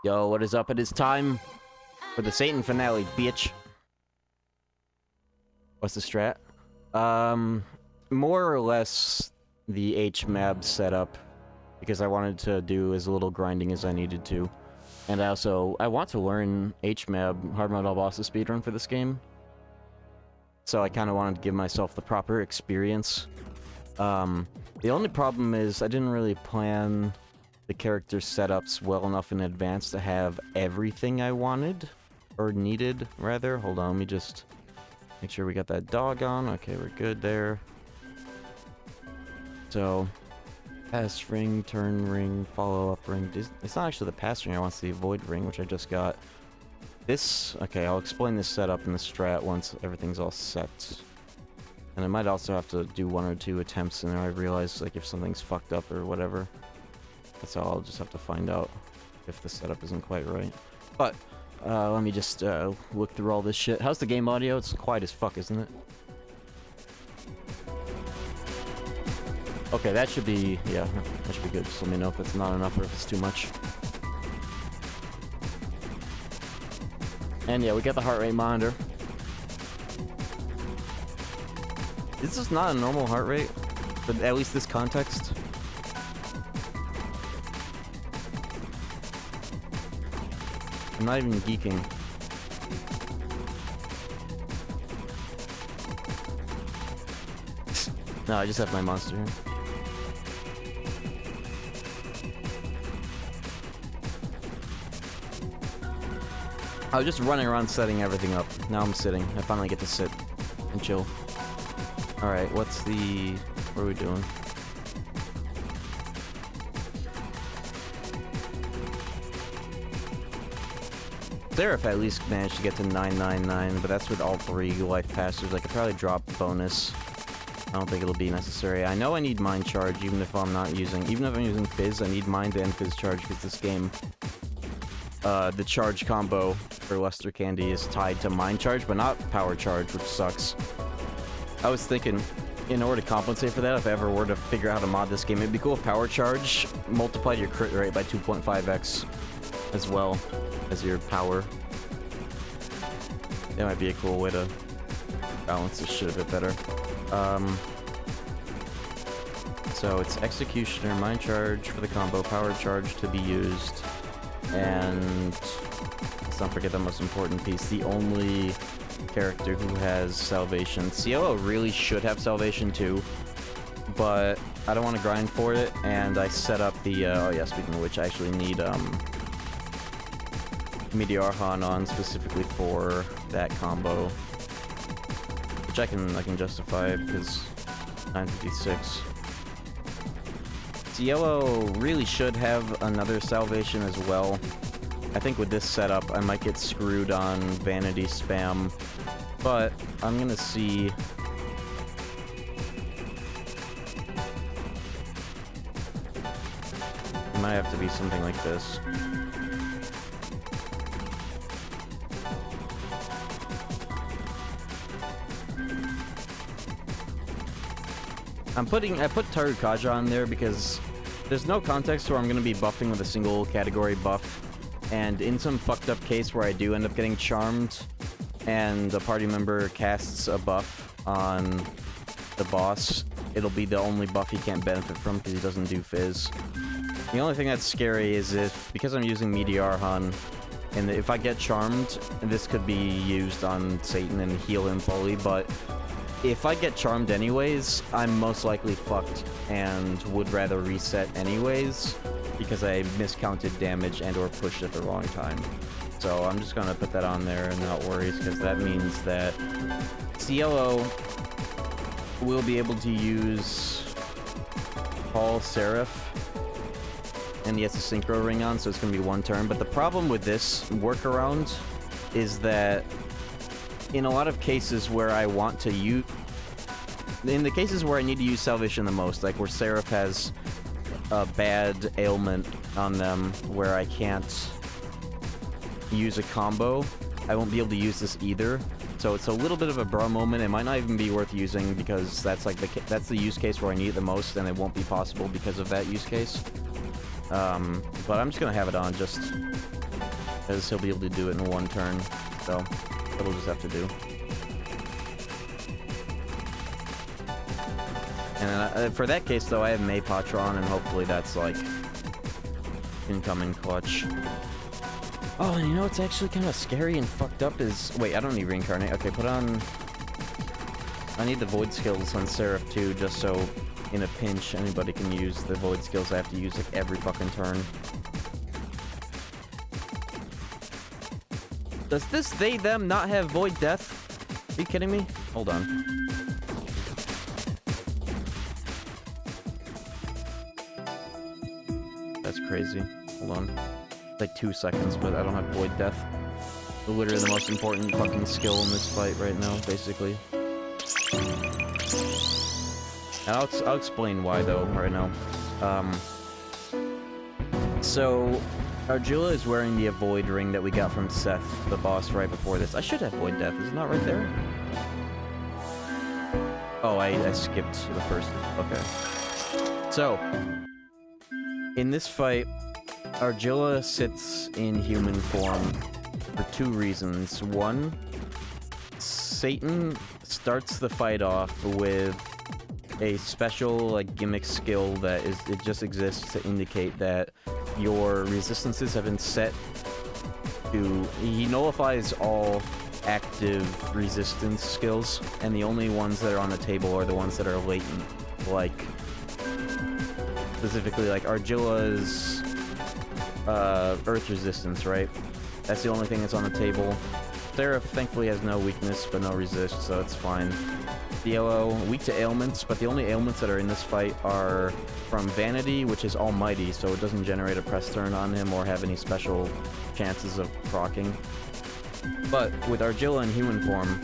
Yo, what is up? It is time for the Satan finale, bitch. What's the strat? More or less the HMAB setup, because I wanted to do as little grinding as I needed to. And I want to learn HMAB, Hard Mode All Bosses speedrun for this game. So I kind of wanted to give myself the proper experience. The only problem is I didn't really plan the character setups well enough in advance to have everything I wanted, or needed, rather. Hold on, let me just make sure we got that dog on. Okay, we're good there. So, pass ring, turn ring, follow-up ring. It's not actually the pass ring, I want the avoid ring, which I just got. This, okay, I'll explain this setup and the strat once everything's all set. And I might also have to do 1 or 2 attempts and I realize, like, if something's fucked up or whatever. That's all, I'll just have to find out if the setup isn't quite right. But, let me just, look through all this shit. How's the game audio? It's quiet as fuck, isn't it? Okay, that should be, yeah, that should be good. Just let me know if it's not enough or if it's too much. And yeah, we got the heart rate monitor. This is not a normal heart rate, but at least this context. I'm not even geeking. No, I just have my monster here. I was just running around setting everything up. Now I'm sitting. I finally get to sit and chill. Alright, what are we doing? Seraph at least managed to get to 999, but that's with all 3 life passers. I could probably drop bonus. I don't think it'll be necessary. I know I need Mind Charge, even if I'm using Fizz, I need Mind and Fizz Charge, because this game, the charge combo for Lester Candy is tied to Mind Charge, but not Power Charge, which sucks. I was thinking, in order to compensate for that, if I ever were to figure out how to mod this game, it'd be cool if Power Charge multiplied your crit rate by 2.5x as well as your power. That might be a cool way to balance this shit a bit better. So it's Executioner, Mind Charge for the combo, Power Charge to be used, and let's not forget the most important piece, the only character who has Salvation. CLO really should have Salvation too, but I don't want to grind for it, and I set up the, oh yeah, speaking of which, I actually need, Meteor Han on specifically for that combo, which I can justify because 956. Yellow really should have another Salvation as well. I think with this setup, I might get screwed on Vanity Spam, but I'm gonna see. It might have to be something like this. I put Tarukaja on there because there's no context where I'm going to be buffing with a single category buff, and in some fucked up case where I do end up getting charmed and a party member casts a buff on the boss, it'll be the only buff he can't benefit from because he doesn't do Fizz. The only thing that's scary is because I'm using Meteor Han, and if I get charmed, this could be used on Satan and heal him fully, but if I get charmed anyways, I'm most likely fucked and would rather reset anyways because I miscounted damage and or pushed at the wrong time. So I'm just gonna put that on there and not worry, because that means that CLO will be able to use Paul Seraph, and he has a Synchro Ring on, so it's gonna be 1 turn. But the problem with this workaround is that in a lot of cases where I want to use... In the cases where I need to use Salvation the most, like where Seraph has a bad ailment on them where I can't use a combo, I won't be able to use this either. So it's a little bit of a bro moment. It might not even be worth using because that's like that's the use case where I need it the most, and it won't be possible because of that use case. But I'm just gonna have it on just Because he'll be able to do it in one turn. So, that'll just have to do. And for that case, though, I have May Patron, and hopefully that's, like, incoming clutch. Oh, and you know what's actually kind of scary and fucked up is... Wait, I don't need Reincarnate. Okay, put on... I need the Void skills on Seraph, too, just so in a pinch anybody can use the Void skills I have to use, like, every fucking turn. Does this they-them not have Void Death? Are you kidding me? Hold on. That's crazy. Hold on. Like 2 seconds, but I don't have Void Death. Literally the most important fucking skill in this fight right now, basically. And I'll explain why, though, right now. So... Argilla is wearing the Avoid ring that we got from Seth, the boss, right before this. I should have Void Death. Is it not right there? Oh, I skipped the first. Okay. So, in this fight, Argilla sits in human form for 2 reasons. One, Satan starts the fight off with a special, like, gimmick skill that it just exists to indicate that your resistances have been set to... He nullifies all active resistance skills, and the only ones that are on the table are the ones that are latent. Like, specifically, like, Argilla's Earth resistance, right? That's the only thing that's on the table. Seraph, thankfully, has no weakness, but no resist, so it's fine. Yellow, weak to ailments, but the only ailments that are in this fight are from Vanity, which is Almighty, so it doesn't generate a press turn on him or have any special chances of proccing. But with Argilla in human form,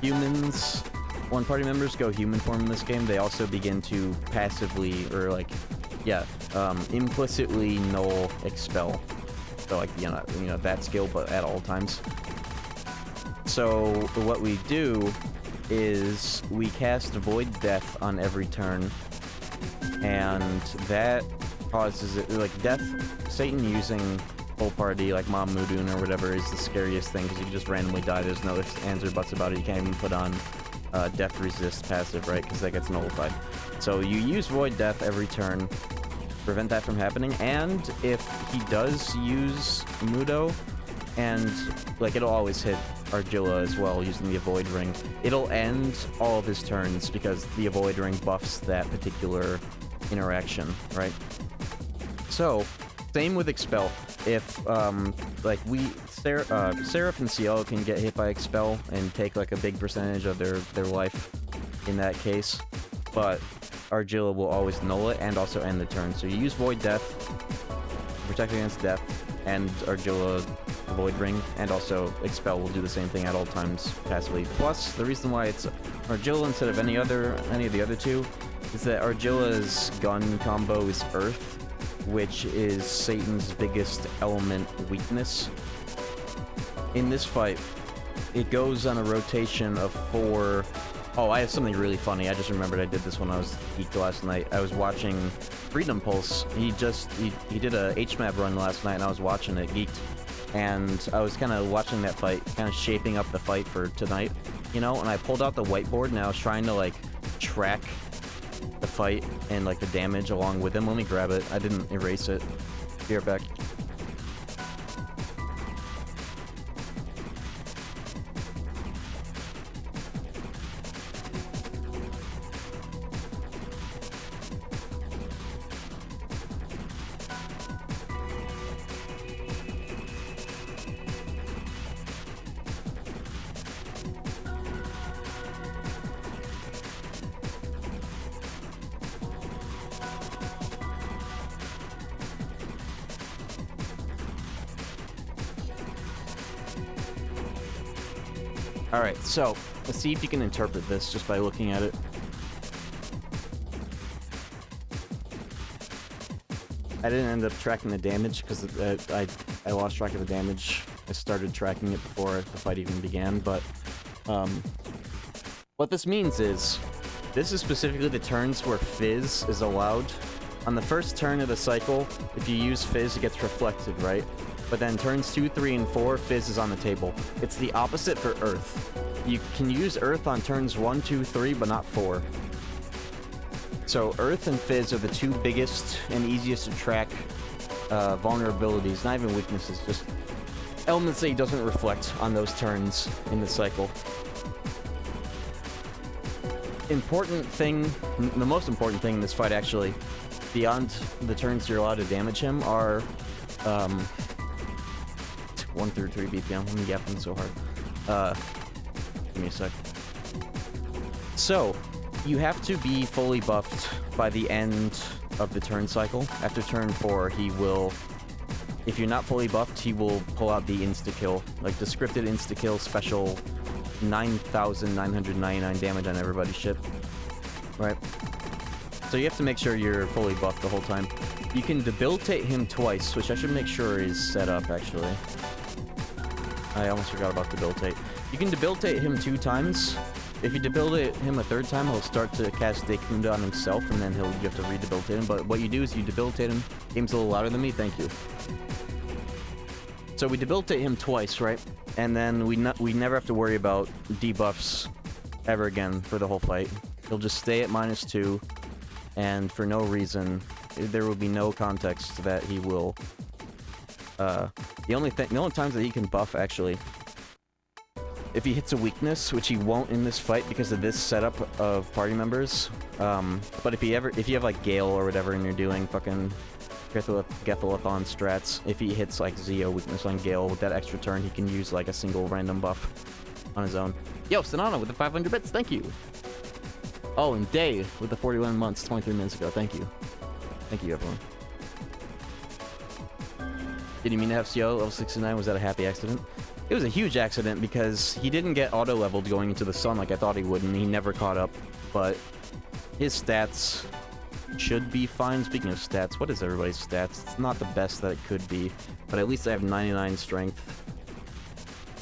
humans, when party members go human form in this game, they also begin to passively, or like, yeah, implicitly null expel. So like, you know, that skill, but at all times. So what we do is we cast Void Death on every turn, and that causes it, like, Death, Satan using full party, like Mom Mudun or whatever, is the scariest thing, because you can just randomly die, there's no ifs, ands, or buts about it, you can't even put on Death Resist passive, right, because that gets nullified. So you use Void Death every turn, prevent that from happening, and if he does use Mudo, and, like, it'll always hit Argilla as well, using the Avoid Ring. It'll end all of his turns, because the Avoid Ring buffs that particular interaction, right? So, same with Expel. If, like, Seraph and Cielo can get hit by Expel and take, like, a big percentage of their life in that case, but Argilla will always null it and also end the turn. So you use Void Death, protect against death, and Argilla Void Ring, and also Expel will do the same thing at all times passively. Plus, the reason why it's Argilla instead of any of the other two is that Argilla's gun combo is Earth, which is Satan's biggest element weakness. In this fight, it goes on a rotation of 4... Oh, I have something really funny. I just remembered I did this when I was geeked last night. I was watching Freedom Pulse. He did a HMAP run last night, and I was watching it, geeked. And I was kind of watching that fight, kind of shaping up the fight for tonight, you know? And I pulled out the whiteboard, and I was trying to, like, track the fight and, like, the damage along with him. Let me grab it. I didn't erase it. Be right back. Alright, so, let's see if you can interpret this just by looking at it. I didn't end up tracking the damage because I lost track of the damage. I started tracking it before the fight even began, but what this means is, this is specifically the turns where Fizz is allowed. On the first turn of the cycle, if you use Fizz, it gets reflected, right? but then turns 2, 3, and 4, Fizz is on the table. It's the opposite for Earth. You can use Earth on turns 1, 2, 3, but not 4. So Earth and Fizz are the two biggest and easiest to track vulnerabilities, not even weaknesses, just elements that he doesn't reflect on those turns in the cycle. Important thing, the most important thing in this fight actually, beyond the turns you're allowed to damage him, are 1 through 3 BPM. I'm yapping so hard. Give me a sec. So, you have to be fully buffed by the end of the turn cycle. After turn 4, he will, if you're not fully buffed, he will pull out the insta-kill, like the scripted insta-kill special 9,999 damage on everybody's ship. Right? So you have to make sure you're fully buffed the whole time. You can debilitate him twice, which I should make sure is set up, actually. I almost forgot about debilitate. You can debilitate him 2 times. If you debilitate him a 3rd time, he'll start to cast Dekunda on himself, and then you have to re-debilitate him. But what you do is you debilitate him. Game's a little louder than me, thank you. So we debilitate him twice, right? And then we never have to worry about debuffs ever again for the whole fight. He'll just stay at -2, and for no reason, there will be no context that he will. The only times that he can buff, actually, if he hits a weakness, which he won't in this fight because of this setup of party members. But if you have like Gale or whatever, and you're doing fucking Gethalathon strats, if he hits like Zeo weakness on Gale with that extra turn, he can use like a single random buff on his own. Yo, Sonana with the 500 bits, thank you. Oh, and Day with the 41 months, 23 minutes ago, thank you. Thank you, everyone. Did you mean to have CO level 69? Was that a happy accident? It was a huge accident because he didn't get auto-leveled going into the sun like I thought he would, and he never caught up. But his stats should be fine. Speaking of stats, what is everybody's stats? It's not the best that it could be, but at least I have 99 strength.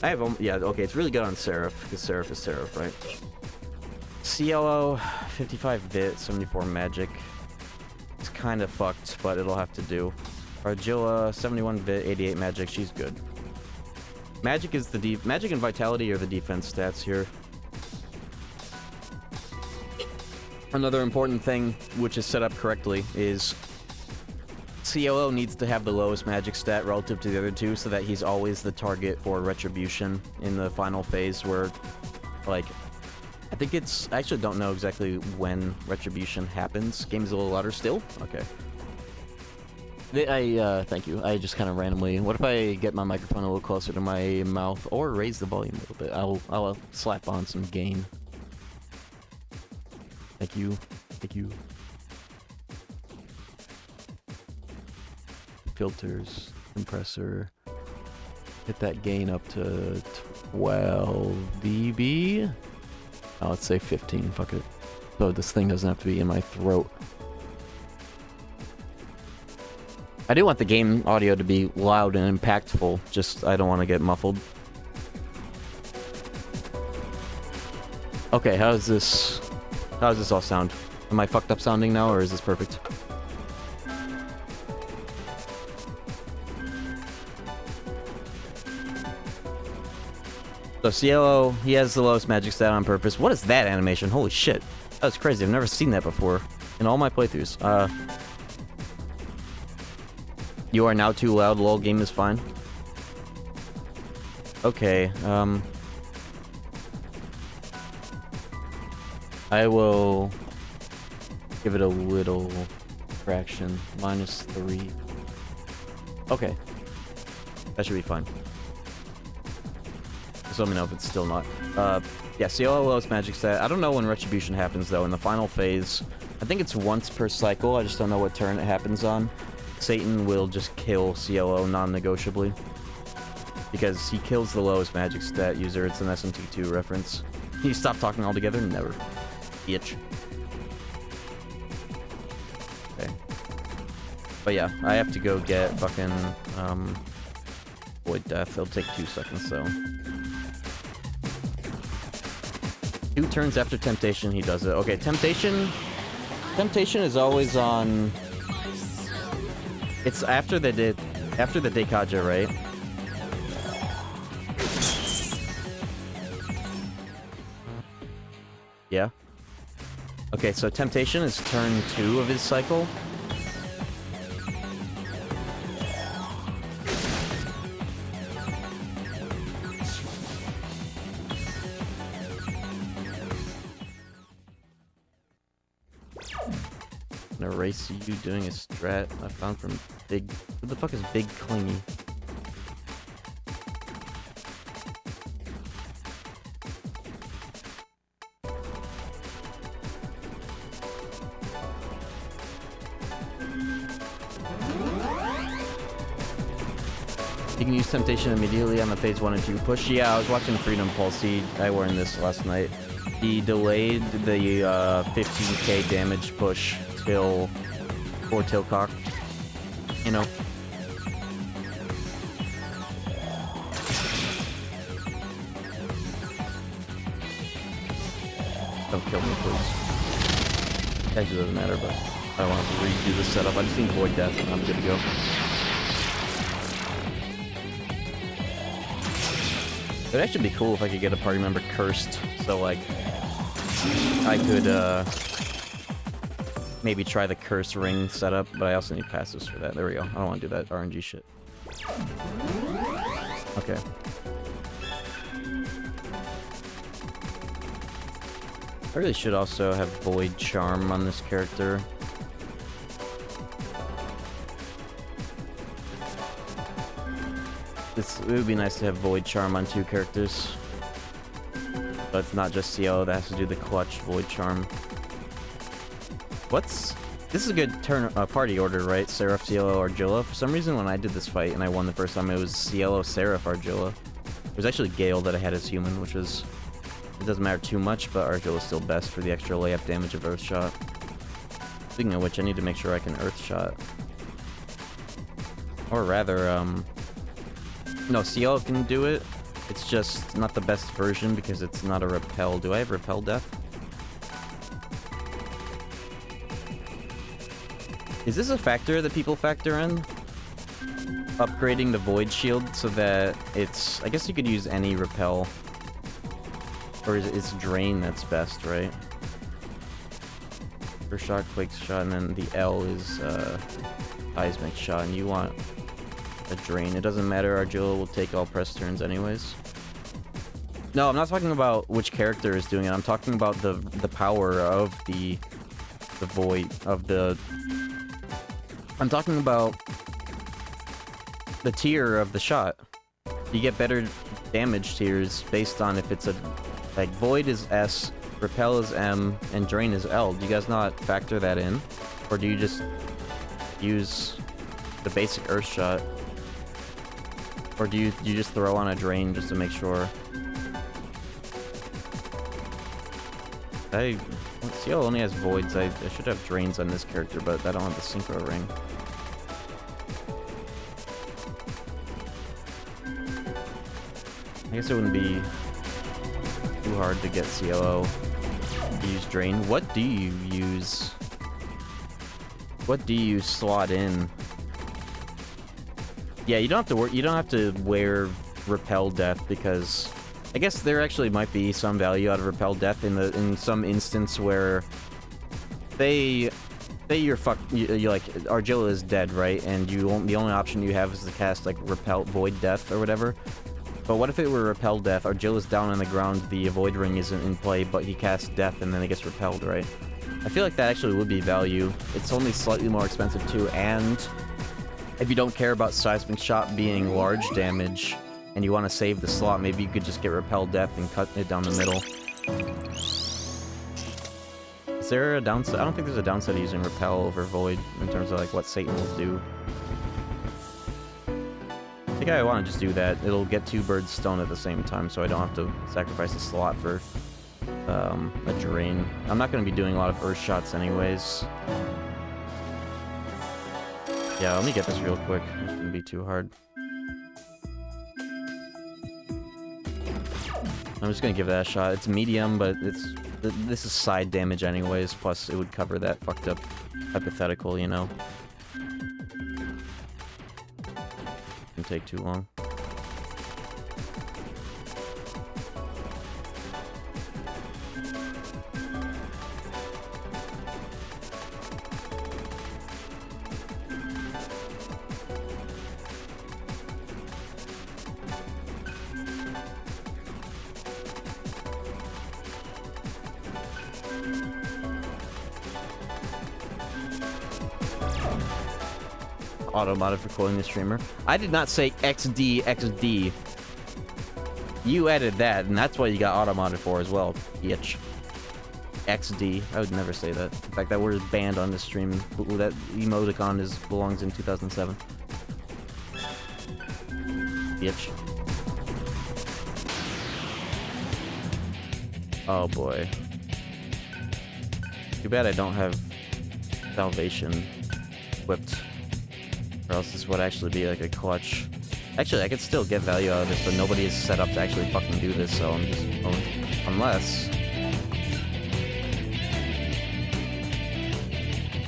I have, yeah, okay, it's really good on Seraph, because Seraph is Seraph, right? CLO, 55 bit, 74 magic. It's kind of fucked, but it'll have to do. Argilla, 71 bit, 88 magic, she's good. Magic is the magic and vitality are the defense stats here. Another important thing, which is set up correctly, is CLO needs to have the lowest magic stat relative to the other two, so that he's always the target for retribution in the final phase, where, like, I think it's, I actually don't know exactly when retribution happens. Game's a little louder still? Okay. Thank you. I just kind of randomly... What if I get my microphone a little closer to my mouth, or raise the volume a little bit? I'll slap on some gain. Thank you. Thank you. Filters, compressor. Hit that gain up to 12 dB. Oh, let's say 15. Fuck it. So this thing doesn't have to be in my throat. I do want the game audio to be loud and impactful, just I don't want to get muffled. Okay, how does this all sound? Am I fucked up sounding now, or is this perfect? So CLO, he has the lowest magic stat on purpose. What is that animation? Holy shit. That's crazy, I've never seen that before in all my playthroughs. You are now too loud, lol, game is fine. Okay, I will give it a little fraction. -3. Okay. That should be fine. Just let me know if it's still not. Yeah, CLO lowest magic stat. I don't know when retribution happens, though, in the final phase. I think it's once per cycle, I just don't know what turn it happens on. Satan will just kill CLO non-negotiably, because he kills the lowest magic stat user. It's an SMT2 reference. Can you stop talking altogether? Never. Bitch. Okay. But yeah, I have to go get fucking, Void Death. It'll take 2 seconds, though. 2 turns after Temptation, he does it. Okay, Temptation is always on... It's after they did After the Dekaja, right? Yeah. Okay, so Temptation is turn 2 of his cycle. I'm gonna race you doing a strat I found from Big... Who the fuck is Big Clingy? You can use Temptation immediately on the phase 1 and 2 push. Yeah, I was watching Freedom Pulse. I learned this last night. He delayed the 15k damage push till... for Tilcock. You know. Don't kill me, please. Actually, doesn't matter, but I don't want to redo the setup. I just need Void Death and I'm good to go. It'd actually be cool if I could get a party member cursed, so like I could maybe try the curse ring setup, but I also need passives for that. There we go. I don't want to do that RNG shit. Okay. I really should also have Void Charm on this character. It would be nice to have Void Charm on 2 characters. But it's not just CLO that has to do the clutch Void Charm. This is a good party order, right? Seraph, CLO, Argilla. For some reason, when I did this fight and I won the first time, it was CLO, Seraph, Argilla. It was actually Gale that I had as human, which was... It doesn't matter too much, but Argilla's still best for the extra layup damage of Earth Shot. Speaking of which, I need to make sure I can Earth Shot. Or rather, no, CL can do it. It's just not the best version because it's not a repel. Do I have repel death? Is this a factor that people factor in? Upgrading the Void Shield so that it's... I guess you could use any repel. Or is it's Drain that's best, right? First shot, Quake shot, and then the L is Seismic shot, and you want a Drain. It doesn't matter, Argilla will take all press turns anyways. No, I'm not talking about which character is doing it. I'm talking about the power of the Void, of the... I'm talking about the tier of the shot. You get better damage tiers based on if it's a... Like, Void is S, Repel is M, and Drain is L. Do you guys not factor that in? Or do you just use the basic Earth Shot? Or do you just throw on a Drain just to make sure? CL only has Voids. I should have Drains on this character, but I don't have the Synchro Ring. I guess it wouldn't be too hard to get CLO to use Drain. What do you use? What do you slot in? Yeah, you don't have to work. You don't have to wear Repel Death because I guess there actually might be some value out of Repel Death in some instance where say you're fucked. You like Argilla is dead, right? And the only option you have is to cast like Repel Void Death or whatever. But what if it were Repel Death? Argilla's down on the ground, the Void Ring isn't in play, but he casts Death and then it gets repelled, right? I feel like that actually would be value. It's only slightly more expensive too, and if you don't care about Seismic Shot being large damage, and you want to save the slot, maybe you could just get Repel Death and cut it down the middle. Is there a downside? I don't think there's a downside to using Repel over Void in terms of like what Satan will do. I think I want to just do that. It'll get 2 birds stoned at the same time, so I don't have to sacrifice a slot for a Drain. I'm not going to be doing a lot of Earth Shots anyways. Yeah, let me get this real quick. It shouldn't be too hard. I'm just going to give that a shot. It's medium, but this is side damage anyways, plus it would cover that fucked up hypothetical, you know? take too long. Auto-modded for calling the streamer. I did not say XD. You added that, and that's what you got auto-modded for as well, bitch. XD. I would never say that. In fact, that word is banned on this stream. That emoticon belongs in 2007. Bitch. Oh boy. Too bad I don't have salvation equipped. Or else this would actually be like a clutch. Actually, I could still get value out of this, but nobody is set up to actually fucking do this, so I'm just going. Unless...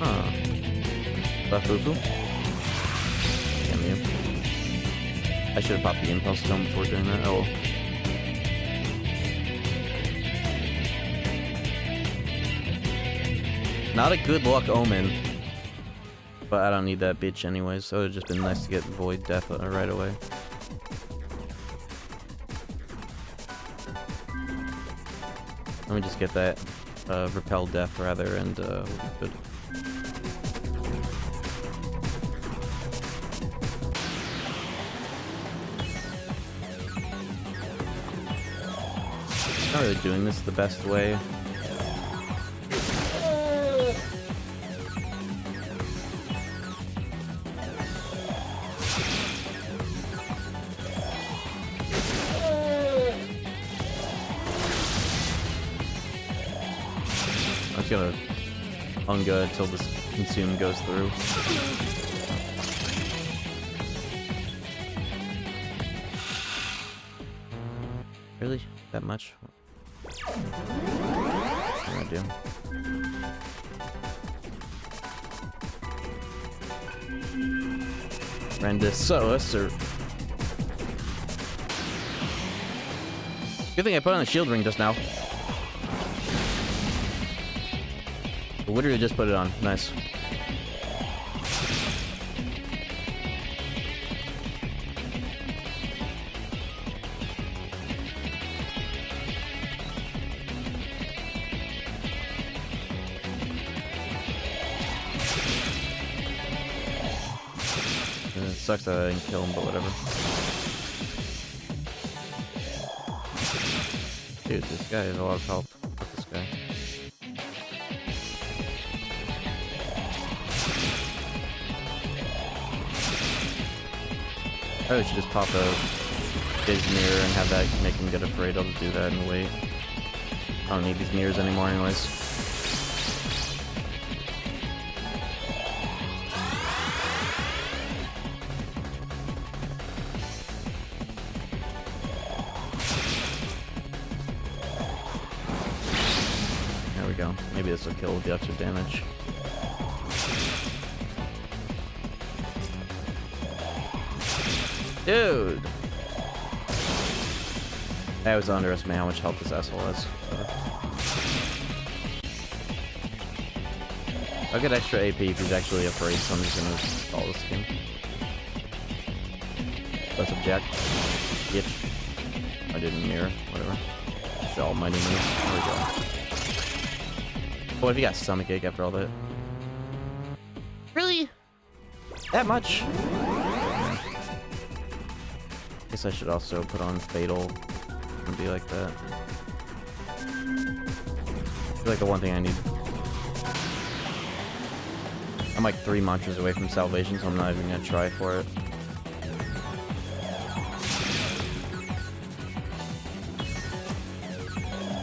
Huh. Buff-boo-boo? Damn you. I should have popped the impulse stone before doing that. Oh. Not a good luck omen. But I don't need that bitch anyways, so it would have just been nice to get Void Death right away. Let me just get that Repel Death rather, and we'll be good. Not really doing this the best way. Gonna unga until this consume goes through. Really? That much? What am I do? Rendisous or good thing I put on the shield ring just now. Literally just put it on. Nice. It sucks that I didn't kill him, but whatever. Dude, this guy has a lot of health. Fuck this guy. I should just pop his mirror and have that make him get afraid. I'll just do that and wait. I don't need these mirrors anymore anyways. There we go. Maybe this will kill the extra damage. Dude! I was underestimating how much health this asshole has. I'll get extra AP if he's actually afraid, so I'm just gonna stall this game. Let's object. Bitch. I didn't mirror. Whatever. It's the almighty me. There we go. What if he got stomachache after all that? Really? That much? Guess I should also put on Fatal and be like that. It's like the one thing I need. I'm like 3 mantras away from salvation, so I'm not even gonna try for it.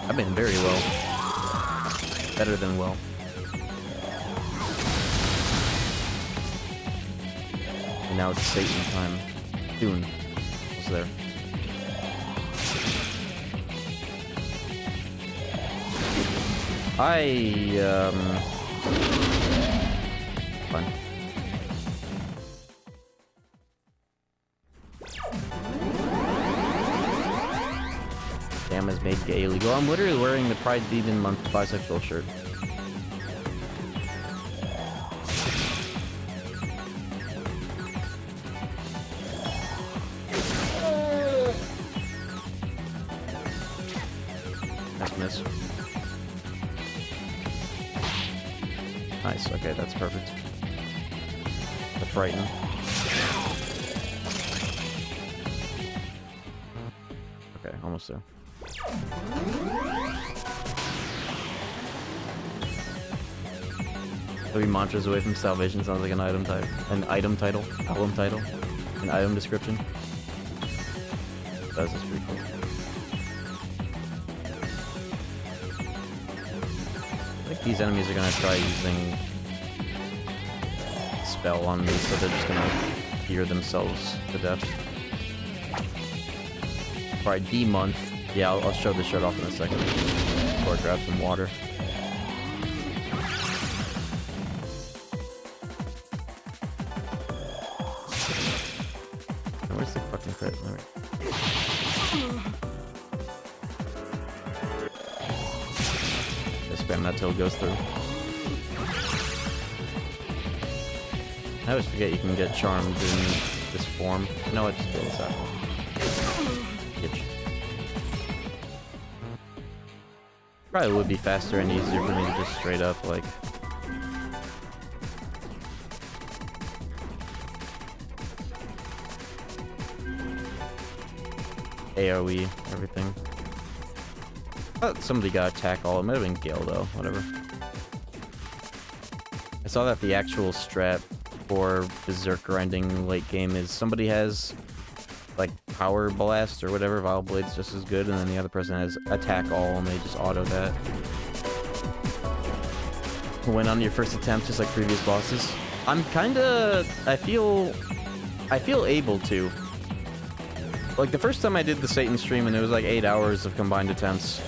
I've been very well. Better than well. And now it's Satan time. Soon. There. Fine. scam is made gay illegal. I'm literally wearing the Pride Demon Month bisexual shirt. Nice miss. Nice, okay, that's perfect. The frighten. Okay, almost there. 3 mantras away from salvation sounds like an item type. An item title? Album title? An item description? That's just pretty cool. I think these enemies are gonna try using spell on me, so they're just gonna hear themselves to death. Alright, D month. Yeah, I'll show this shirt off in a second. Before I grab some water. Where's the fucking crit? Just spam that till it goes through. I always forget you can get charmed in this form. You know what? Just kill this out. Itch. Probably would be faster and easier for me to just straight up, like... AoE, everything. I thought somebody got attack all. It might have been Gale though, whatever. I saw that the actual strat for Berserker ending late game is somebody has like Power Blast or whatever, Vile Blade's just as good, and then the other person has attack all and they just auto that. Win on your first attempt just like previous bosses. I'm kinda... I feel able to. Like, the first time I did the Satan stream and it was like 8 hours of combined attempts,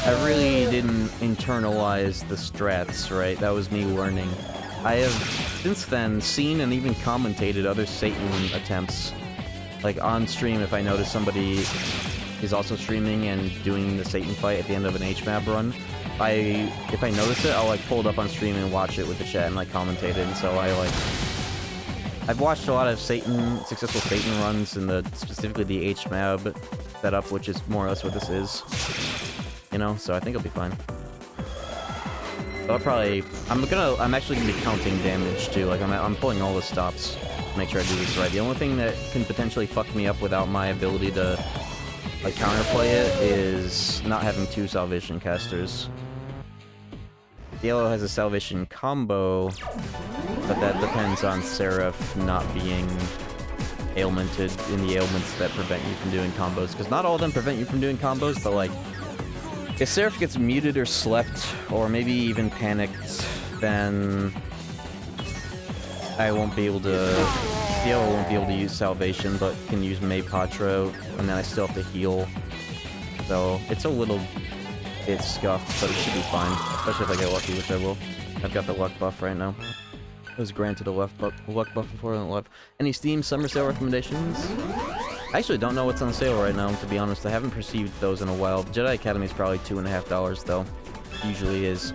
I really didn't internalize the strats, right? That was me learning. I have, since then, seen and even commentated other Satan attempts. Like, on stream, if I notice somebody is also streaming and doing the Satan fight at the end of an HMAB run, if I notice it, I'll, like, pull it up on stream and watch it with the chat and, like, commentate it, and so I, like... I've watched a lot of successful Satan runs in specifically the HMAB setup, which is more or less what this is. You know, so I think it'll be fine. But I'm actually gonna be counting damage too. Like I'm pulling all the stops to make sure I do this right. The only thing that can potentially fuck me up without my ability to like counterplay it is not having 2 salvation casters. Yellow has a salvation combo, but that depends on Seraph not being ailmented in the ailments that prevent you from doing combos. Because not all of them prevent you from doing combos, but like, if Seraph gets muted or slept, or maybe even panicked, then I won't be able to... Yellow won't be able to use salvation, but can use May Patra, and then I still have to heal. So, it's a little bit scuffed, but it should be fine. Especially if I get lucky, which I will. I've got the luck buff right now. I was granted a luck buff before and left. Any Steam summer sale recommendations? I actually don't know what's on sale right now, to be honest. I haven't perceived those in a while. Jedi Academy is probably $2.50 though. Usually is.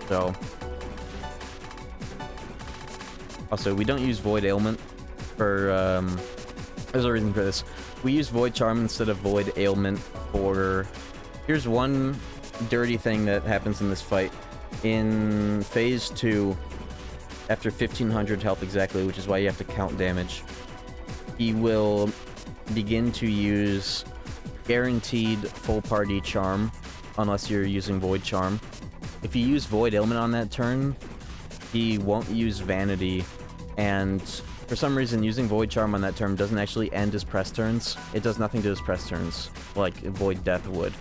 So. Also, we don't use Void Ailment for, there's a reason for this. We use Void Charm instead of Void Ailment for... Here's one dirty thing that happens in this fight. In Phase 2, after 1500 health exactly, which is why you have to count damage, he will begin to use guaranteed full party charm, unless you're using Void Charm. If you use Void Ailment on that turn, he won't use Vanity, and for some reason using Void Charm on that turn doesn't actually end his press turns. It does nothing to his press turns, like Void Death would.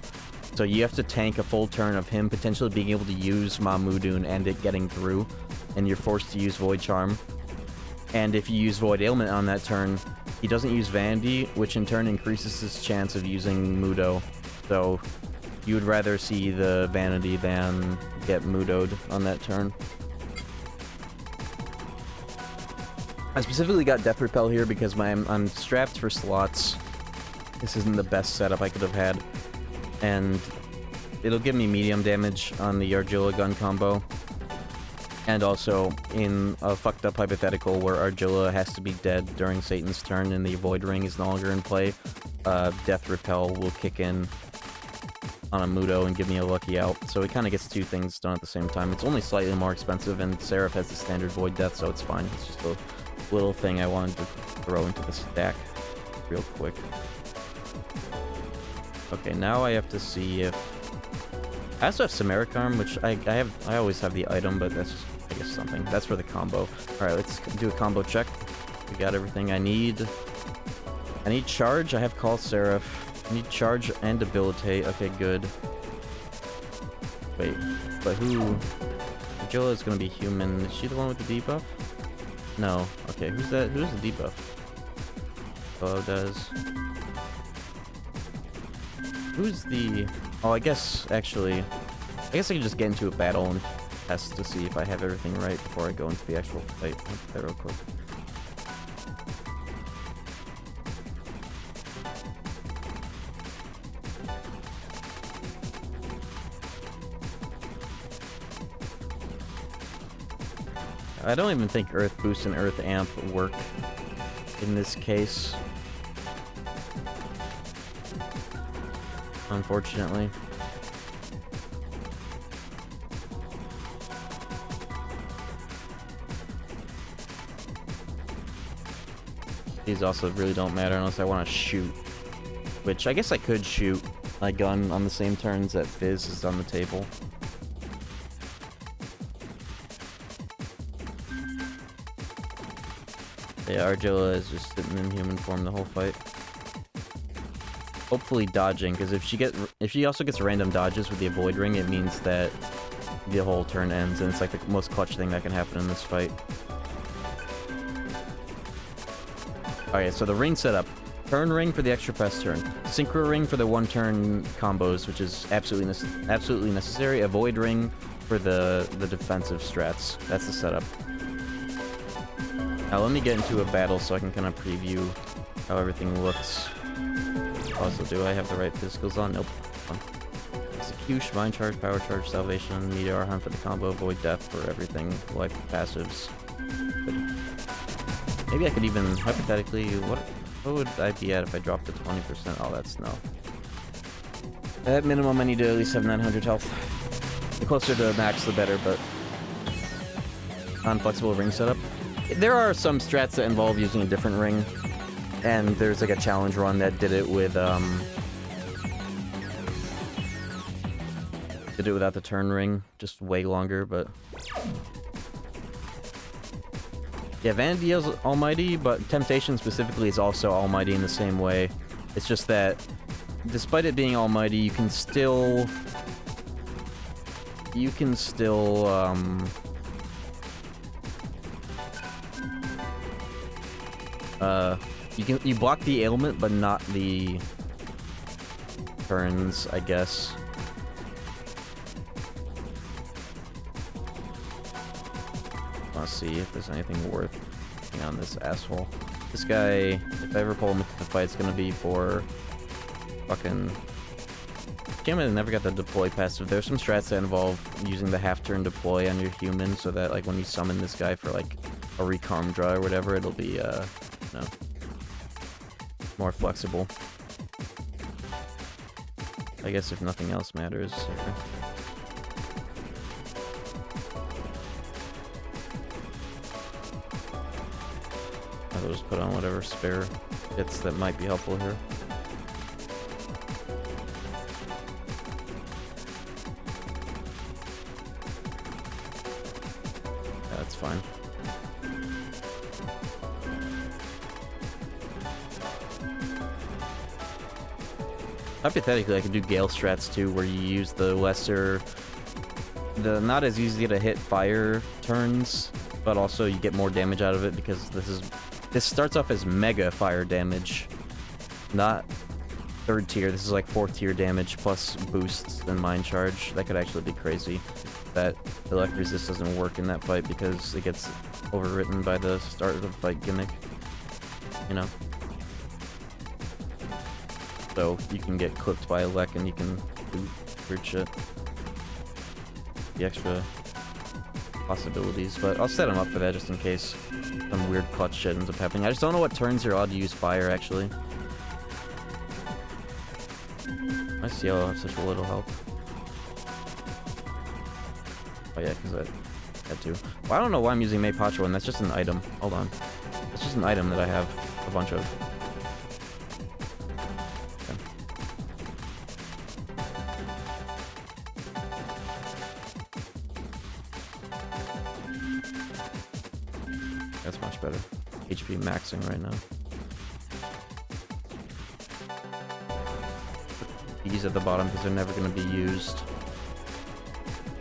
So you have to tank a full turn of him potentially being able to use Mamudun and it getting through, and you're forced to use Void Charm. And if you use Void Ailment on that turn, he doesn't use Vanity, which in turn increases his chance of using Mudo. So you would rather see the Vanity than get Mudo'd on that turn. I specifically got Death Repel here because I'm strapped for slots This isn't the best setup I could have had. And it'll give me medium damage on the Argilla gun combo. And also, in a fucked up hypothetical where Argilla has to be dead during Satan's turn and the Void Ring is no longer in play, Death Repel will kick in on a Mudo and give me a lucky out. So it kind of gets two things done at the same time. It's only slightly more expensive, and Seraph has the standard Void Death, so it's fine. It's just a little thing I wanted to throw into the stack real quick. Okay, now I have to see if... I also have Samaric Arm, which I always have the item, but that's just, I guess, something. That's for the combo. Alright, let's do a combo check. We got everything I need. I need Charge. I have Call Seraph. I need Charge and Debilitate. Okay, good. Wait, but who... Argilla is gonna be human. Is she the one with the debuff? No. Okay, who's that? Who's the debuff? Oh, does... Who's the... Oh, I guess, actually... I guess I can just get into a battle and test to see if I have everything right before I go into the actual fight. I'll do that real quick. I don't even think Earth Boost and Earth Amp work in this case. Unfortunately. These also really don't matter unless I want to shoot. Which, I guess I could shoot my gun on the same turns that Fizz is on the table. Yeah, Argilla is just sitting in human form the whole fight. Hopefully dodging, because if she also gets random dodges with the Avoid Ring, it means that the whole turn ends, and it's like the most clutch thing that can happen in this fight. Alright, so the ring setup. Turn ring for the extra press turn. Synchro ring for the one-turn combos, which is absolutely necessary. Avoid ring for the defensive strats. That's the setup. Now let me get into a battle so I can kind of preview how everything looks. Also, do I have the right physicals on? Nope. Execution, Mind Charge, Power Charge, Salvation, Meteor Hunt for the combo, Void Death for everything, life passives. But maybe I could even, hypothetically, what would I be at if I dropped to 20%? Oh, that's no. At minimum, I need to at least have 900 health. The closer to max, the better, but... non-flexible ring setup. There are some strats that involve using a different ring. And there's like a challenge run that did it with, did it without the turn ring, just way longer, but... Yeah, Vanity is almighty, but Temptation specifically is also almighty in the same way. It's just that, despite it being almighty, you can still... You block the ailment, but not the turns, I guess. Let's see if there's anything worth on this asshole. This guy, if I ever pull him into the fight, it's gonna be for fucking... Damn it, I never got the deploy passive. There's some strats that involve using the half-turn deploy on your human, so that like when you summon this guy for like a recalm draw or whatever, it'll be no, more flexible. I guess if nothing else matters. Okay. I'll just put on whatever spare bits that might be helpful here. Yeah, that's fine. Hypothetically, I could do Gale strats too, where you use the lesser... the not as easy to hit fire turns, but also you get more damage out of it because this starts off as mega fire damage, not third tier. This is like fourth tier damage plus boosts and mind charge. That could actually be crazy. That elect resist doesn't work in that fight because it gets overwritten by the start of the fight gimmick, you know. So you can get clipped by a lek and you can do weird shit. The extra possibilities, but I'll set him up for that just in case some weird clutch shit ends up happening. I just don't know what turns you're allowed to use fire, actually. My CL has such a little help. Oh yeah, because I had to. Well, I don't know why I'm using May Pacho, and that's just an item. Hold on. It's just an item that I have a bunch of. Okay. That's much better. HP maxing right now. Put these at the bottom because they're never going to be used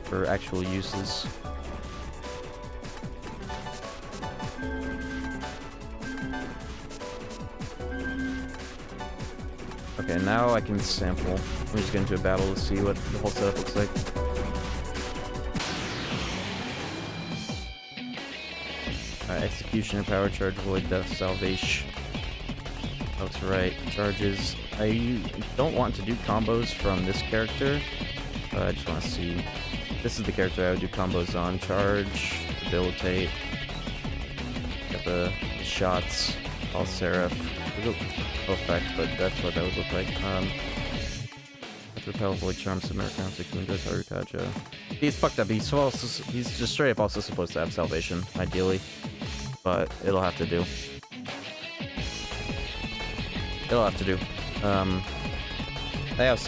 for actual uses. Okay, now I can sample. Let me just get into a battle to see what the whole setup looks like. Executioner, power charge, void, death, salvation. Looks right. Charges. I don't want to do combos from this character. I just want to see. This is the character I would do combos on. Charge, debilitate. Got the shots. All Seraph. No effect, but that's what that would look like. Repel, void, charm, submit, counter, Kundo, Tarukaja. He's fucked up. He's just straight up also supposed to have salvation, ideally. But it'll have to do. It'll have to do.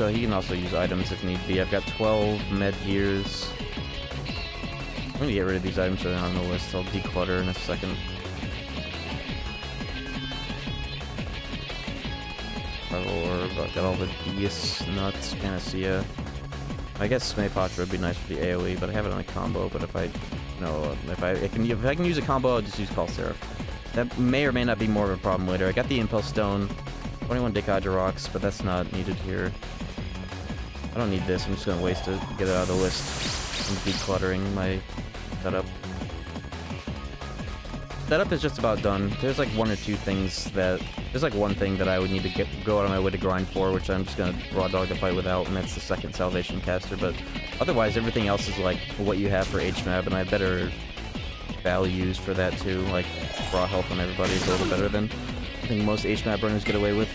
He can also use items if need be. I've got 12 med gears. I'm gonna get rid of these items that are on the list. I'll declutter in a second. Orb, I've got all the DS nuts, Panacea. I guess Maypatra would be nice for the AoE, but I have it on a combo. But if I can use a combo, I'll just use Call Seraph. That may or may not be more of a problem later. I got the Impel Stone, 21 Dekaja Rocks, but that's not needed here. I don't need this. I'm just gonna waste it, get it out of the list. I'm decluttering my setup. Setup is just about done. There's like one or two things that... There's like one thing that I would need to go out of my way to grind for, which I'm just gonna raw dog the fight without, and that's the second Salvation caster, but otherwise everything else is like what you have for HMAB, and I have better values for that too, like raw health on everybody is a little better than I think most HMAB runners get away with.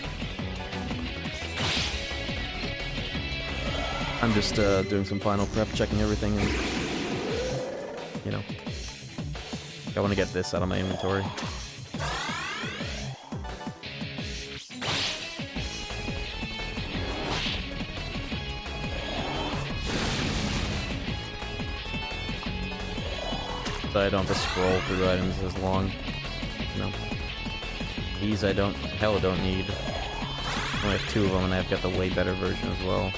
I'm just doing some final prep, checking everything, and you know, I want to get this out of my inventory. So I don't have to scroll through items as long. You know. These I don't need. I only have 2 of them, and I've got the way better version as well.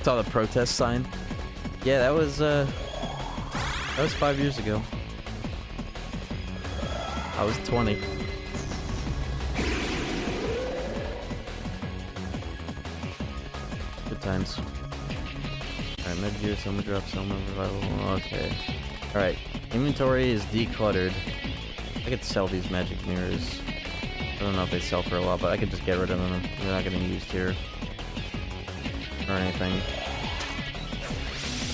Saw the protest sign. Yeah, that was 5 years ago. I was 20. Good times. Alright, med gear, Soma drop, Soma revival. Okay. Alright, inventory is decluttered. I could sell these magic mirrors. I don't know if they sell for a while, but I could just get rid of them. They're not getting used here. Or anything.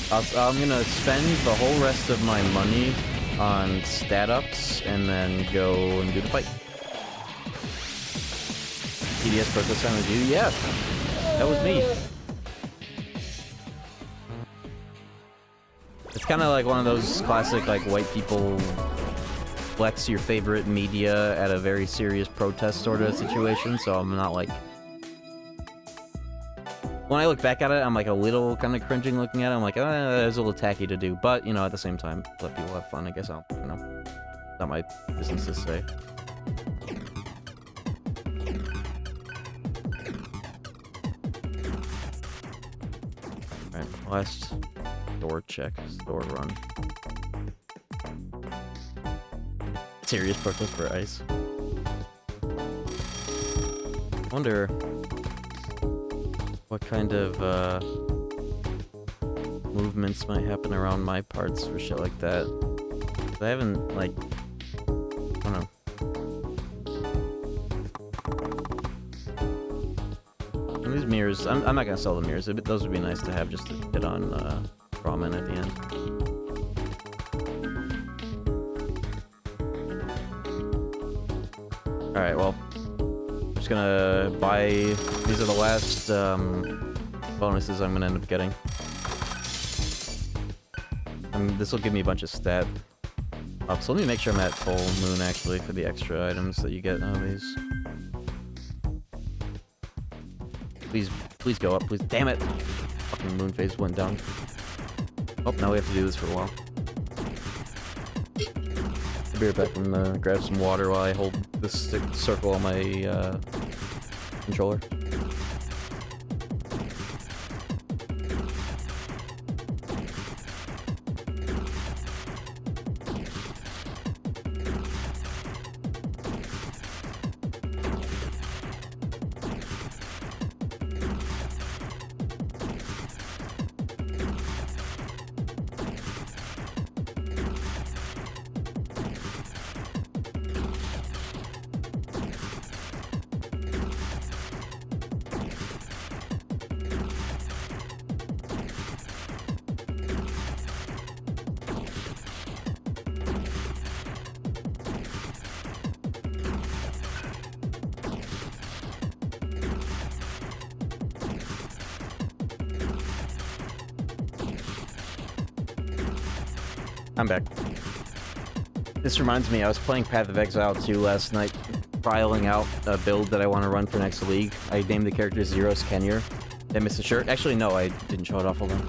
I'm gonna spend the whole rest of my money on stat ups and then go and do the fight. TDS protest sign with you? Yeah! That was me. It's kind of like one of those classic, like, white people flex your favorite media at a very serious protest sort of situation, so I'm not like... When I look back at it, I'm like a little kind of cringing looking at it. I'm like, that was a little tacky to do, but, you know, at the same time, let people have fun, I guess. I'll, you know, it's not my business to say. Alright, last store check, store run. Serious protest for ice. Wonder what kind of movements might happen around my parts for shit like that. I haven't, like, I don't know. And these mirrors, I'm not gonna sell the mirrors. Those would be nice to have just to hit on ramen at the end. Alright, well, I'm just gonna buy, these are the last bonuses I'm gonna end up getting. This will give me a bunch of stat up, so let me make sure I'm at full moon actually for the extra items that you get out of these. Please go up, please. Damn it! Fucking moon phase went down. Oh, now we have to do this for a while. I'll be right back and grab some water while I hold this circle on my controller. I'm back. This reminds me, I was playing Path of Exile 2 last night, trialing out a build that I want to run for next league. I named the character Zeros Kenyer. Did I miss a shirt? Actually, no, I didn't show it off. Hold on.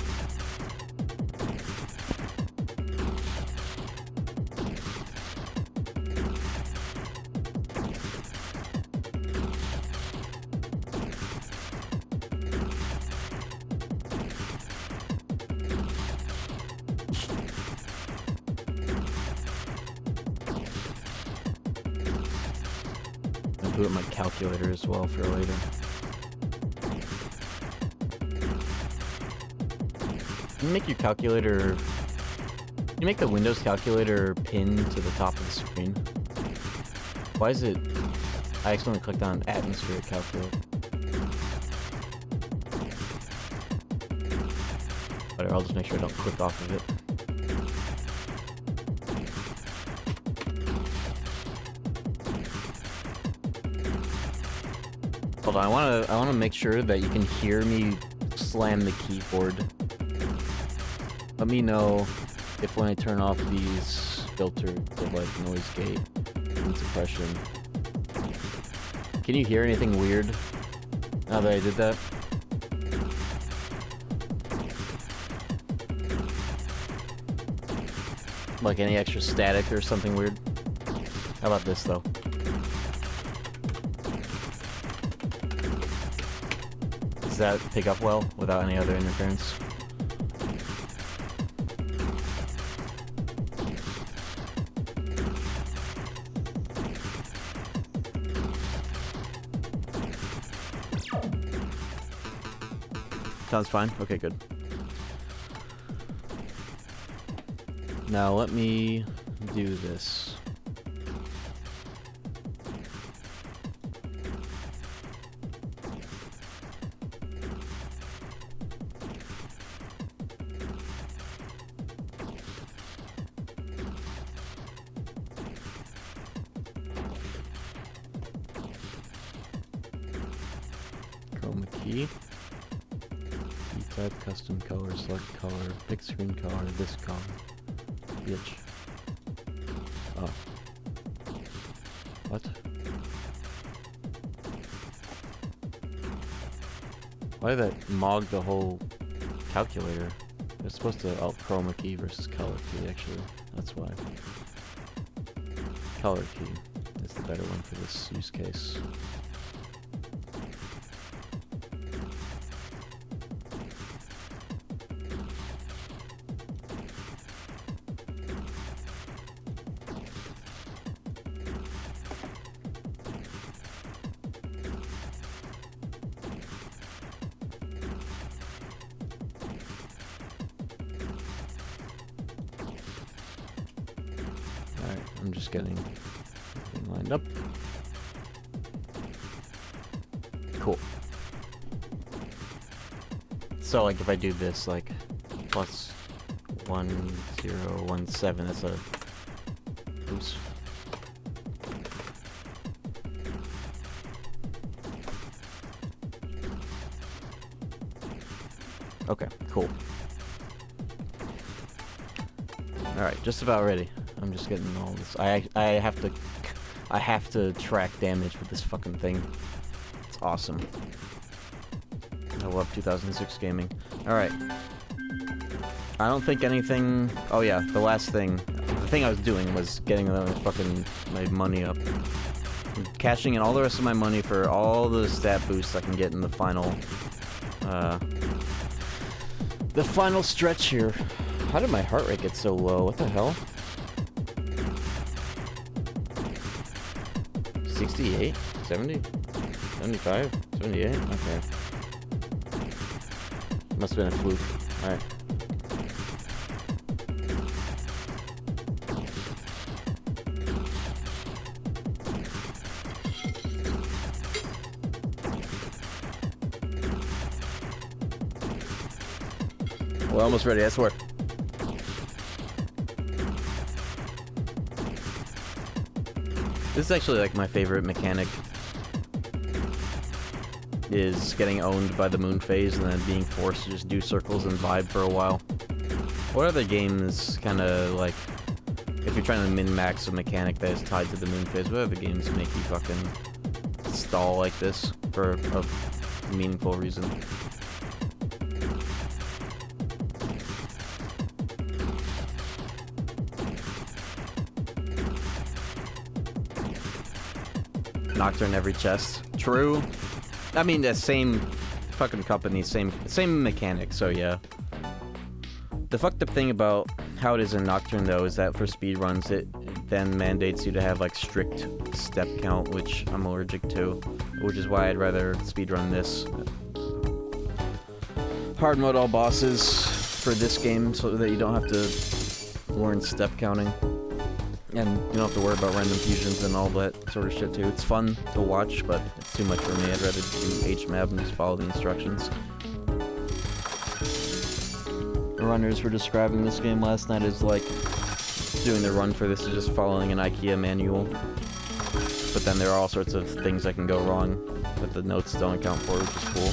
Boot up my calculator as well for later. Can you make your calculator... Can you make the Windows calculator pin to the top of the screen? Why is it... I accidentally clicked on atmospheric calculator. Whatever, I'll just make sure I don't click off of it. Hold on, I wanna make sure that you can hear me slam the keyboard. Let me know if when I turn off these filters, like noise gate and suppression. Can you hear anything weird now that I did that? Like any extra static or something weird? How about this though? Does that pick up well without any other interference? Sounds fine? Okay, good. Now let me do this. Chroma key. Type, custom color, select color, big screen color, this color. Bitch. Oh. What? Why did that mog the whole calculator? It's supposed to chroma key versus color key, actually. That's why. Color key is the better one for this use case. I'm just getting lined up. Cool. So like if I do this like plus 1017, that's a oops. Okay, cool. Alright, just about ready. I'm just getting all this. I have to track damage with this fucking thing. It's awesome. I love 2006 gaming. Alright. I don't think anything... Oh yeah, the last thing. The thing I was doing was getting my money up. I'm cashing in all the rest of my money for all the stat boosts I can get in the final... the final stretch here. How did my heart rate get so low? What the hell? 68? 70? 75? 78? Okay. Must have been a fluke. Alright. We're almost ready, I swear. This is actually like my favorite mechanic. Is getting owned by the moon phase and then being forced to just do circles and vibe for a while. What other games kinda like, if you're trying to min-max a mechanic that is tied to the moon phase, what other games make you fucking stall like this for a meaningful reason? Nocturne every chest. True. I mean, the same fucking company, same mechanic, so yeah. The fucked up thing about how it is in Nocturne, though, is that for speedruns, it then mandates you to have, like, strict step count, which I'm allergic to, which is why I'd rather speedrun this. Hard mode all bosses for this game so that you don't have to learn step counting. And you don't have to worry about random fusions and all that sort of shit too. It's fun to watch, but it's too much for me. I'd rather do HMAB and just follow the instructions. The runners were describing this game last night as like doing the run for this is just following an IKEA manual. But then there are all sorts of things that can go wrong that the notes don't account for, which is cool.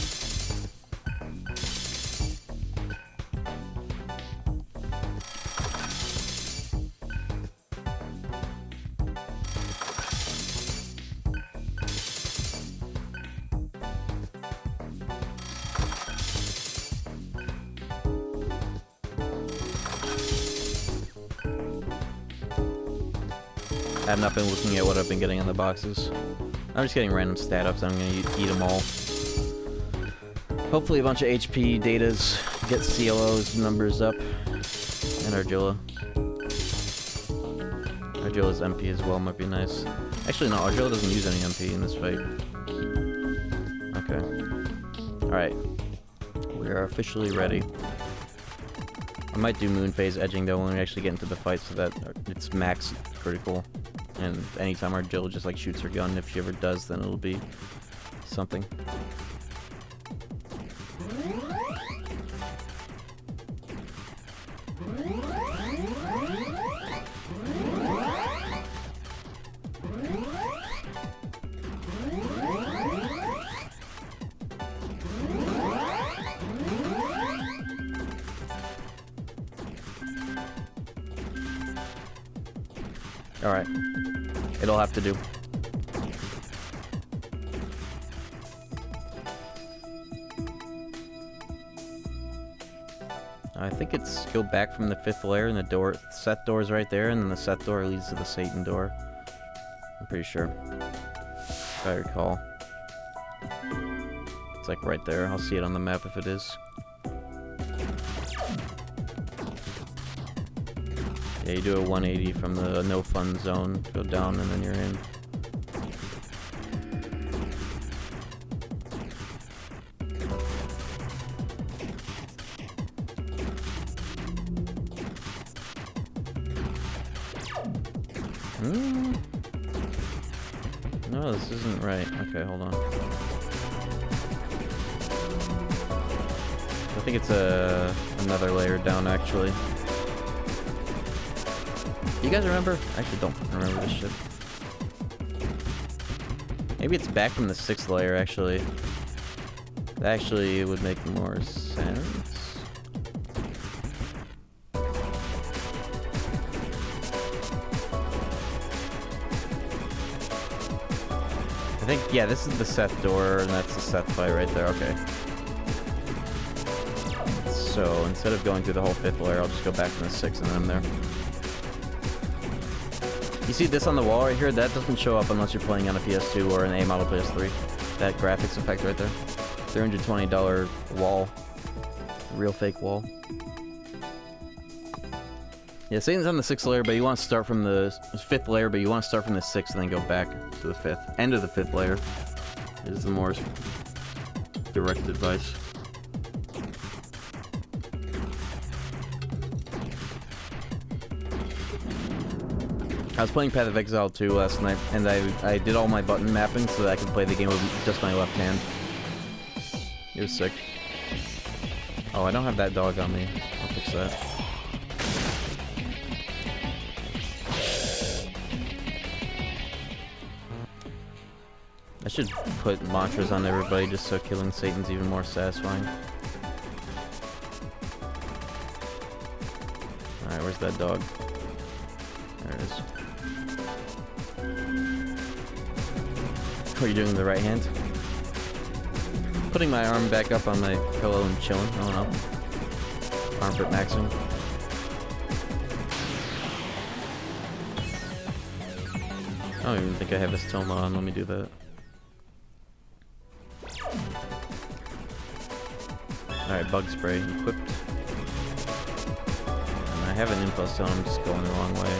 I have not been looking at what I've been getting on the boxes. I'm just getting random stat ups. I'm gonna eat them all. Hopefully a bunch of HP datas get CLO's numbers up. And Argilla. Argilla's MP as well might be nice. Actually no, Argilla doesn't use any MP in this fight. Okay. Alright. We are officially ready. I might do moon phase edging though when we actually get into the fight so that it's max critical. And anytime our Jill just like shoots her gun, if she ever does, then it'll be something. Alright. It'll have to do. I think it's go back from the 5th layer and the door set door's right there, and then the set door leads to the Satan door. I'm pretty sure. If I recall. It's like right there. I'll see it on the map if it is. Yeah, you do a 180 from the no fun zone, go down, and then you're in. Hmm. No, this isn't right. Okay, hold on. I think it's another layer down, actually. You guys remember? I actually don't remember this shit. Maybe it's back from the 6th layer, actually. Actually, it would make more sense. I think, yeah, this is the Seth door, and that's the Seth fight right there. Okay. So, instead of going through the whole 5th layer, I'll just go back from the 6th and then I'm there. You see this on the wall right here? That doesn't show up unless you're playing on a PS2 or an A model PS3. That graphics effect right there. $320 wall. Real fake wall. Yeah, Satan's on the 6th layer, but you want to start from the 5th layer, but you want to start from the 6th and then go back to the 5th. End of the 5th layer is the more direct advice. I was playing Path of Exile 2 last night, and I did all my button mapping so that I could play the game with just my left hand. It was sick. Oh, I don't have that dog on me. I'll fix that. I should put mantras on everybody just so killing Satan's even more satisfying. Alright, where's that dog? There it is. What are you doing with the right hand? Putting my arm back up on my pillow and chilling. I don't know. Armpit maxing. I don't even think I have this tome on. Let me do that. Alright, bug spray equipped. And I have an info stone, I'm just going the wrong way.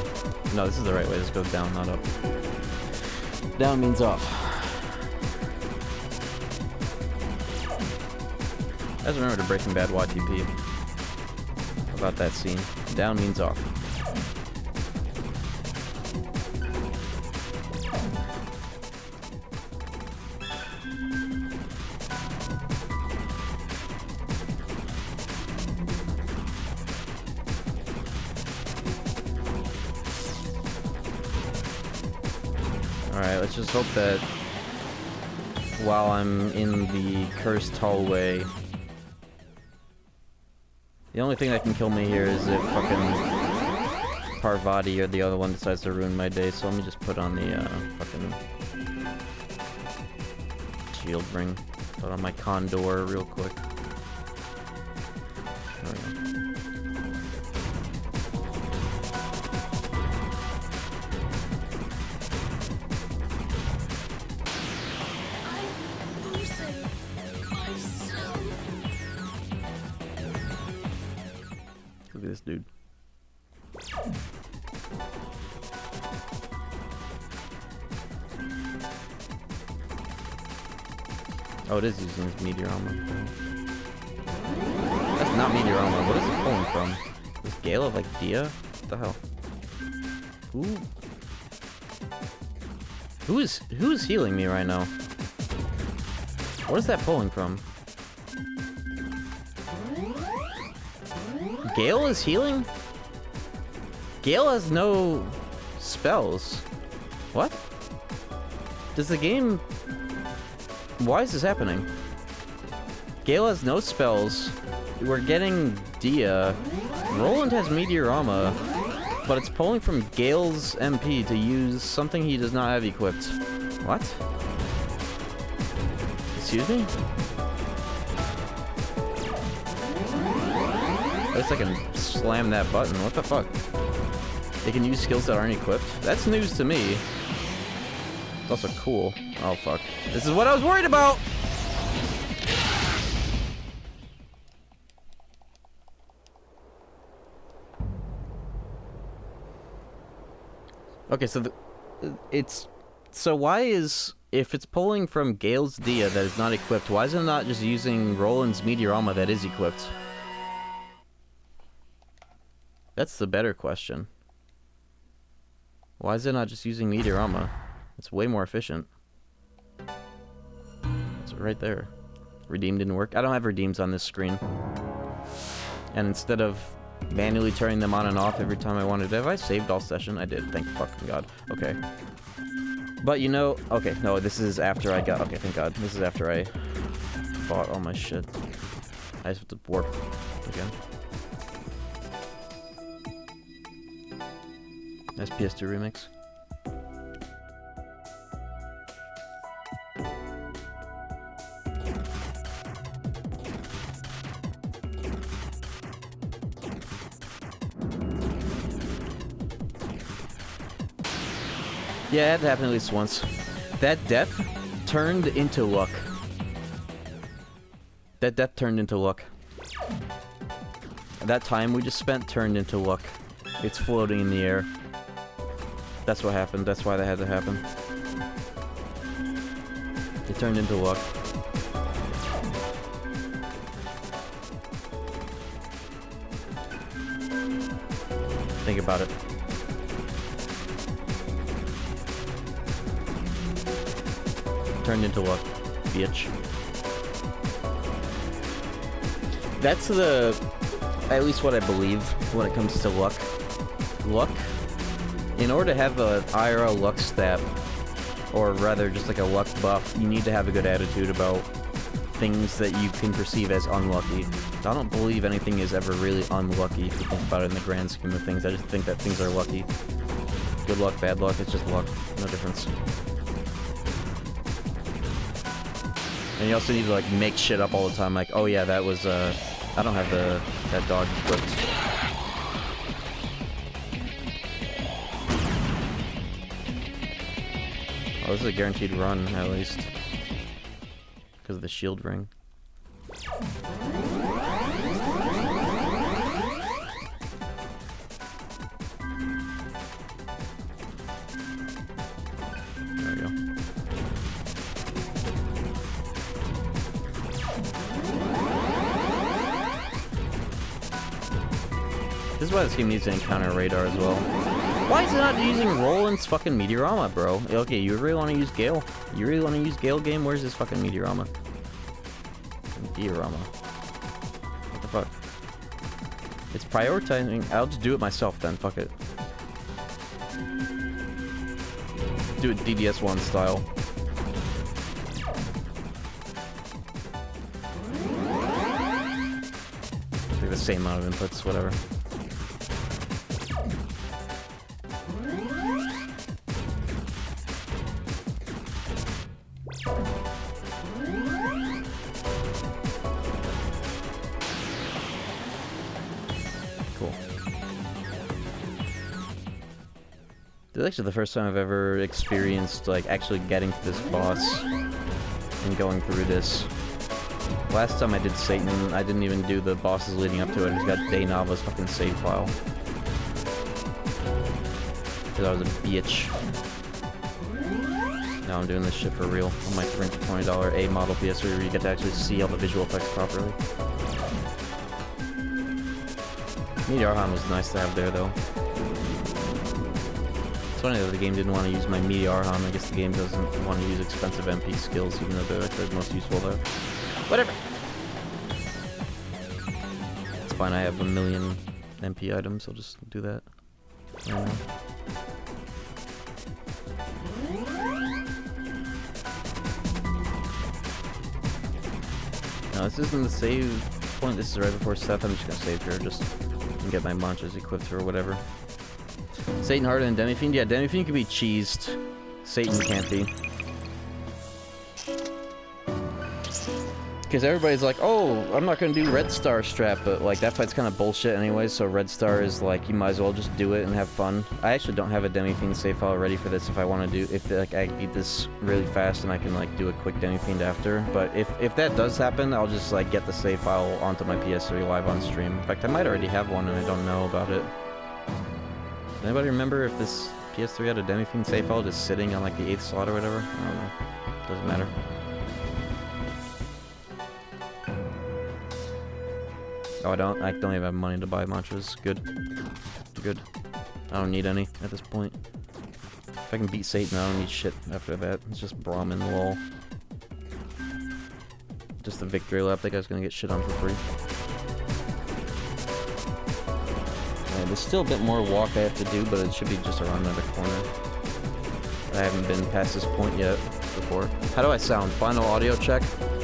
No, this is the right way. This goes down, not up. Down means off. I just remember to Breaking Bad YTP about that scene. Down means off. Alright, let's just hope that while I'm in the cursed hallway, the only thing that can kill me here is if fucking Parvati or the other one decides to ruin my day, so let me just put on the fucking shield ring. Put on my condor real quick. There we go. Look at this dude. Oh, it is using his meteor armor. That's not meteor armor. What is it pulling from? This Gale of like Dia? What the hell? Who is healing me right now? What is that pulling from? Gale is healing? Gale has no spells. What? Does the game... Why is this happening? Gale has no spells. We're getting Dia. Roland has Meteorama, but it's pulling from Gale's MP to use something he does not have equipped. What? Excuse me? At least I can slam that button. What the fuck? They can use skills that aren't equipped? That's news to me. It's also cool. Oh fuck. This is what I was worried about! Okay, so so why is, if it's pulling from Gale's Dia that is not equipped, why is it not just using Roland's Meteorama that is equipped? That's the better question. Why is it not just using Meteorama? It's way more efficient. It's right there. Redeem didn't work. I don't have redeems on this screen. And instead of manually turning them on and off every time I wanted to, have I saved all session? I did. Thank fucking God. Okay. But you know, okay, no, this is after I got, okay, thank God. This is after I bought all my shit. I just have to warp again. Nice PS2 remix. Yeah, it had to happen at least once. That death turned into luck. That death turned into luck. That time we just spent turned into luck. It's floating in the air. That's what happened. That's why that had to happen. It turned into luck. Think about it. Turned into luck, bitch. That's the, at least what I believe when it comes to luck. Luck, in order to have a IRL luck stat, or rather just like a luck buff, you need to have a good attitude about things that you can perceive as unlucky. I don't believe anything is ever really unlucky if you think about it in the grand scheme of things. I just think that things are lucky. Good luck, bad luck, it's just luck. No difference. And you also need to like make shit up all the time, like, oh yeah, that was I don't have that dog equipped. Oh, this is a guaranteed run, at least. Because of the shield ring. There we go. This is why this game needs to encounter radar as well. Why is it not using Roland's fucking Meteorama, bro? Okay, you really want to use Gale? You really want to use Gale game? Where's this fucking Meteorama? Meteorama. What the fuck? It's prioritizing. I'll just do it myself then. Fuck it. Do it DDS1 style. It's like the same amount of inputs, whatever. This is actually the first time I've ever experienced, like, actually getting to this boss and going through this. Last time I did Satan, I didn't even do the bosses leading up to it. I just got Daynava's fucking save file. Because I was a bitch. Now I'm doing this shit for real on my $320 A model PS3 where you get to actually see all the visual effects properly. Meteor Han was nice to have there, though. It's funny that the game didn't want to use my Meteor Han. I guess the game doesn't want to use expensive MP skills, even though they're like the most useful there. Whatever! It's fine, I have 1,000,000 MP items, I'll just do that right now. No, this isn't the save point, this is right before Seth. I'm just gonna save here, just and get my manchas equipped or whatever. Satan harder than Demi-Fiend? Yeah, Demi-Fiend can be cheesed. Satan can't be. Because everybody's like, oh, I'm not going to do Red Star strap, but like that fight's kind of bullshit anyway, so Red Star is like, you might as well just do it and have fun. I actually don't have a Demi-Fiend save file ready for this if I want to do, if like I beat this really fast and I can like do a quick Demi-Fiend after. But if that does happen, I'll just like get the save file onto my PS3 live on stream. In fact, I might already have one and I don't know about it. Does anybody remember if this PS3 had a Demi-Fiend save file just sitting on like the 8th slot or whatever? I don't know. Doesn't matter. Oh, I don't even have money to buy mantras. Good. Good. I don't need any at this point. If I can beat Satan, I don't need shit after that. It's just Brahmin, lol. Just the victory lap. That guy's gonna get shit on for free. Alright, there's still a bit more walk I have to do, but it should be just around another corner. I haven't been past this point yet before. How do I sound? Final audio check?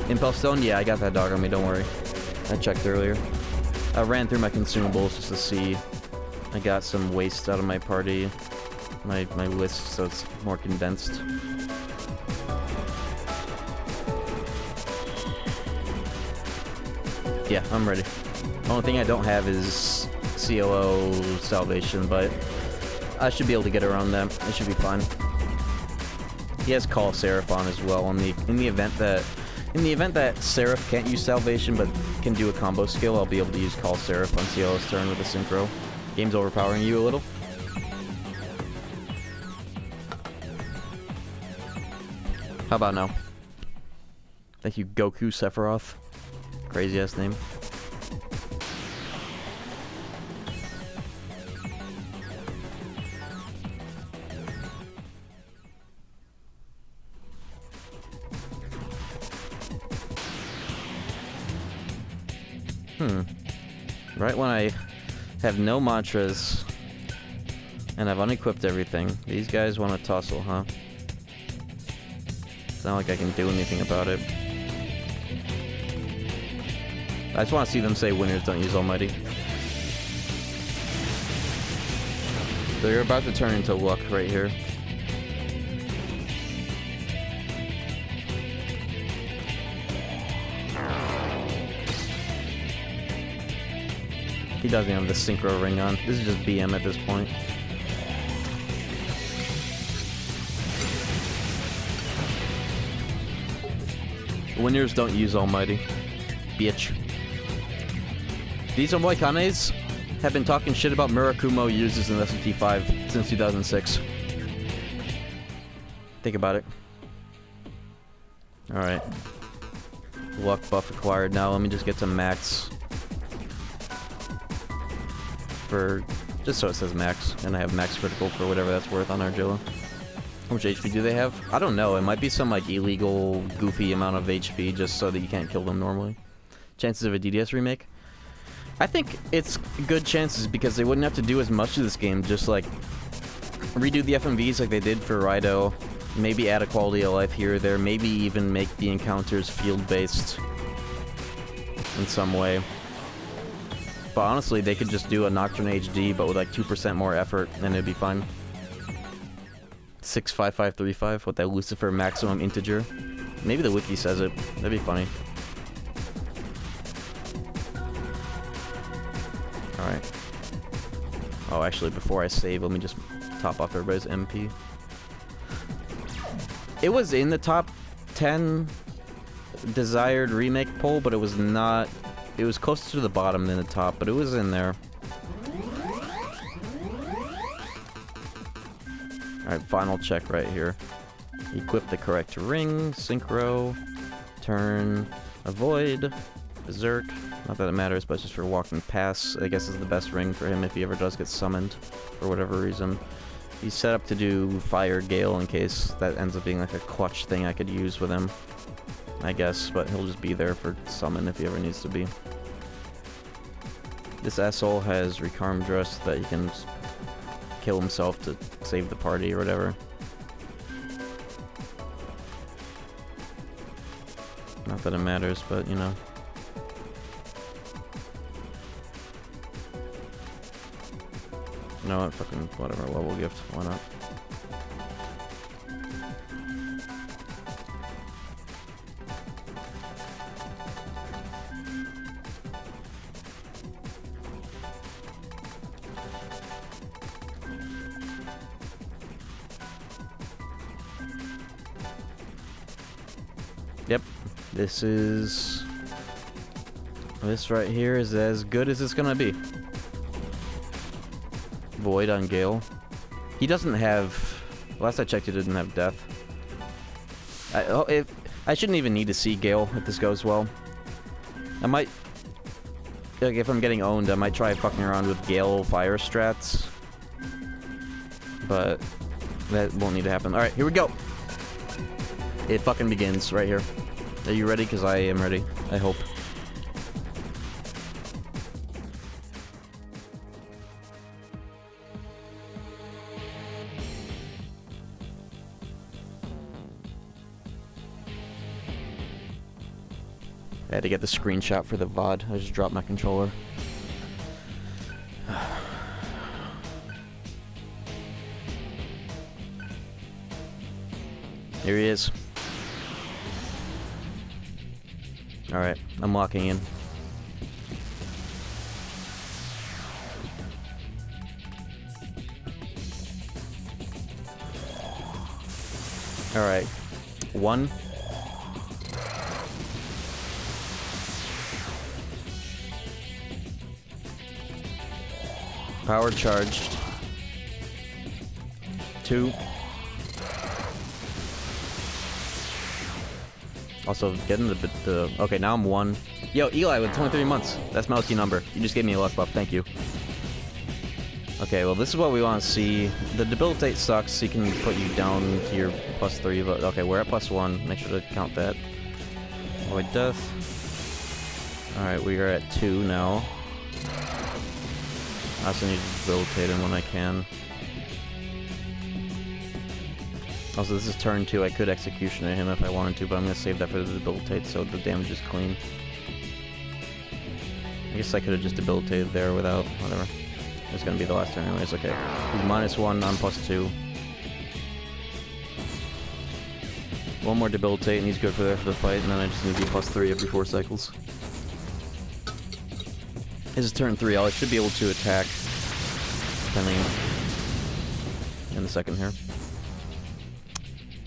Impulse Stone? Yeah, I got that dog on me, don't worry. I checked earlier. I ran through my consumables just to see. I got some waste out of my party. My list, so it's more condensed. Yeah, I'm ready. Only thing I don't have is CLO salvation, but I should be able to get around that. It should be fine. He has Call Seraph on as well. In the event that Seraph can't use salvation but can do a combo skill, I'll be able to use Call Seraph on CLO's turn with a synchro. Game's overpowering you a little. How about now? Thank you, Goku Sephiroth. Crazy ass name. Right when I have no mantras and I've unequipped everything, these guys want to tussle, huh? It's not like I can do anything about it. I just want to see them say winners don't use Almighty. So you're about to turn into luck right here. He doesn't have the synchro ring on. This is just BM at this point. Winners don't use Almighty. Bitch. These Omoikanes have been talking shit about Murakumo uses in SMT5 since 2006. Think about it. Alright. Luck buff acquired. Now let me just get to max. For just so it says max, and I have max critical for whatever that's worth on Argilla. How much HP do they have? I don't know. It might be some like illegal, goofy amount of HP just so that you can't kill them normally. Chances of a DDS remake? I think it's good chances because they wouldn't have to do as much to this game. Just like redo the FMVs like they did for Raido. Maybe add a quality of life here or there. Maybe even make the encounters field-based in some way. But honestly, they could just do a Nocturne HD, but with like 2% more effort, and it'd be fine. 65535 with that Lucifer maximum integer. Maybe the wiki says it. That'd be funny. Alright. Oh, actually, before I save, let me just top off everybody's MP. It was in the top 10 desired remake poll, but it was not... It was closer to the bottom than the top, but it was in there. Alright, final check right here. Equip the correct ring, synchro, turn, avoid, berserk. Not that it matters, but it's just for walking past. I guess is the best ring for him if he ever does get summoned for whatever reason. He's set up to do fire gale in case that ends up being like a clutch thing I could use with him, I guess, but he'll just be there for summon if he ever needs to be. This asshole has Recarm Dress that he can kill himself to save the party or whatever. Not that it matters, but you know. You know what? Fucking whatever. Level gift. Why not? Yep. This right here is as good as it's gonna be. Void on Gale. He doesn't have... Last I checked, he didn't have death. I shouldn't even need to see Gale if this goes well. I might... Like, if I'm getting owned, I might try fucking around with Gale fire strats. But That won't need to happen. Alright, here we go. It fucking begins right here. Are you ready? Because I am ready. I hope. I had to get the screenshot for the VOD. I just dropped my controller. Here he is. Alright, I'm locking in. Alright. 1. Power charged. 2. Also, getting the... Okay, now I'm 1. Yo, Eli with 23 months. That's my lucky number. You just gave me a luck buff. Thank you. Okay, well, this is what we want to see. The debilitate sucks. He can put you down to your +3. But okay, we're at +1. Make sure to count that. Avoid death. Alright, we are at 2 now. I also need to debilitate him when I can. Also, this is turn 2. I could execution him if I wanted to, but I'm going to save that for the debilitate so the damage is clean. I guess I could have just debilitated there without... whatever. It's going to be the last turn anyways. Okay. He's -1, I'm +2. One more debilitate and he's good for the fight, and then I just need to be +3 every 4 cycles. This is turn 3. I should be able to attack depending in the second here.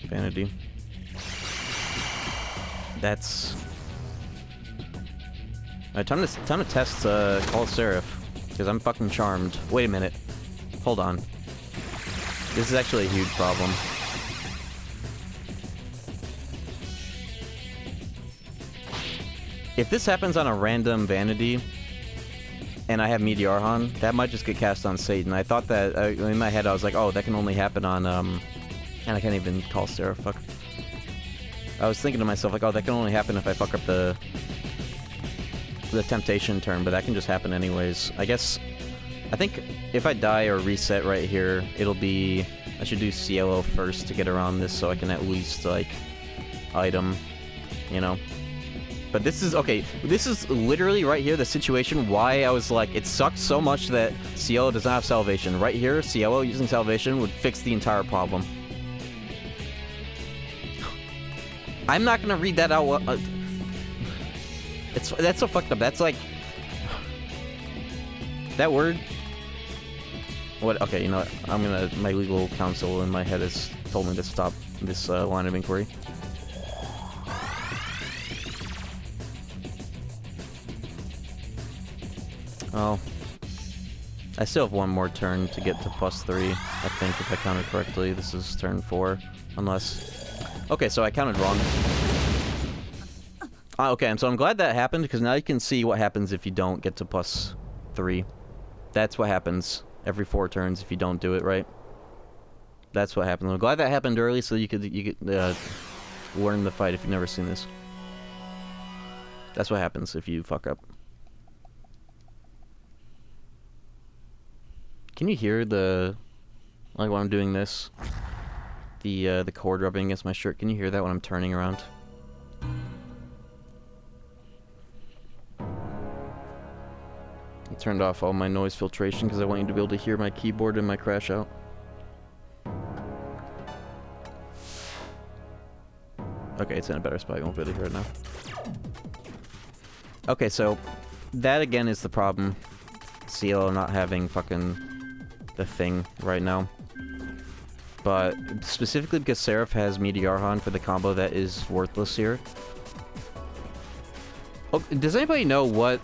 Vanity. That's... Alright, time to test Call Seraph. Because I'm fucking charmed. Wait a minute. Hold on. This is actually a huge problem. If this happens on a random Vanity, and I have Meteorhan, that might just get cast on Satan. I thought that, in my head I was like, oh, that can only happen on, and I can't even call Seraph, fuck. I was thinking to myself, like, oh, that can only happen if I fuck up the Temptation turn, but that can just happen anyways. I guess, I think if I die or reset right here, it'll be, I should do CLO first to get around this so I can at least, like, item, you know? But this is, okay, this is literally right here the situation why I was like, it sucks so much that Cielo does not have Salvation. Right here, Cielo using Salvation would fix the entire problem. I'm not gonna read that out. That's so fucked up. That's like... That word... What? Okay, you know what? I'm gonna... My legal counsel in my head has told me to stop this line of inquiry. Oh. I still have one more turn to get to +3, I think, if I counted correctly. This is turn 4, unless... Okay, so I counted wrong. Okay, and so I'm glad that happened, because now you can see what happens if you don't get to +3. That's what happens every 4 turns if you don't do it right. That's what happens. I'm glad that happened early, so you could learn the fight if you've never seen this. That's what happens if you fuck up. Can you hear the, like when I'm doing this, the cord rubbing against my shirt? Can you hear that when I'm turning around? I turned off all my noise filtration because I want you to be able to hear my keyboard and my crash out. Okay, it's in a better spot. You won't be able to hear it now. Okay, so that again is the problem. CLO not having fucking the thing right now. But specifically because Seraph has Meteorhan for the combo that is worthless here. Oh, does anybody know what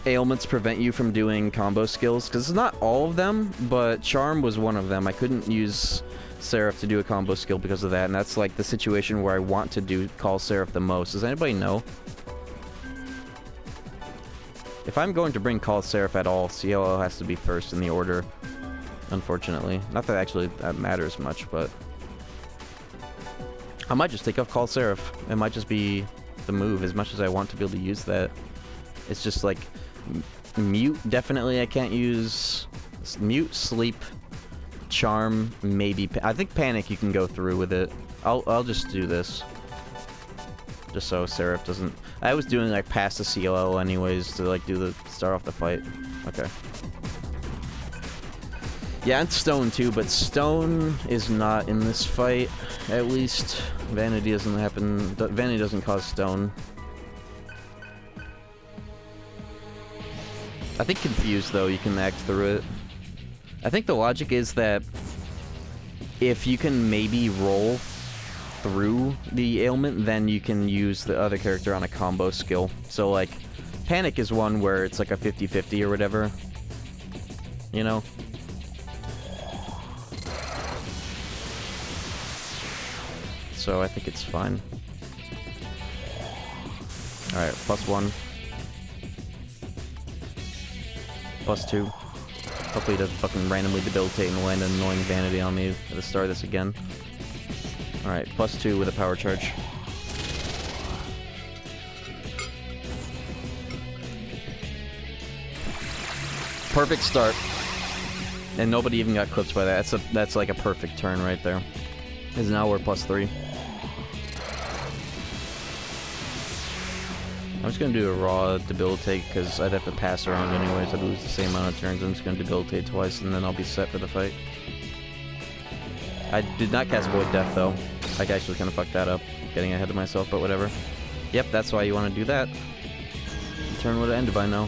ailments prevent you from doing combo skills? Because it's not all of them, but Charm was one of them. I couldn't use Seraph to do a combo skill because of that, and that's like the situation where I want to do Call Seraph the most. Does anybody know? If I'm going to bring Call Seraph at all, CLO has to be first in the order. unfortunately. Not that actually that matters much, but I might just take off Call Seraph. It might just be the move as much as I want to be able to use that. It's just like mute, definitely I can't use mute, sleep, charm, maybe I think panic you can go through with it. I'll just do this. Just so Seraph doesn't... I was doing like past the CLL anyways to like do the start off the fight. Okay. Yeah, and Stone too, but Stone is not in this fight. At least Vanity doesn't happen. Vanity doesn't cause Stone. I think Confused though, you can act through it. I think the logic is that if you can maybe roll through the ailment, then you can use the other character on a combo skill. So like, Panic is one where it's like a 50-50 or whatever. You know? So I think it's fine. Alright, +1. +2. Hopefully he doesn't fucking randomly debilitate and land an annoying Vanity on me at the start of this again. Alright, +2 with a power charge. Perfect start. And nobody even got clipped by that. That's like a perfect turn right there. Because now we're +3. I'm just gonna do a raw debilitate because I'd have to pass around anyways. I'd lose the same amount of turns. I'm just gonna debilitate twice and then I'll be set for the fight. I did not cast Void Death though. I actually kind of fucked that up, getting ahead of myself, but whatever. Yep, that's why you want to do that. The turn would have ended by now.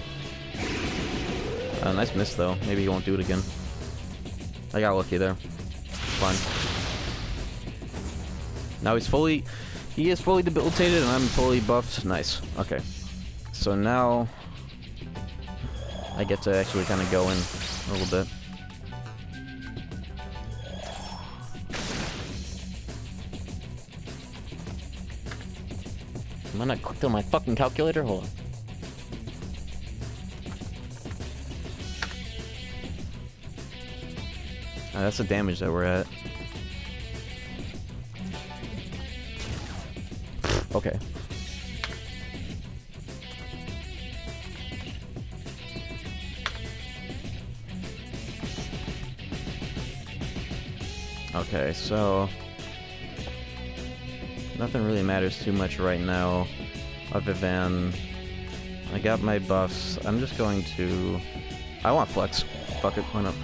Nice miss though. Maybe he won't do it again. I got lucky there. Fine. Now he's fully... He is fully debilitated and I'm fully buffed. Nice. Okay. So now... I get to actually kind of go in a little bit. Am I not clicked on my fucking calculator? Hold on. That's the damage that we're at. Okay. Okay, so... Nothing really matters too much right now, other than... I got my buffs. I'm just going to... I want flex. Fuck it, why not?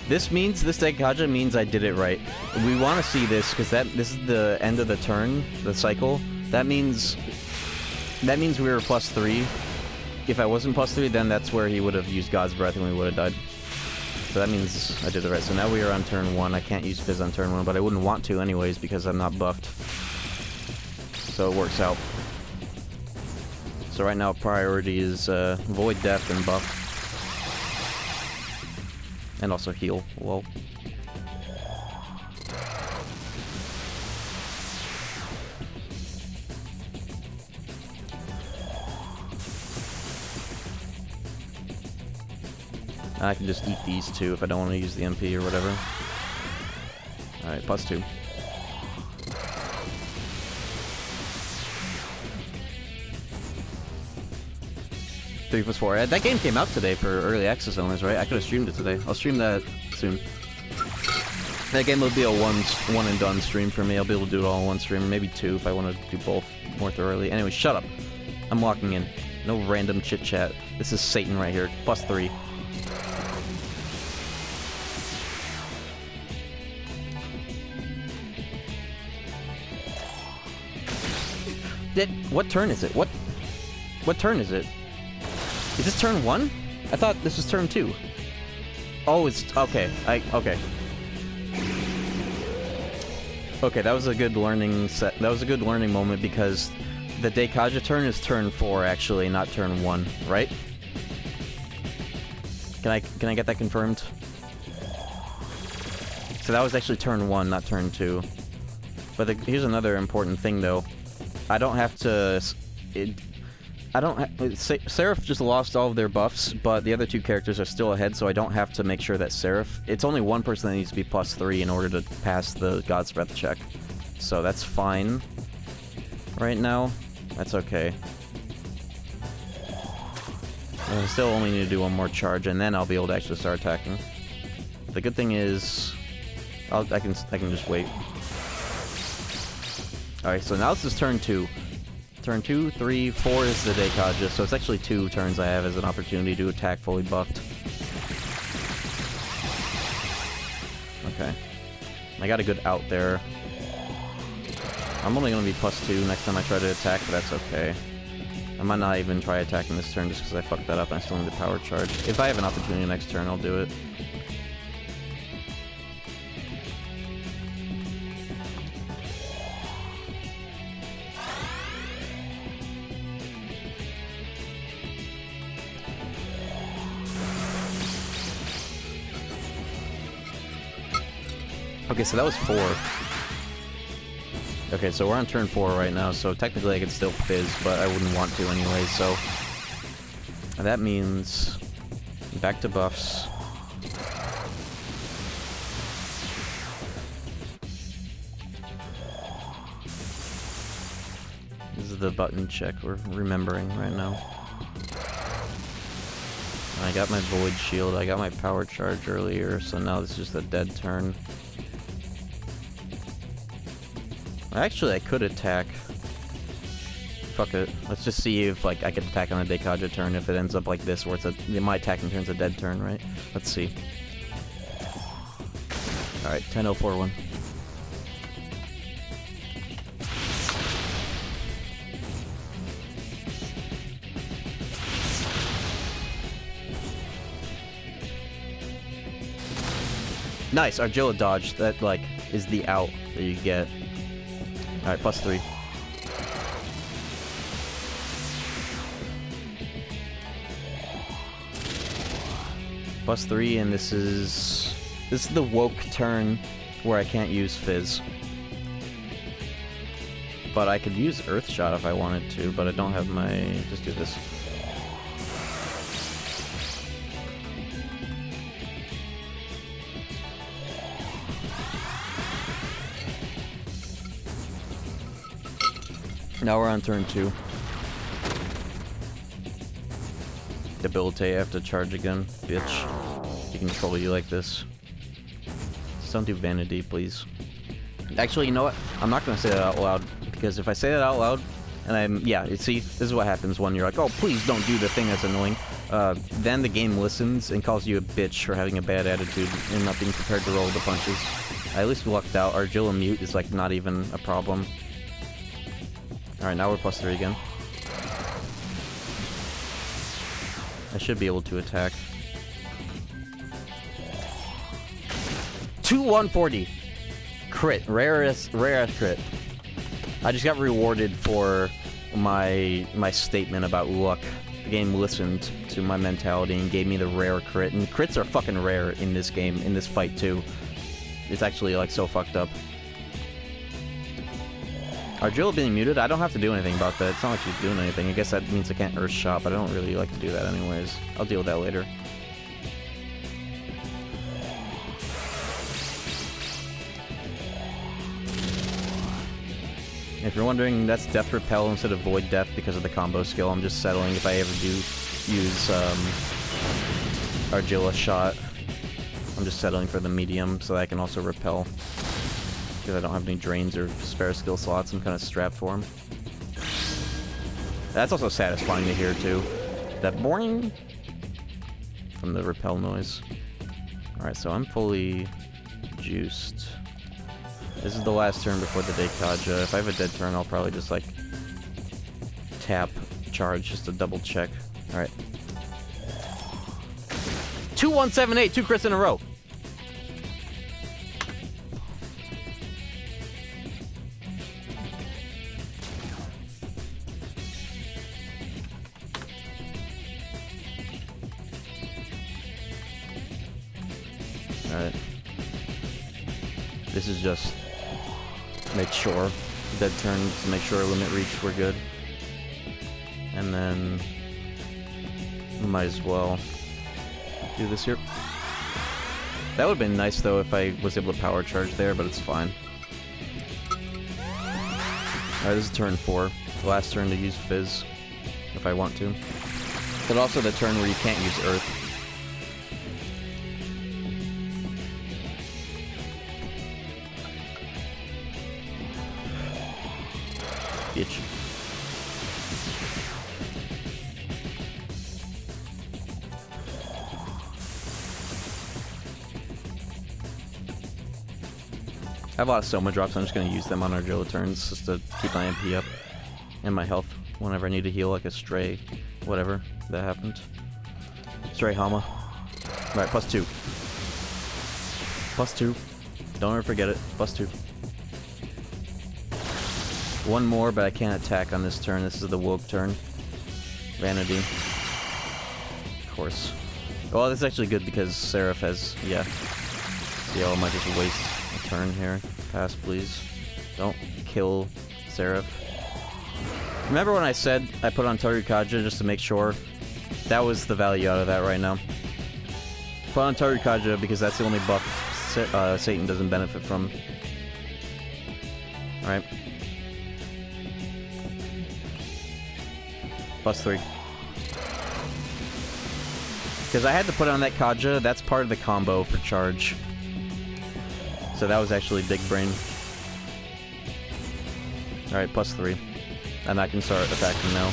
This means, this Daikaja means I did it right. We want to see this, because this is the end of the turn, the cycle. That means we were +3. If I wasn't +3, then that's where he would have used God's Breath and we would have died. So that means I did it right. So now we are on turn 1. I can't use Fizz on turn 1, but I wouldn't want to anyways, because I'm not buffed. So it works out. So right now priority is Void Death and buff. And also heal. Whoa. I can just eat these two if I don't want to use the MP or whatever. Alright, +2. Three plus 4. That game came out today for early access owners, right? I could have streamed it today. I'll stream that soon. That game will be a one and done stream for me. I'll be able to do it all in one stream, maybe two if I want to do both more thoroughly. Anyway, shut up. I'm walking in. No random chit chat. This is Satan right here. +3. What turn is it? What turn is it? Is this turn 1? I thought this was turn 2. Oh, it's... Okay. Okay. Okay, that was a good learning set. That was a good learning moment because the Daikaja turn is turn 4, actually, not turn 1, right? Can I get that confirmed? So that was actually turn 1, not turn 2. But here's another important thing, though. I don't have to... Seraph just lost all of their buffs, but the other two characters are still ahead, so I don't have to make sure that Seraph... It's only one person that needs to be +3 in order to pass the God's Breath check. So that's fine. Right now. That's okay. I still only need to do one more charge, and then I'll be able to actually start attacking. The good thing is... I can just wait. Alright, so now this is turn 2. Turn 2, 3, 4 is the Deikaja, so it's actually 2 turns I have as an opportunity to attack fully buffed. Okay. I got a good out there. I'm only going to be +2 next time I try to attack, but that's okay. I might not even try attacking this turn just because I fucked that up and I still need the power charge. If I have an opportunity next turn, I'll do it. Okay, so that was 4. Okay, so we're on turn 4 right now, so technically I could still fizz, but I wouldn't want to anyway, so... That means... Back to buffs. This is the button check we're remembering right now. I got my Void Shield, I got my power charge earlier, so now this is just a dead turn. Actually, I could attack. Fuck it. Let's just see if like I could attack on a Deikaja turn if it ends up like this, where it's my attacking turn's a dead turn, right? Let's see. Alright, 10-0-4-1. Nice, Argilla dodge. That like is the out that you get. Alright, +3. +3, and this is the woke turn where I can't use Fizz. But I could use Earth Shot if I wanted to, but I don't have my... Just do this. Now we're on turn 2. Debilitate, I have to charge again, bitch. You can control you like this. Just don't do Vanity, please. Actually, you know what? I'm not gonna say that out loud, because if I say that out loud, and I'm... Yeah, see, this is what happens when you're like, oh, please don't do the thing that's annoying. Then the game listens and calls you a bitch for having a bad attitude and not being prepared to roll the punches. I at least lucked out. Argilla mute is, like, not even a problem. Alright, now we're +3 again. I should be able to attack. 2-140! Crit. Rarest crit. I just got rewarded for my statement about luck. The game listened to my mentality and gave me the rare crit. And crits are fucking rare in this game, in this fight too. It's actually, like, so fucked up. Argilla being muted, I don't have to do anything about that. It's not like she's doing anything. I guess that means I can't Earth Shot, but I don't really like to do that anyways. I'll deal with that later. If you're wondering, that's Death Repel instead of Void Death because of the combo skill. I'm just settling if I ever do use Argilla Shot. I'm just settling for the medium so that I can also repel. Because I don't have any drains or spare skill slots, I'm kind of strapped for them. That's also satisfying to hear, too. That boing from the repel noise. Alright, so I'm fully juiced. This is the last turn before the Deikaja. If I have a dead turn, I'll probably just, like, tap charge just to double check. Alright. 2-1-7-8, 2 crits in a row. Alright. This is just... make sure. dead turn to make sure our limit reach we're good. And then might as well do this here. That would have been nice though if I was able to power charge there, but it's fine. Alright, this is turn 4. The last turn to use Fizz, if I want to. But also the turn where you can't use Earth. Bitch. I have a lot of Soma drops, I'm just going to use them on our Joe turns just to keep my MP up and my health whenever I need to heal, like a Stray, whatever that happened. Stray Hama. Right, +2. +2. Don't ever forget it. +2. One more, but I can't attack on this turn. This is the Woke turn. Vanity. Of course. Well, this is actually good because Seraph has... yeah. Yeah, I might just waste a turn here. Pass, please. Don't kill Seraph. Remember when I said I put on Tarukaja just to make sure? That was the value out of that right now. Put on Tarukaja because that's the only buff Satan doesn't benefit from. Alright. +3. Because I had to put on that Kaja, that's part of the combo for charge. So that was actually big brain. Alright, +3. And I can start attacking now.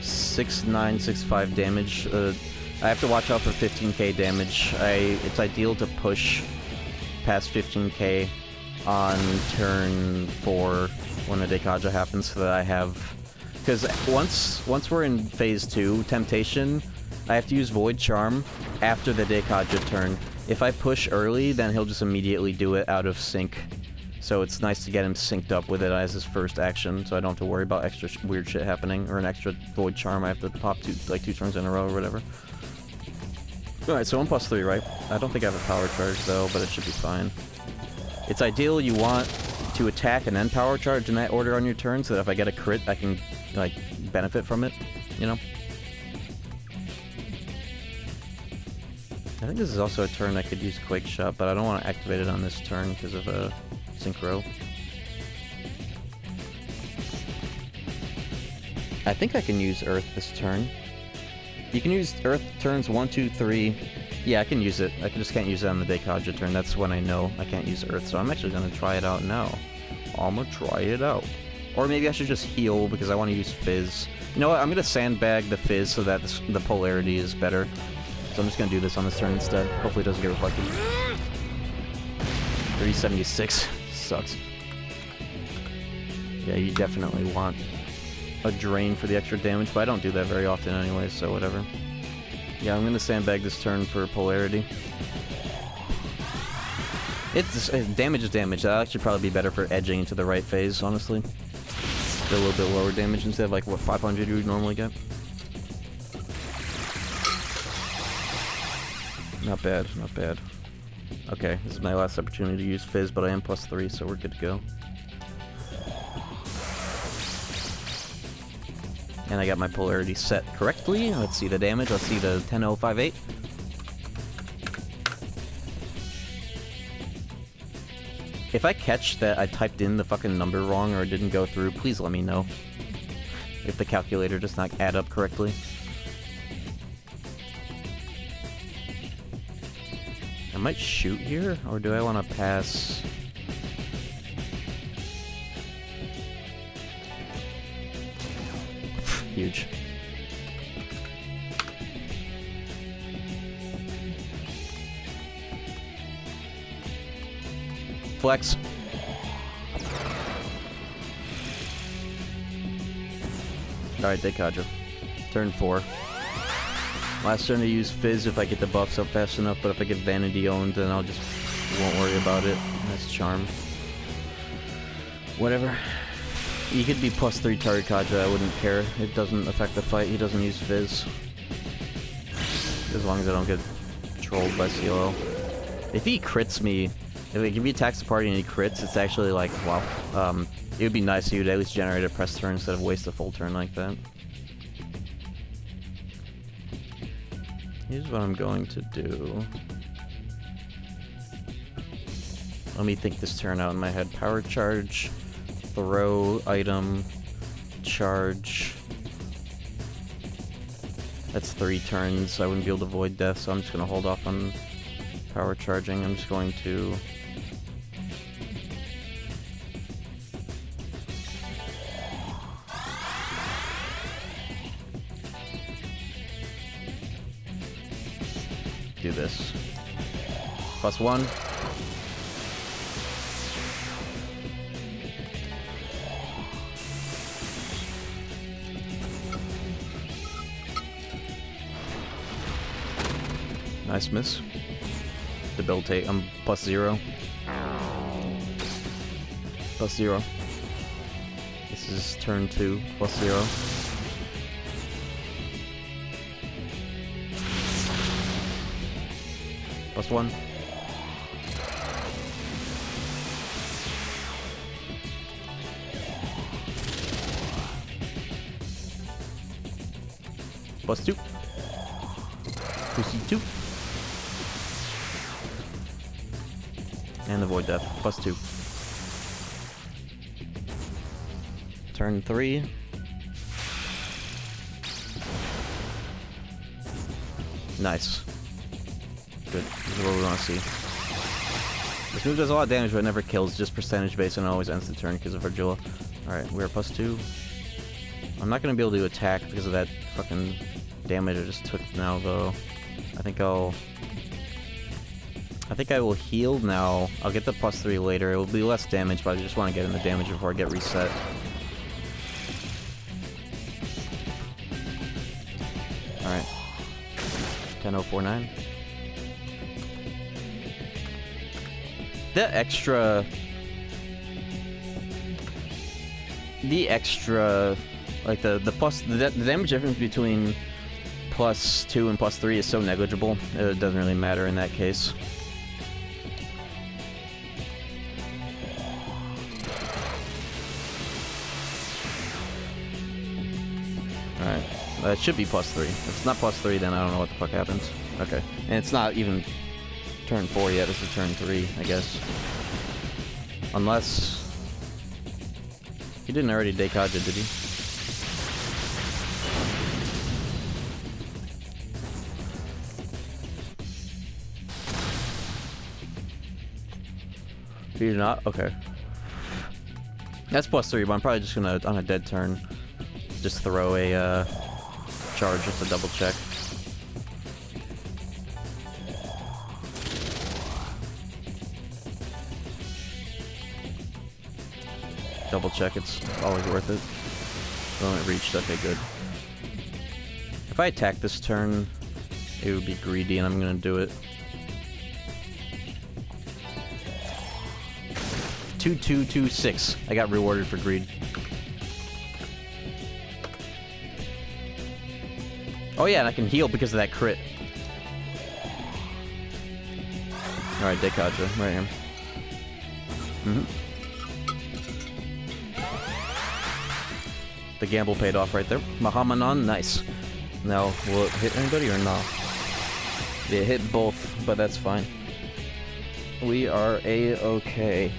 6,965 damage. I have to watch out for 15k damage. It's ideal to push past 15k on turn 4 when a Dekaja happens so that I have... Because once we're in phase 2, Temptation, I have to use Void Charm after the Dekaja turn. If I push early, then he'll just immediately do it out of sync. So it's nice to get him synced up with it as his first action, so I don't have to worry about extra weird shit happening, or an extra Void Charm I have to pop two turns in a row or whatever. Alright, so I'm +3, right? I don't think I have a power charge though, but it should be fine. It's ideal you want to attack and then power charge in that order on your turn, so that if I get a crit, I can, like, benefit from it, you know? I think this is also a turn I could use Quake Shot, but I don't want to activate it on this turn because of a Synchro. I think I can use Earth this turn. You can use Earth turns 1, 2, 3. Yeah, I can use it. I just can't use it on the Dekaja turn. That's when I know I can't use Earth, so I'm actually going to try it out now. I'm going to try it out. Or maybe I should just heal because I want to use Fizz. You know what? I'm going to sandbag the Fizz so that the polarity is better. So I'm just going to do this on this turn instead. Hopefully it doesn't get reflected. 376. Sucks. Yeah, you definitely want a drain for the extra damage, but I don't do that very often anyway, so whatever. Yeah, I'm going to sandbag this turn for polarity. Damage is damage. That'll actually probably be better for edging into the right phase, honestly. Get a little bit lower damage instead of like, what, 500 you would normally get? Not bad, not bad. Okay, this is my last opportunity to use Fizz, but I am +3, so we're good to go. And I got my polarity set correctly. Let's see the damage. Let's see the 10058. If I catch that I typed in the fucking number wrong or it didn't go through, please let me know. If the calculator does not add up correctly. I might shoot here, or do I want to pass? Huge. Flex. Alright, Dekaja. Turn 4. Last turn to use Fizz if I get the buffs up fast enough, but if I get Vanity owned, then I'll just won't worry about it. That's Charm. Whatever. He could be +3 Tarukaja, I wouldn't care. It doesn't affect the fight, he doesn't use Fizz. As long as I don't get trolled by CLL. If he crits me Like, if he attacks the party and he crits, it's actually like, wow. It would be nice if you would at least generate a press turn instead of waste a full turn like that. Here's what I'm going to do. Let me think this turn out in my head. Power charge, throw, item, charge. That's 3 turns. I wouldn't be able to avoid death, so I'm just going to hold off on power charging. I'm just going to... do this. +1. Nice miss. Debilitate. I'm +0. +0. This is turn 2. +0. +1. +2. +2. And avoid death. +2. Turn 3. Nice. Good. This is what we want to see. This move does a lot of damage, but it never kills. Just percentage based, and it always ends the turn because of Virgila. Alright, we're +2. I'm not going to be able to attack because of that fucking damage I just took now, though. I think I will heal now. I'll get the +3 later. It will be less damage, but I just want to get in the damage before I get reset. Alright. 10:049. The extra, like the damage difference between +2 and +3 is so negligible. It doesn't really matter in that case. Alright, that should be +3. If it's not +3, then I don't know what the fuck happens. Okay, and it's not even turn 4 yet. This is turn 3, I guess. Unless he didn't already decodge it, did he? He did not? Okay. That's +3, but I'm probably just gonna, on a dead turn, just throw a charge just to double check. Double check, it's always worth it. Oh, it reached. Okay, good. If I attack this turn, it would be greedy, and I'm gonna do it. 2-2-2-6. I got rewarded for greed. Oh yeah, and I can heal because of that crit. Alright, Dekaja, right here. The gamble paid off right there. Mahamanon, nice. Now, will it hit anybody or not? Yeah, it hit both, but that's fine. We are A-okay.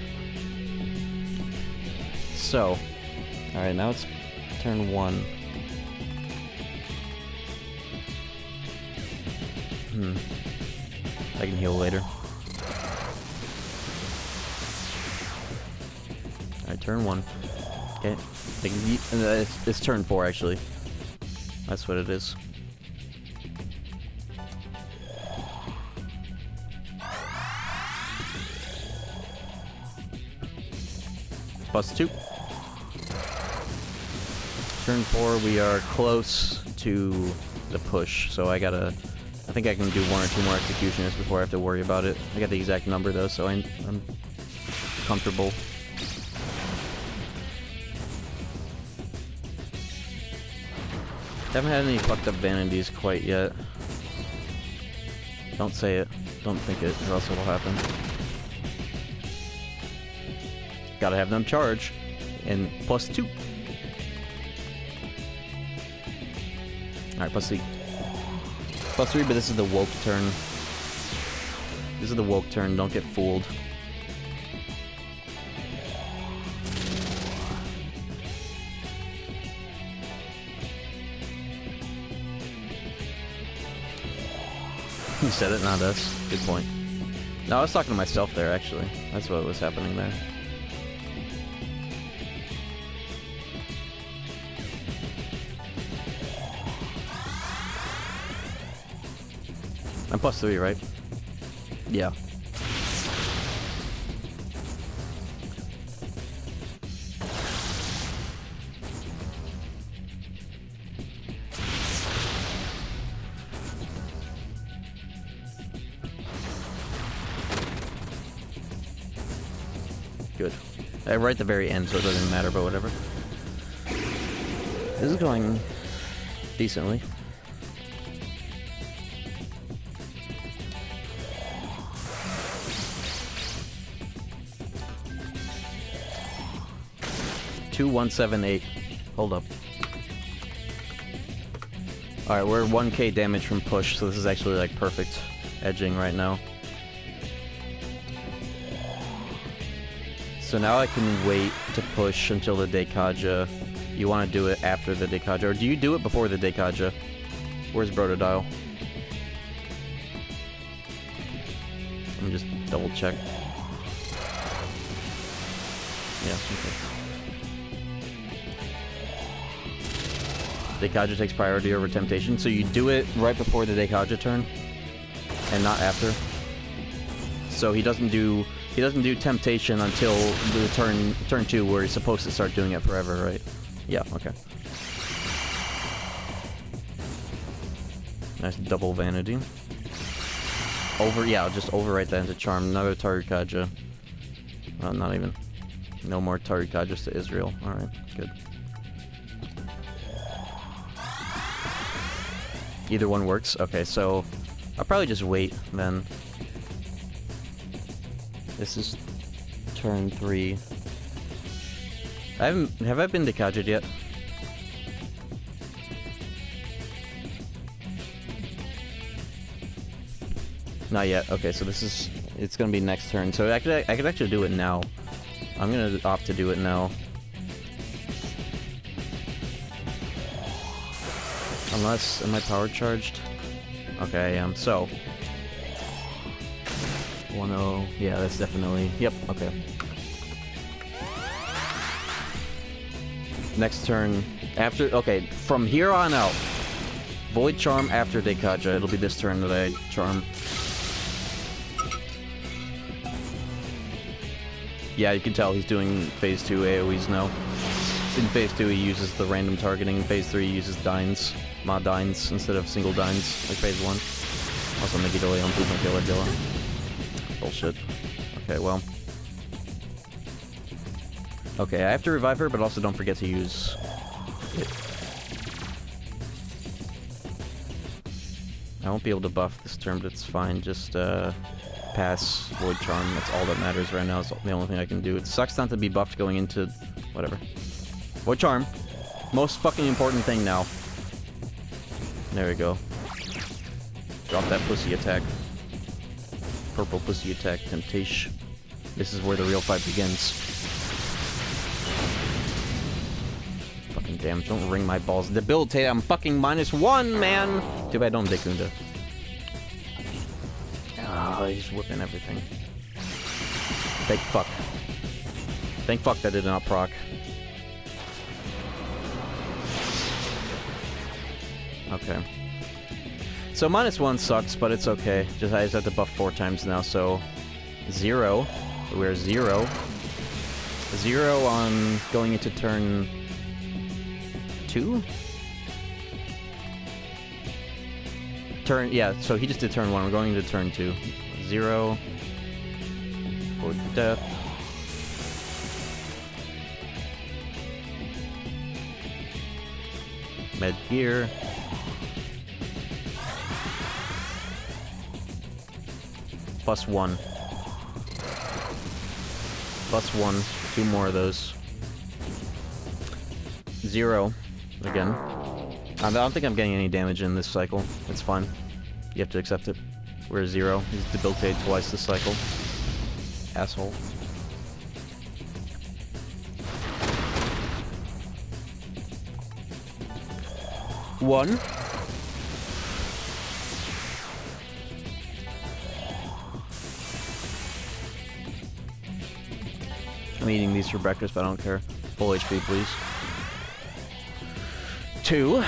So, alright, now it's turn 1. I can heal later. Alright, turn 1. Okay. It's turn 4, actually. That's what it is. +2. Turn 4, we are close to the push, so I think I can do 1 or 2 more executioners before I have to worry about it. I got the exact number though, so I'm comfortable. Haven't had any fucked up vanities quite yet. Don't say it. Don't think it, or else it'll happen. Gotta have them charge. And +2. Alright, +3. +3, but this is the woke turn. This is the woke turn, don't get fooled. You said it, not us. Good point. No, I was talking to myself there, actually. That's what was happening there. I'm +3, right? Yeah. Good. Right at the very end, so it doesn't matter, but whatever. This is going decently. Two 178. Hold up. Alright, we're 1k damage from push, so this is actually like perfect edging right now. So now I can wait to push until the Dekaja. You want to do it after the Dekaja, or do you do it before the Dekaja? Where's Brotodial? Let me just double check. Yeah, okay. Dekaja takes priority over Temptation, so you do it right before the Dekaja turn, and not after. So he doesn't do Temptation until the turn 2, where he's supposed to start doing it forever, right? Yeah, okay. Nice double vanity. Yeah, I'll just overwrite that into Charm. Another Tarukaja. Well, not even. No more Tarukajas to Israel. Alright, good. Either one works? Okay, so I'll probably just wait then. This is turn 3. Have I been Dekaja'd yet? Not yet. Okay, so it's gonna be next turn. So I could actually do it now. I'm gonna opt to do it now. Unless, am I power charged? Okay, I am. So 1-0. Yeah, that's definitely. Yep. Okay. Next turn after. Okay, from here on out, Void Charm after Dekaja. It'll be this turn that I charm. Yeah, you can tell he's doing phase 2 AoEs now. In phase 2 he uses the random targeting. In phase 3 he uses Dines, Mod Dines, instead of single Dines, like phase 1. Also Megidoli on Puma Killer Gilla. Bullshit. Okay, well. Okay, I have to revive her, but also don't forget to use it. I won't be able to buff this turn, but it's fine. Just, pass Void Charm. That's all that matters right now. It's the only thing I can do. It sucks not to be buffed going into whatever. Void Charm. Most fucking important thing now. There we go. Drop that pussy attack. Purple pussy attack. Temptation. This is where the real fight begins. Fucking damn, don't ring my balls. Debilitate, I'm fucking -1, man! Too bad I don't Dekunda. Oh, he's whipping everything. Thank fuck. Thank fuck that did not proc. Okay. So -1 sucks, but it's okay. I just have to buff 4 times now, so 0. We're 0. 0 on going into turn 2? Yeah, so he just did turn 1. We're going into turn 2. 0. For death. Med gear. +1. +1 2 more of those. 0 again. I don't think I'm getting any damage in this cycle. It's fine. You have to accept it. We're 0. He's debilitated twice this cycle. Asshole. One. I'm eating these for breakfast, but I don't care. Full HP, please. 2.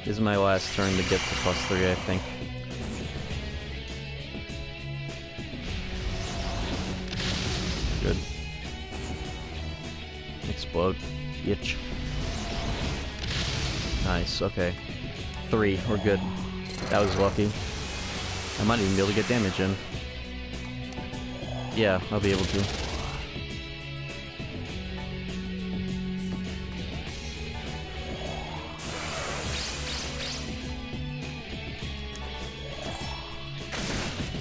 This is my last turn to get to +3, I think. Good. Explode. Bitch. Nice, okay. 3, we're good. That was lucky. I might even be able to get damage in. Yeah, I'll be able to.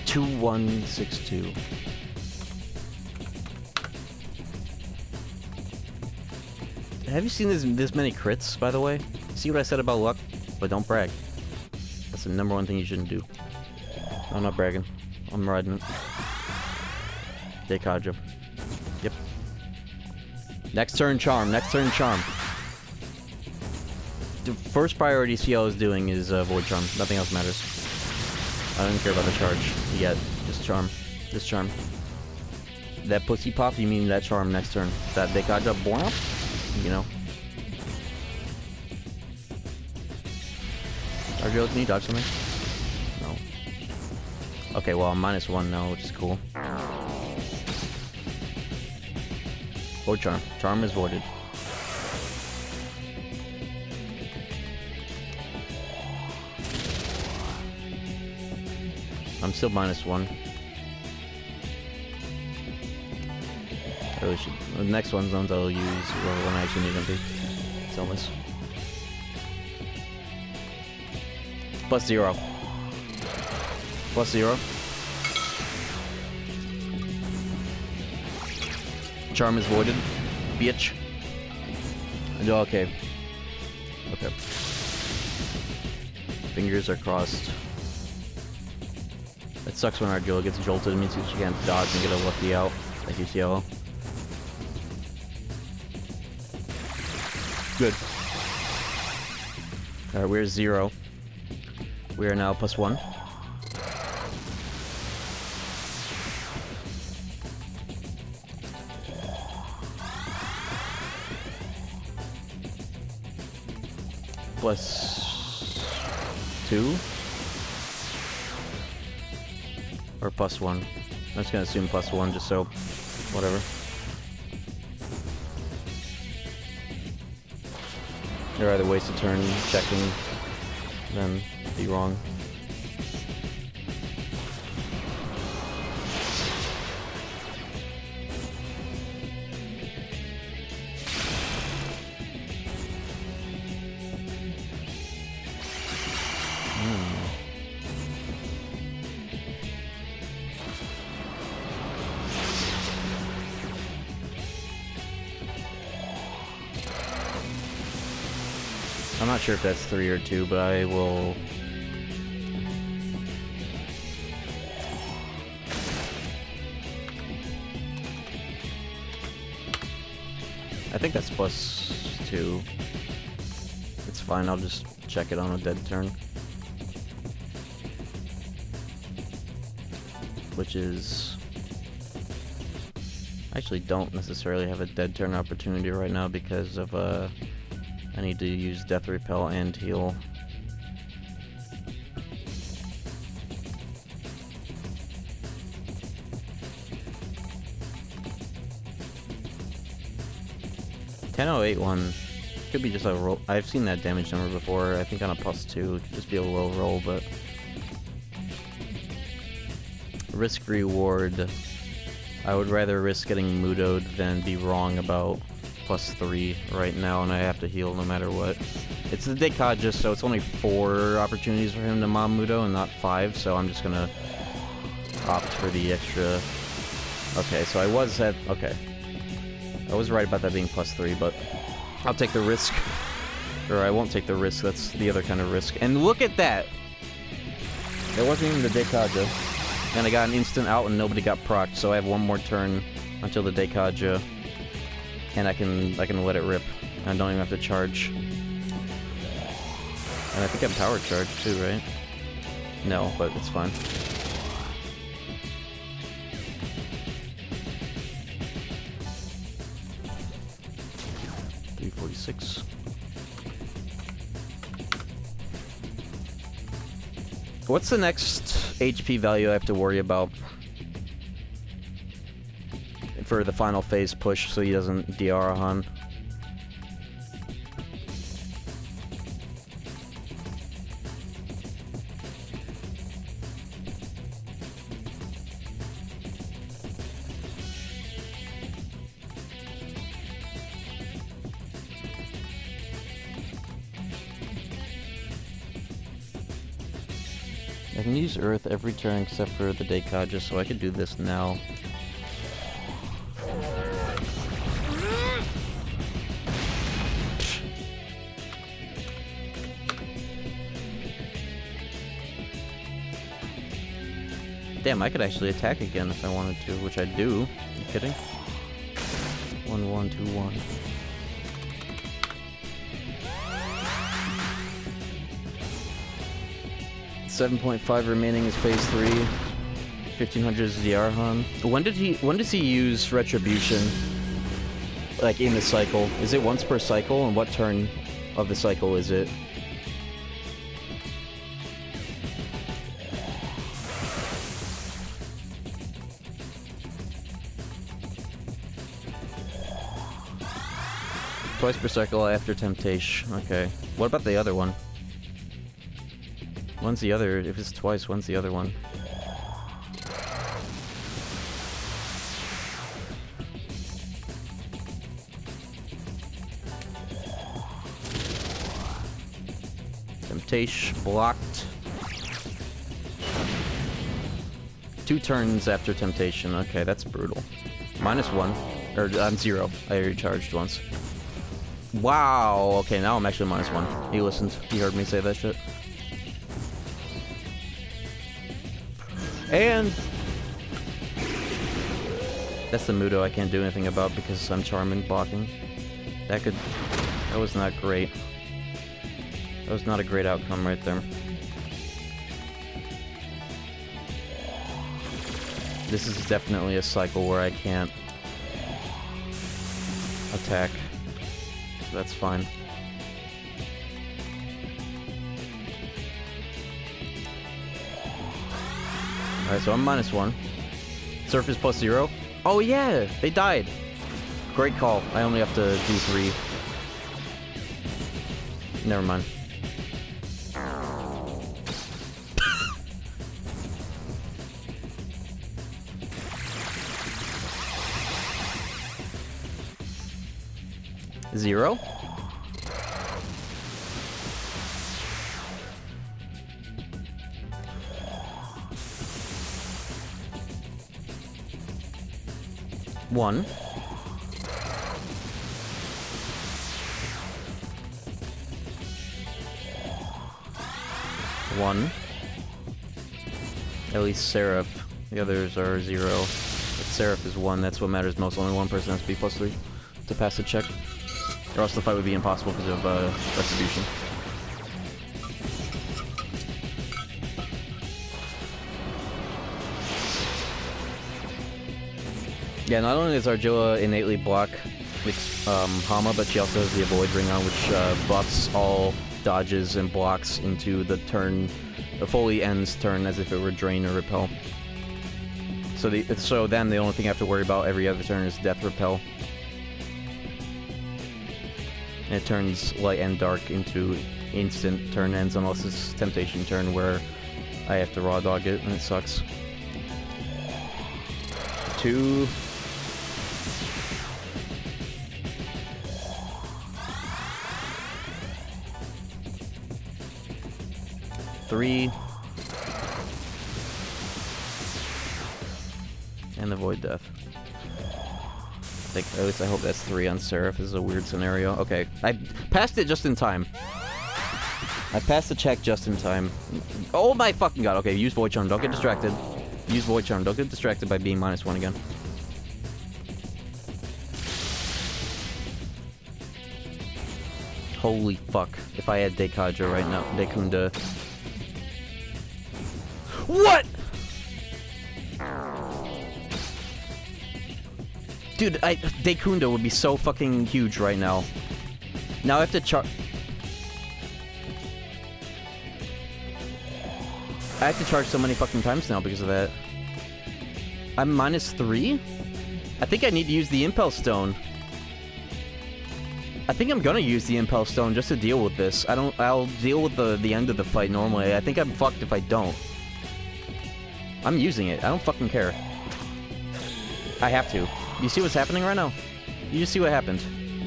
Two, 1, 6, 2. Have you seen this many crits, by the way? See what I said about luck? But don't brag. That's the #1 thing you shouldn't do. I'm not bragging. I'm riding it. Dekaja. Yep. Next turn, charm. Next turn, charm. The first priority CL is doing is Void Charm. Nothing else matters. I don't care about the charge yet. Just charm. Just charm. That pussy pop, you mean that charm next turn. That Dekaja born up? You know. Argyle, can you dodge something? No. Okay, well, I'm -1 now, which is cool. Void Charm. Charm is voided. I'm still -1. I really should. The next one's ones I'll use when I actually need them to. Sell this. +0. +0. Charm is voided. Bitch. Okay. Okay. Fingers are crossed. It sucks when Argyle gets jolted. It means she can't dodge and get a lucky out. Thank you, CLO. Good. Alright, we're 0. We are now +1. +2? Or +1? I'm just gonna assume +1 just so, whatever. There are either ways to turn checking, then be wrong. I'm not sure if that's 3 or 2, but I will... I think that's +2. It's fine, I'll just check it on a dead turn. Which is... I actually don't necessarily have a dead turn opportunity right now because of, I need to use Death Repel and heal. $10,081 could be just a roll. I've seen that damage number before. I think on a +2, it could just be a low roll, but risk reward. I would rather risk getting Mudoed than be wrong about +3 right now, and I have to heal no matter what. It's the Dekaja, so it's only 4 opportunities for him to Mamudo and not 5, so I'm just gonna opt for the extra... Okay, so I was at... Okay. I was right about that being +3, but I'll take the risk. Or I won't take the risk, that's the other kind of risk. And look at that! It wasn't even the Dekaja. And I got an instant out and nobody got procced, so I have one more turn until the Dekaja. And I can let it rip. I don't even have to charge. And I think I'm power charged too, right? No, but it's fine. $346. What's the next HP value I have to worry about for the final phase push so he doesn't DR a Han? I can use Earth every turn except for the Dekaja, so I could do this now. Damn, I could actually attack again if I wanted to, which I do. Are you kidding? 1, 1, 2, 1. $7.5 remaining is phase 3. 1500 is the Arhan. When does he use Retribution? Like in the cycle? Is it once per cycle? And what turn of the cycle is it? Twice per cycle after Temptation. Okay. What about the other one? When's the other? If it's twice, when's the other one? Temptation blocked. 2 turns after Temptation. Okay, that's brutal. -1. Or, I'm 0. I recharged once. Wow! Okay, now I'm actually -1. He listened. He heard me say that shit. And that's the Mudo I can't do anything about because I'm charming blocking. That was not great. That was not a great outcome right there. This is definitely a cycle where I can't attack. So that's fine. Alright, so I'm -1. Surf is +0. Oh yeah! They died! Great call. I only have to do 3. Never mind. Zero? One. One. At least Seraph. The others are 0. But Seraph is 1. That's what matters most. Only one person has to be +3 to pass the check. Or else the fight would be impossible because of Retribution. Yeah, not only does Argilla innately block with Hama, but she also has the Avoid Ring on, which buffs all dodges and blocks into the turn, the fully ends turn as if it were Drain or Repel. So then the only thing I have to worry about every other turn is Death Repel. And it turns light and dark into instant turn ends unless it's Temptation turn where I have to raw dog it and it sucks. 2. 3. And the Void Death. At least I hope that's 3 on Seraph. This is a weird scenario. Okay, I passed it just in time. I passed the check just in time. Oh my fucking god. Okay, use Void Charm. Don't get distracted. Use Void Charm. Don't get distracted by being -1 again. Holy fuck. If I had Dekadra right now. Dekunda. What?! Dude, Dekunda would be so fucking huge right now. Now I have to charge... I have to charge so many fucking times now because of that. I'm -3? I think I need to use the Impel Stone. I think I'm gonna use the Impel Stone just to deal with this. I'll deal with the end of the fight normally. I think I'm fucked if I don't. I'm using it. I don't fucking care. I have to. You see what's happening right now? You just see what happened,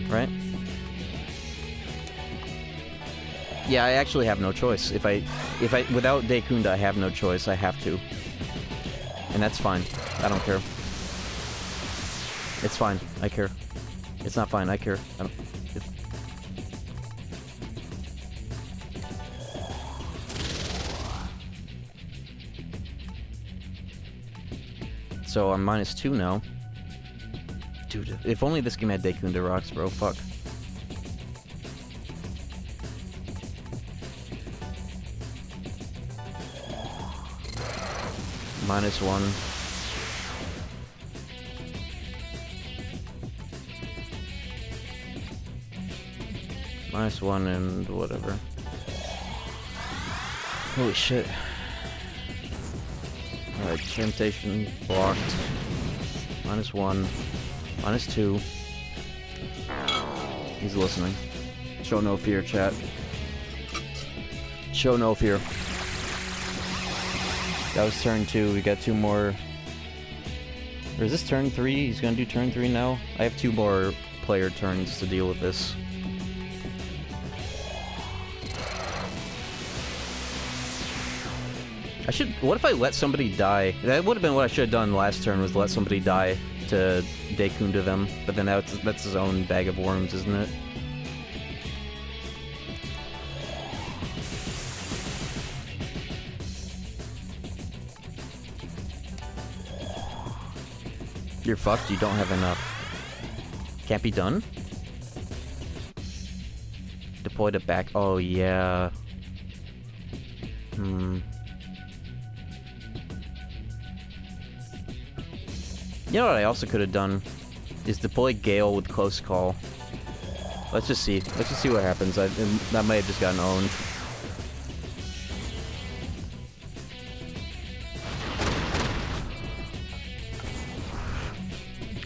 right? Yeah, I actually have no choice. Without Dekunda, I have no choice. I have to. And that's fine. I don't care. It's fine. I care. It's not fine. I care. I don't... So I'm -2 now. Dude, if only this game had Dekunda rocks, bro. Fuck. -1. -1 and whatever. Holy shit. Alright, Temptation blocked. -1. -2. He's listening. Show no fear, chat. Show no fear. That was turn 2. We got 2 more. Or is this turn 3? He's gonna do turn 3 now? I have 2 more player turns to deal with this. What if I let somebody die? That would have been what I should have done last turn, was let somebody die to Dekunda them. But then that's his own bag of worms, isn't it? You're fucked, you don't have enough. Can't be done? Deploy to back. Oh, yeah. You know what I also could have done? Is deploy Gale with Close Call. Let's just see. Let's just see what happens. That might have just gotten owned.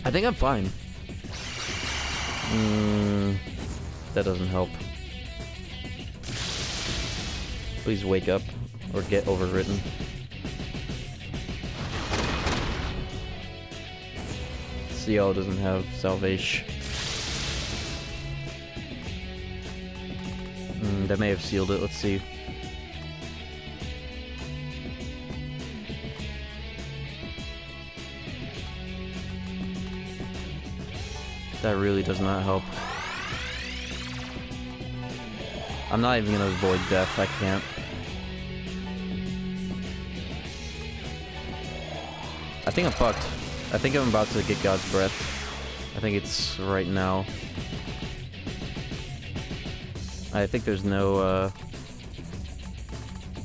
I think I'm fine. That doesn't help. Please wake up or get overwritten. CL doesn't have salvation. That may have sealed it. Let's see. That really does not help. I'm not even gonna avoid death. I can't. I think I'm fucked. I think I'm about to get God's Breath. I think it's right now. I think there's no,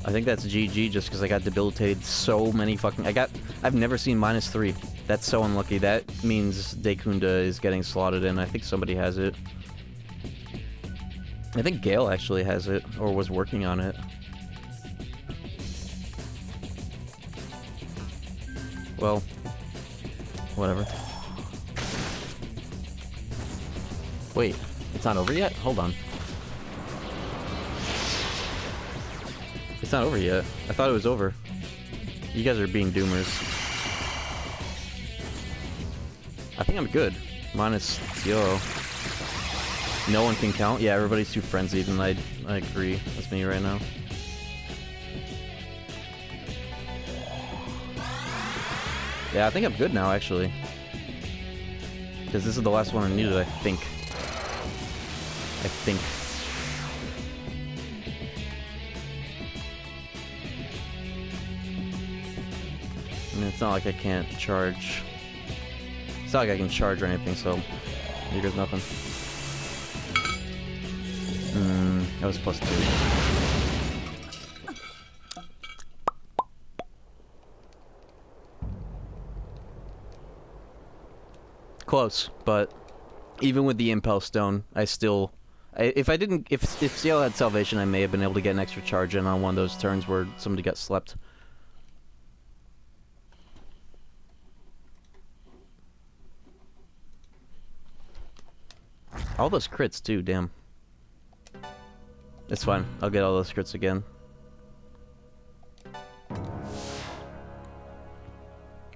I think that's GG just because I got debilitated so many fucking... I've never seen -3. That's so unlucky. That means Dekunda is getting slotted in. I think somebody has it. I think Gale actually has it, or was working on it. Well... whatever. Wait, it's not over yet? Hold on. It's not over yet. I thought it was over. You guys are being doomers. I think I'm good. -0. No one can count? Yeah, everybody's too frenzied, and I agree. That's me right now. Yeah, I think I'm good now, actually. Because this is the last one I needed, I think. I mean, it's not like I can't charge. It's not like I can charge or anything, so there's nothing. That was +2. Close, but even with the Impel Stone, I still... if CL had Salvation, I may have been able to get an extra charge in on one of those turns where somebody got slept. All those crits, too, damn. It's fine. I'll get all those crits again.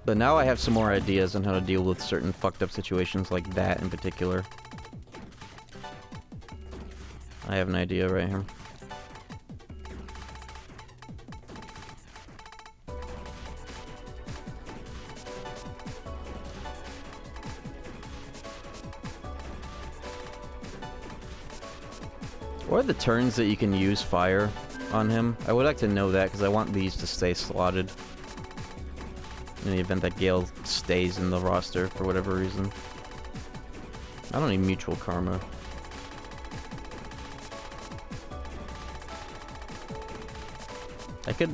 But now I have some more ideas on how to deal with certain fucked up situations like that in particular. I have an idea right here. What are the turns that you can use fire on him? I would like to know that, because I want these to stay slotted. In the event that Gale stays in the roster for whatever reason. I don't need Mutual Karma.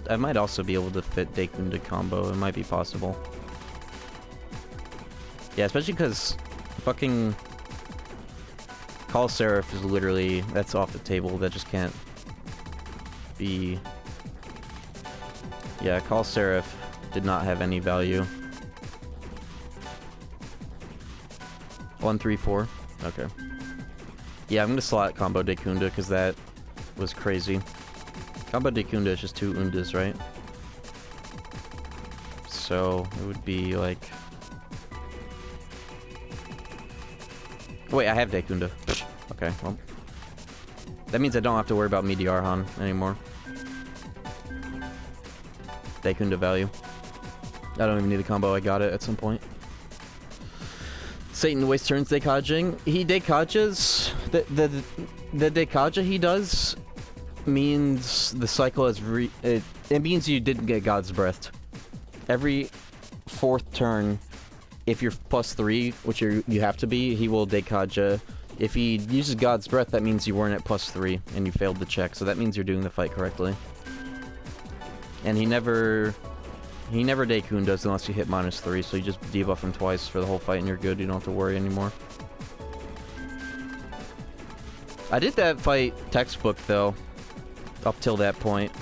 I might also be able to fit Daikunda combo. It might be possible. Yeah, especially because fucking Call Seraph is literally, that's off the table. That just can't be... Yeah, Call Seraph did not have any value. 1, 3, 4. Okay. Yeah, I'm gonna slot combo Daikunda because that was crazy. Combo Daikunda is just 2 Undas, right? So it would be like... Wait, I have Daikunda. Okay, well. That means I don't have to worry about Meteorhan anymore. Daikunda value. I don't even need the combo, I got it at some point. Satan wastes turns Daikajing. He Daikajas... The Daikaja he does means the cycle is it means you didn't get God's Breath. Every 4th turn, if you're +3, which you have to be, he will Daikaja. If he uses God's Breath, that means you weren't at +3 and you failed the check, so that means you're doing the fight correctly. And he never Daikundas unless you hit -3, so you just debuff him twice for the whole fight and you're good. You don't have to worry anymore. I did that fight textbook though, up till that point.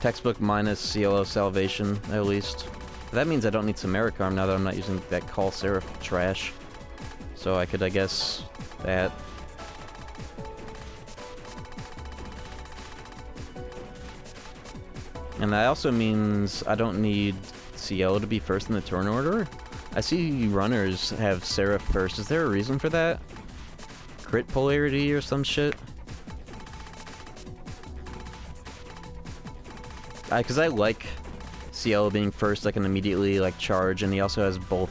Textbook minus CLO Salvation, at least. That means I don't need Samarikarm now that I'm not using that Call Seraph trash. So I could, I guess, that. And that also means I don't need CL to be first in the turn order. I see runners have Seraph first. Is there a reason for that? Crit polarity or some shit? Because I like CL being first. I can immediately like charge, and he also has both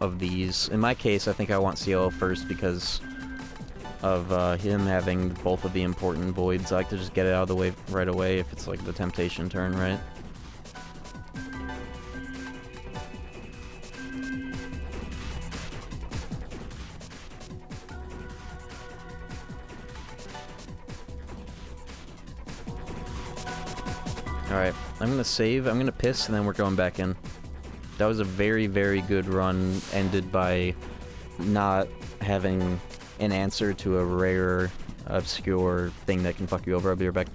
of these. In my case, I think I want CL first because of him having both of the important voids. I like to just get it out of the way right away if it's like the temptation turn, right? Alright, I'm gonna save, I'm gonna piss, and then we're going back in. That was a very, very good run, ended by not having an answer to a rare, obscure thing that can fuck you over. I'll be right back.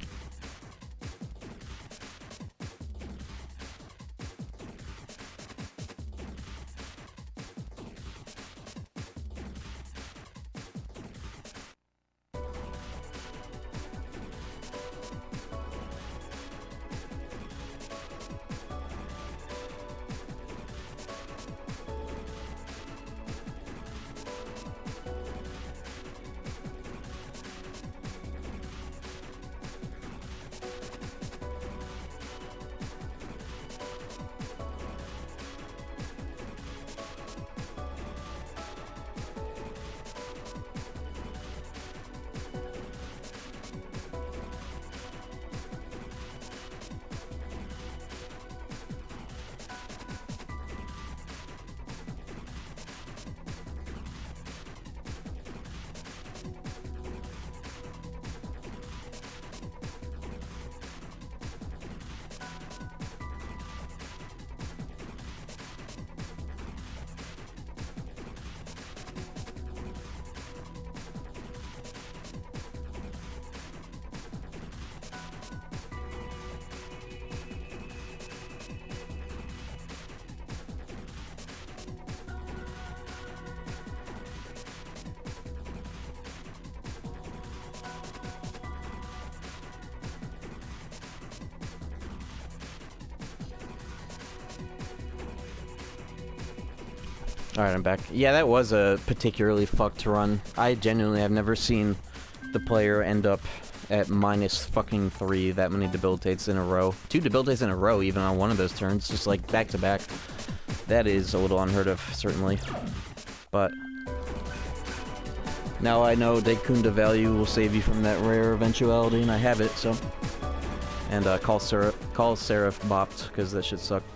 Alright, I'm back. Yeah, that was a particularly fucked run. I genuinely have never seen the player end up at minus fucking 3 that many debilitates in a row. 2 debilitates in a row, even on one of those turns, just like back to back. That is a little unheard of, certainly. But now I know Dekunda value will save you from that rare eventuality, and I have it, so. And call Seraph bopped, because that shit sucked.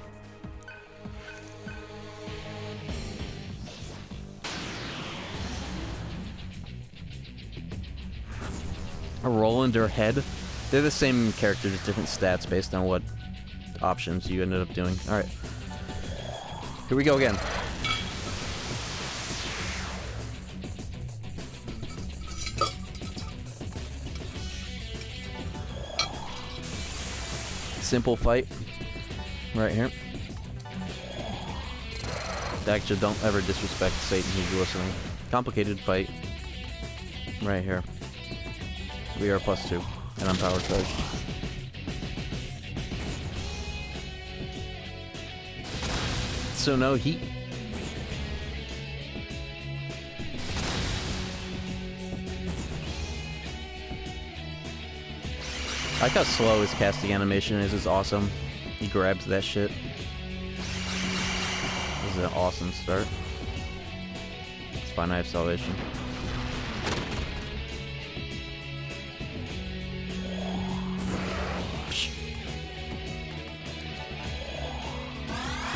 A Roland or Head? They're the same character, just different stats based on what options you ended up doing. Alright. Here we go again. Simple fight. Right here. Actually, don't ever disrespect Satan who's listening. Complicated fight. Right here. We are +2, and I'm power charged. So no heat. I like how slow his casting animation is. It's awesome. He grabs that shit. This is an awesome start. It's fine, I have salvation.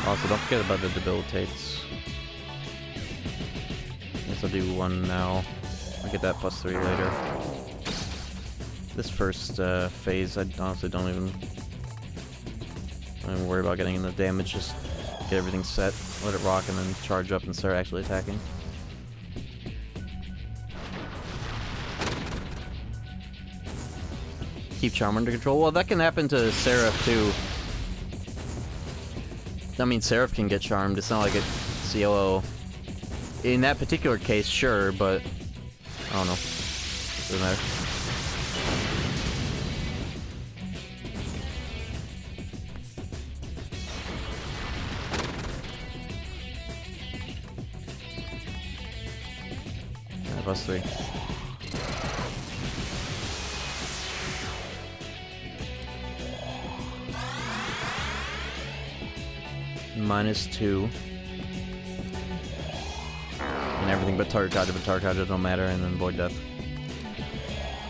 Also, don't forget about the debilitates. Guess I'll do one now. I'll get that +3 later. This first phase, I honestly don't even worry about getting in the damage. Just get everything set, let it rock, and then charge up and start actually attacking. Keep Charm under control. Well, that can happen to Seraph too. I mean, Seraph can get charmed. It's not like it CLO. In that particular case, sure, but I don't know. Doesn't matter. Yeah, +3. -2. And everything but Tarkaja don't matter, and then Void Death.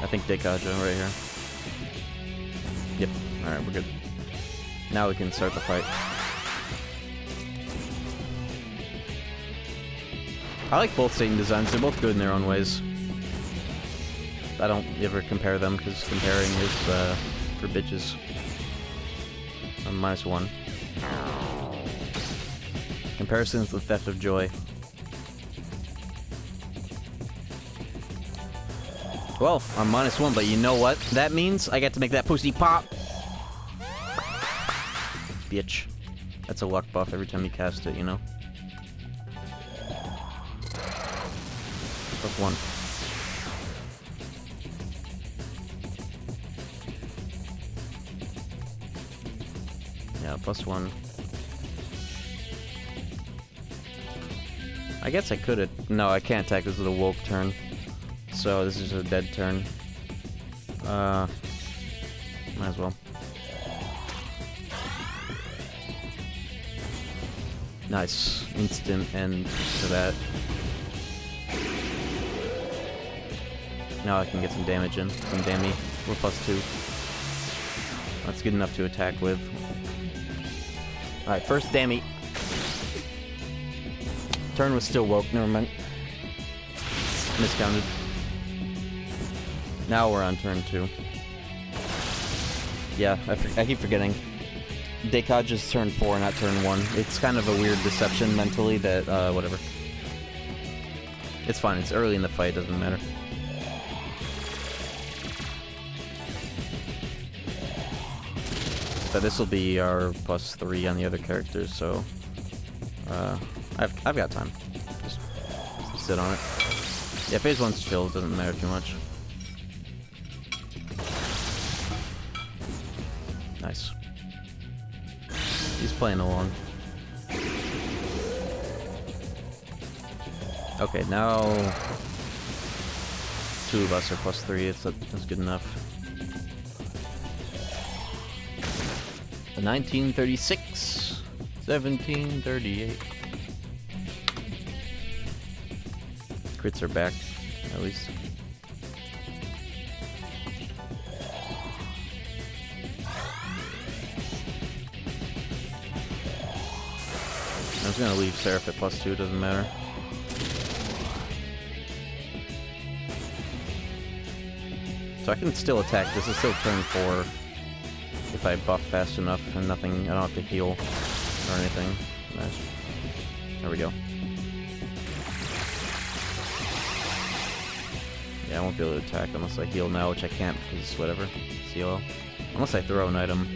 I think Dekaja right here. Yep. Alright, we're good. Now we can start the fight. I like both Satan designs. They're both good in their own ways. I don't ever compare them, because comparing is for bitches. I'm -1. Comparisons with theft of joy. Well, I'm -1, but you know what that means? I get to make that pussy pop! Bitch. That's a luck buff every time you cast it, you know? +1. Yeah, +1. I guess I could have... No, I can't attack. This is a woke turn. So this is a dead turn. Might as well. Nice. Instant end to that. Now I can get some damage in. Some damage. We're +2. That's good enough to attack with. Alright, first damage. Turn was still woke, never mind. Miscounted. Now we're on turn 2. Yeah, I keep forgetting. Dekaja's turn 4, not turn 1. It's kind of a weird deception mentally that, whatever. It's fine, it's early in the fight, doesn't matter. But this will be our +3 on the other characters, so... I've got time. Just sit on it. Yeah, phase 1's chill, doesn't matter too much. Nice. He's playing along. Okay, now 2 of us are +3. That's good enough. A 1936, 1738. Crits are back, at least. I was gonna leave Seraph at +2, doesn't matter. So I can still attack. This is still turn 4 if I buff fast enough and nothing. I don't have to heal or anything. Nice. There we go. Yeah, I won't be able to attack unless I heal now, which I can't because whatever. CL. Unless I throw an item,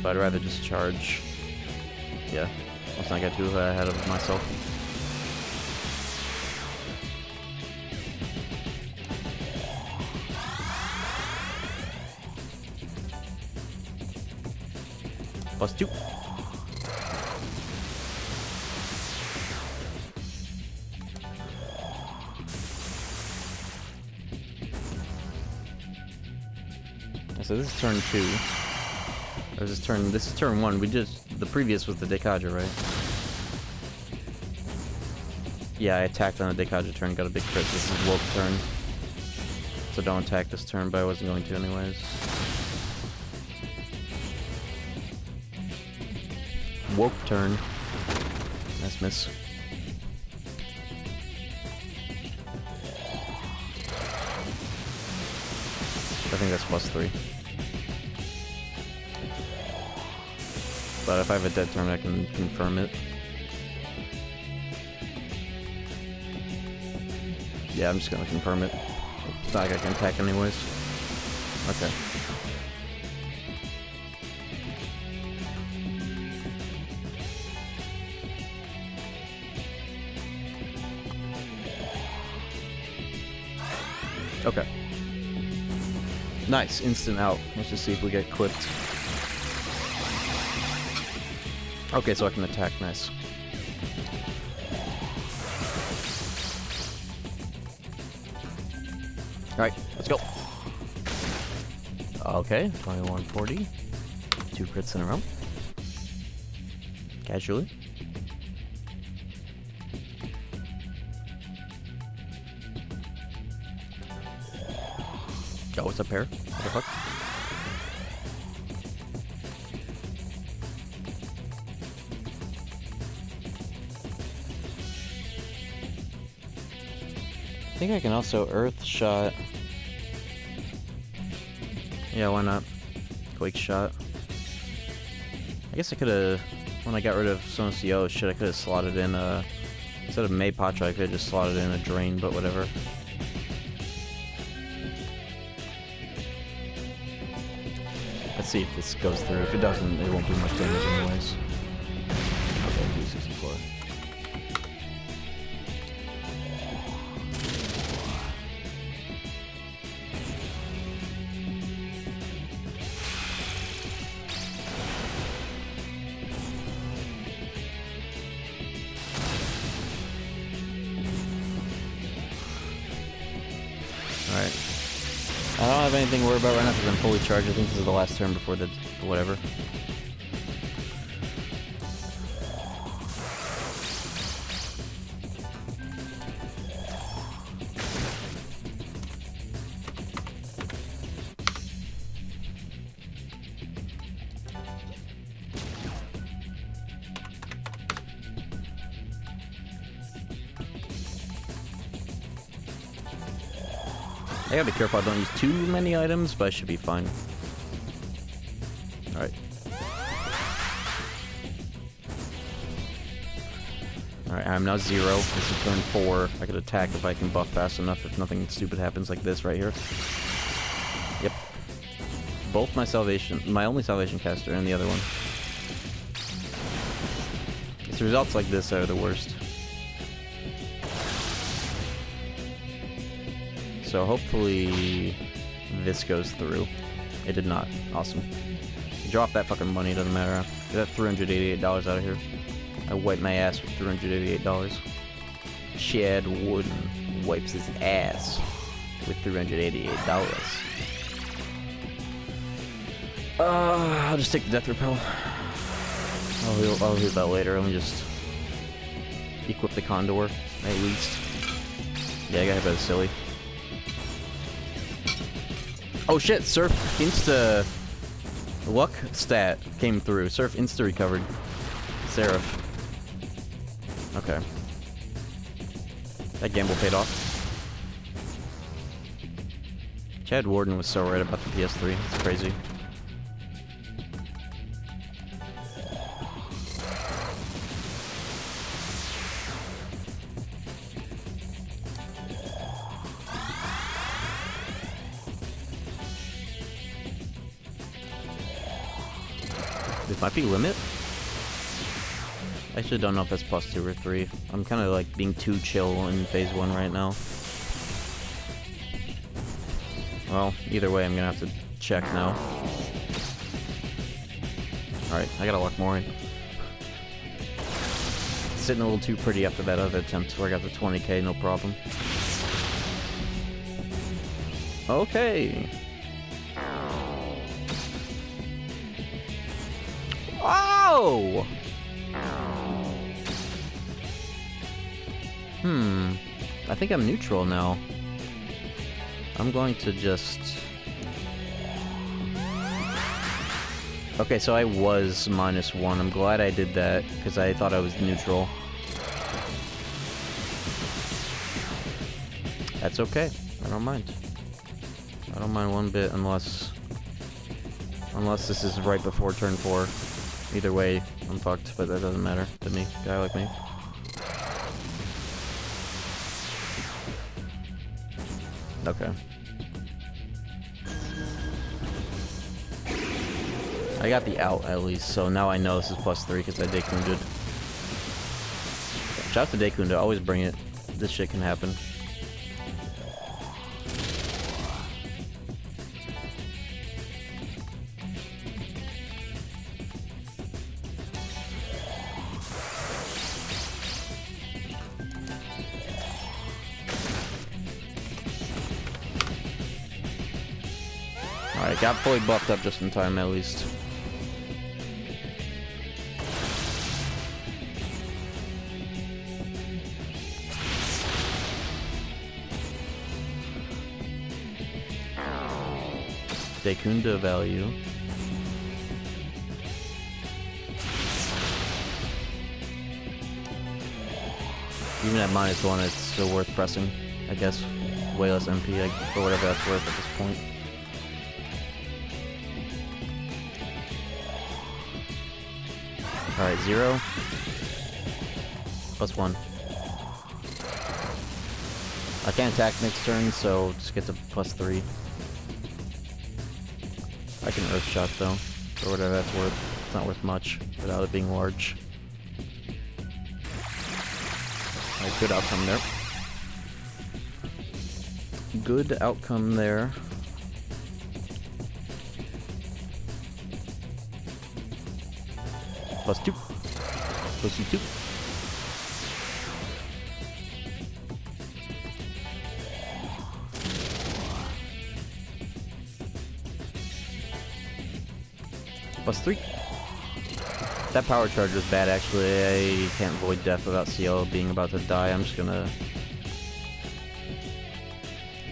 but I'd rather just charge. Yeah. Let's not get too ahead of myself. +2. So this is turn 2. Or this is turn 1. The previous was the Dekadra, right? Yeah, I attacked on a Dekadra turn, got a big crit. This is Woke turn. So don't attack this turn, but I wasn't going to anyways. Woke turn. Nice miss. I think that's +3. But if I have a dead turn, I can confirm it. Yeah, I'm just gonna confirm it. It's not like I can attack anyways. Okay. Okay. Nice, instant out. Let's just see if we get clipped. Okay, so I can attack, nice. Alright, let's go. Okay, 2140. 2 crits in a row. Casually. Oh, what's up here? What the fuck? I think I can also Earth Shot. Yeah, why not? Quake Shot. I guess I could have, when I got rid of Sono CO, shit, I could have slotted in instead of May Patra, I could have just slotted in a Drain, but whatever. Let's see if this goes through. If it doesn't, it won't do much damage anyways. Okay, 264. Alright. I don't have anything to worry about right now because I'm fully charged. I think this is the last turn before the whatever. I gotta be careful I don't use too many items, but I should be fine. Alright. Alright, I'm now 0. This is turn 4. I could attack if I can buff fast enough if nothing stupid happens like this right here. Yep. Both my only salvation caster and the other one. It's results like this that are the worst. So hopefully this goes through. It did not. Awesome. Drop that fucking money, doesn't matter. Get that $388 out of here. I wiped my ass with $388. Chad Wooden wipes his ass with $388. I'll just take the death repel. I'll heal that later. Let me just equip the Condor, at least. Yeah, I got hit by the silly. Oh shit, Surf Insta luck stat came through. Surf Insta recovered. Seraph. Okay. That gamble paid off. Chad Warden was so right about the PS3. It's crazy. This might be limit. I actually don't know if that's +2 or 3. I'm kind of like being too chill in phase 1 right now. Well, either way, I'm gonna have to check now. Alright, I gotta lock more in. Sitting a little too pretty after that other attempt where I got the 20k, no problem. Okay. Oh! I think I'm neutral now. I'm going to just... Okay, so I was -1. I'm glad I did that, because I thought I was neutral. That's okay. I don't mind. I don't mind one bit unless this is right before turn 4. Either way, I'm fucked, but that doesn't matter to me. Guy like me. Okay. I got the out at least, so now I know this is +3 because I Daikunded. Shout out to Daikunda, always bring it. This shit can happen. Alright, got fully buffed up just in time at least. Daikunda value. Even at -1, it's still worth pressing, I guess. Way less MP, or whatever that's worth at this point. Alright, 0. +1. I can't attack next turn, so just get to +3. I can Earth Shot though, for whatever that's worth. It's not worth much without it being large. Alright, good outcome there. Good outcome there. +2. +2. +3. That power charge was bad, actually. I can't avoid death without CL being about to die. I'm just gonna...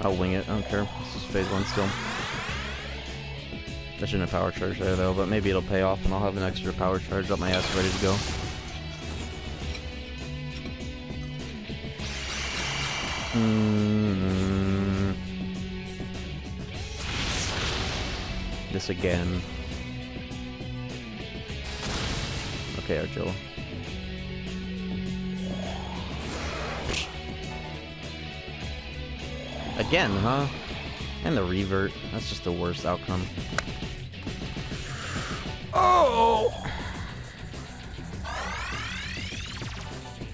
I'll wing it. I don't care. This is phase 1 still. I shouldn't have power charge there, though, but maybe it'll pay off and I'll have an extra power charge up my ass ready to go. This again. Okay, Argilla. Again, huh? And the revert. That's just the worst outcome. Oh!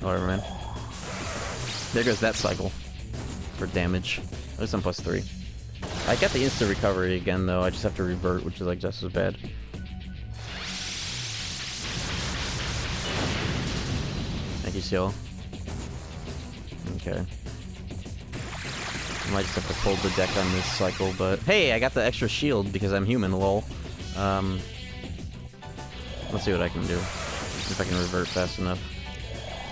Whatever, man. There goes that cycle for damage. At least I'm +3. I got the instant recovery again, though. I just have to revert, which is like just as bad. Thank you, CL. Okay. I might just have to fold the deck on this cycle, but... Hey, I got the extra shield because I'm human, lol. Let's see what I can do. If I can revert fast enough.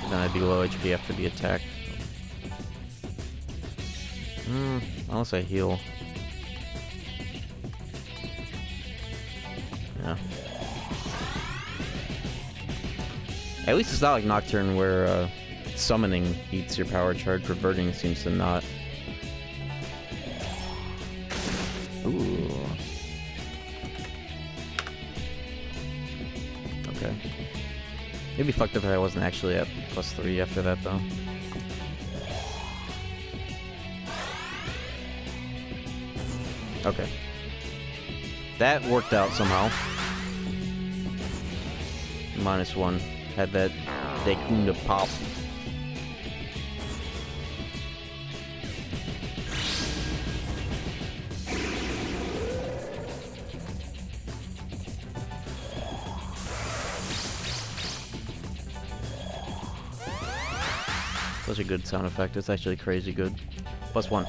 Then I'd be low HP after the attack. Unless I heal. Yeah. At least it's not like Nocturne where summoning eats your power charge. Reverting seems to not. Ooh. Okay. It'd be fucked up if I wasn't actually at +3 after that, though. Okay. That worked out somehow. -1. Had that Dekunda pop. Such a good sound effect. It's actually crazy good. +1.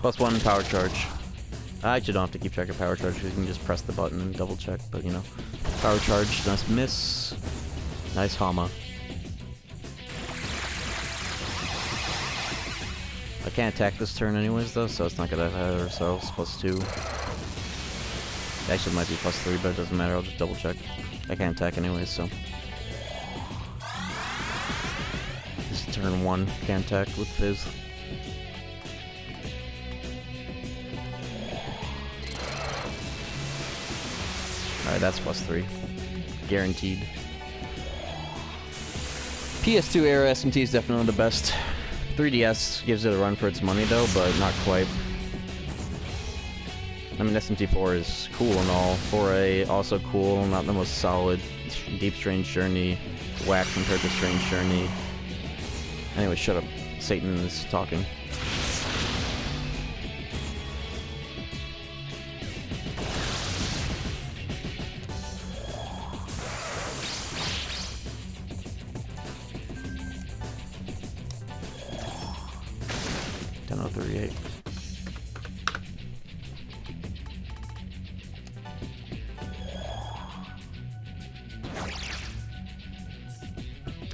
+1 power charge. I actually don't have to keep track of power charge because you can just press the button and double check, but you know. Power charge, nice miss. Nice Hama. I can't attack this turn anyways though, so it's not gonna matter, so it's +2. Actually, it might be +3, but it doesn't matter. I'll just double check. I can't attack anyways, so. This is turn 1. Can't attack with Fizz. Alright, that's +3. Guaranteed. PS2 era SMT is definitely the best. 3DS gives it a run for its money though, but not quite. I mean, SMT4 is cool and all. 4A, also cool, not the most solid. Deep Strange Journey, whack compared to Strange Journey. Anyway, shut up. Satan is talking.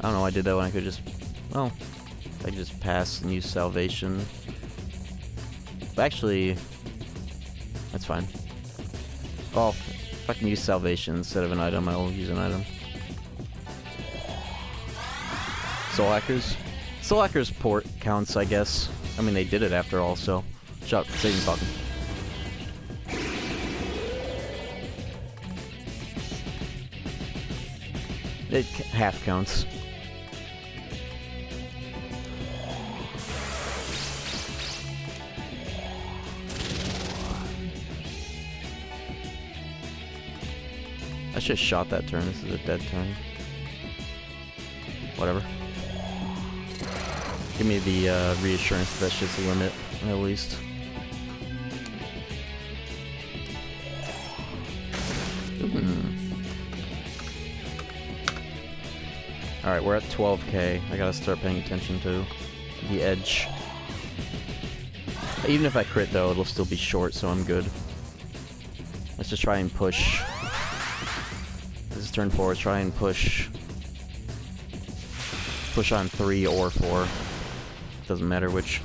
I don't know why I did that when I could just... Well, I could just pass and use Salvation. But actually... That's fine. Oh, if I can use Salvation instead of an item, I will use an item. Soul Hackers? Soul Hackers port counts, I guess. I mean, they did it after all, so... Shut up, Satan's talking. It half counts. I should have shot that turn. This is a dead turn. Whatever. Give me the reassurance that shit's a limit, at least. Alright, we're at 12k. I gotta start paying attention to the edge. Even if I crit though, it'll still be short, so I'm good. Let's just try and push. This is turn 4, let's try and push. Push on 3 or 4. Doesn't matter which.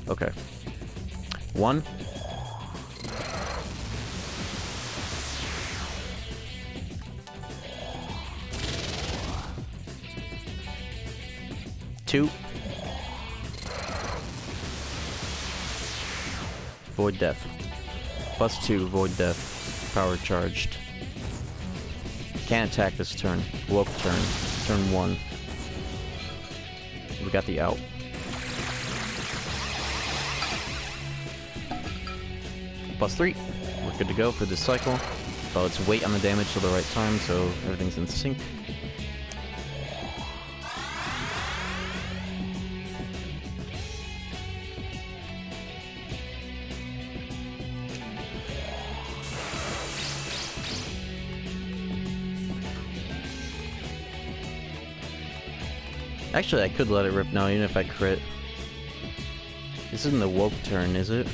Okay. 1. Two. Void Death. +2, Void Death. Power charged. Can't attack this turn. Woke turn. Turn 1. We got the out. +3. We're good to go for this cycle. But let's wait on the damage till the right time so everything's in sync. Actually, I could let it rip now, even if I crit. This isn't the woke turn, is it?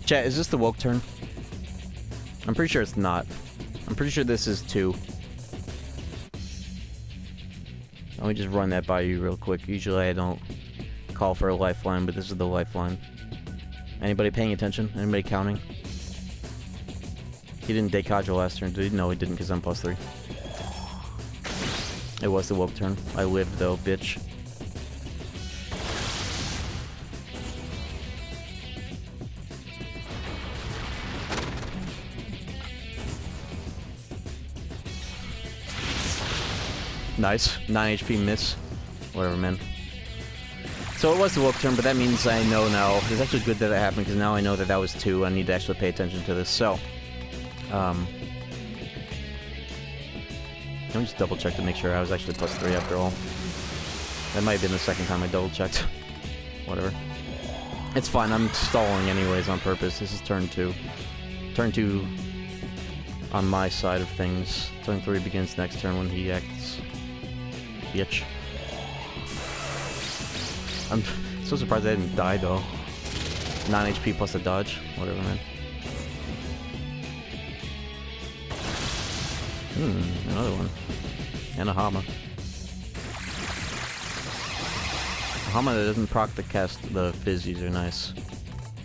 Chat, is this the woke turn? I'm pretty sure it's not. I'm pretty sure this is 2. Let me just run that by you real quick. Usually I don't call for a lifeline, but this is the lifeline. Anybody paying attention? Anybody counting? He didn't Deikaja last turn, did he? No, he didn't, because I'm +3. It was the woke turn. I lived, though, bitch. Nice. 9 HP miss. Whatever, man. So it was the woke turn, but that means I know now. It's actually good that it happened, because now I know that that was 2. I need to actually pay attention to this. So, let me just double check to make sure I was actually +3 after all. That might have been the second time I double checked. Whatever. It's fine, I'm stalling anyways on purpose. This is turn 2. Turn 2 on my side of things. Turn 3 begins next turn when he acts. Bitch. I'm so surprised I didn't die though. 9 HP plus a dodge. Whatever, man. Another one. And a Hama. A Hama that doesn't proc the cast, the fizzies are nice.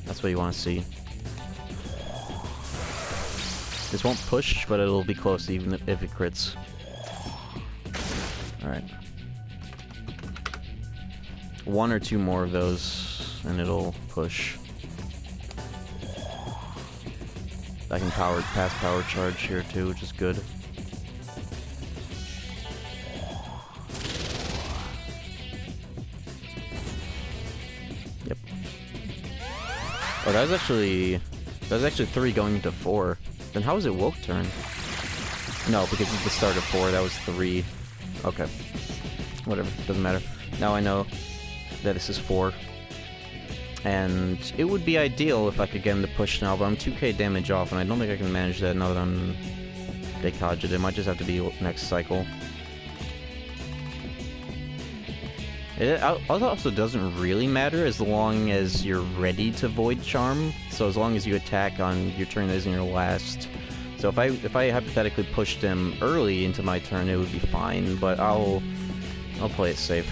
That's what you want to see. This won't push, but it'll be close even if it crits. Alright. 1 or 2 more of those, and it'll push. I can pass power charge here too, which is good. Yep. Oh, that was actually 3 going into 4. Then how is it woke turn? No, because it's the start of 4. That was 3. Okay. Whatever. Doesn't matter. Now I know that this is 4. And it would be ideal if I could get him to push now, but I'm 2k damage off, and I don't think I can manage that now that I'm Deikaja'd. It might just have to be next cycle. It also doesn't really matter as long as you're ready to Void Charm. So as long as you attack on your turn that isn't your last. So if I hypothetically pushed him early into my turn, it would be fine. But I'll play it safe.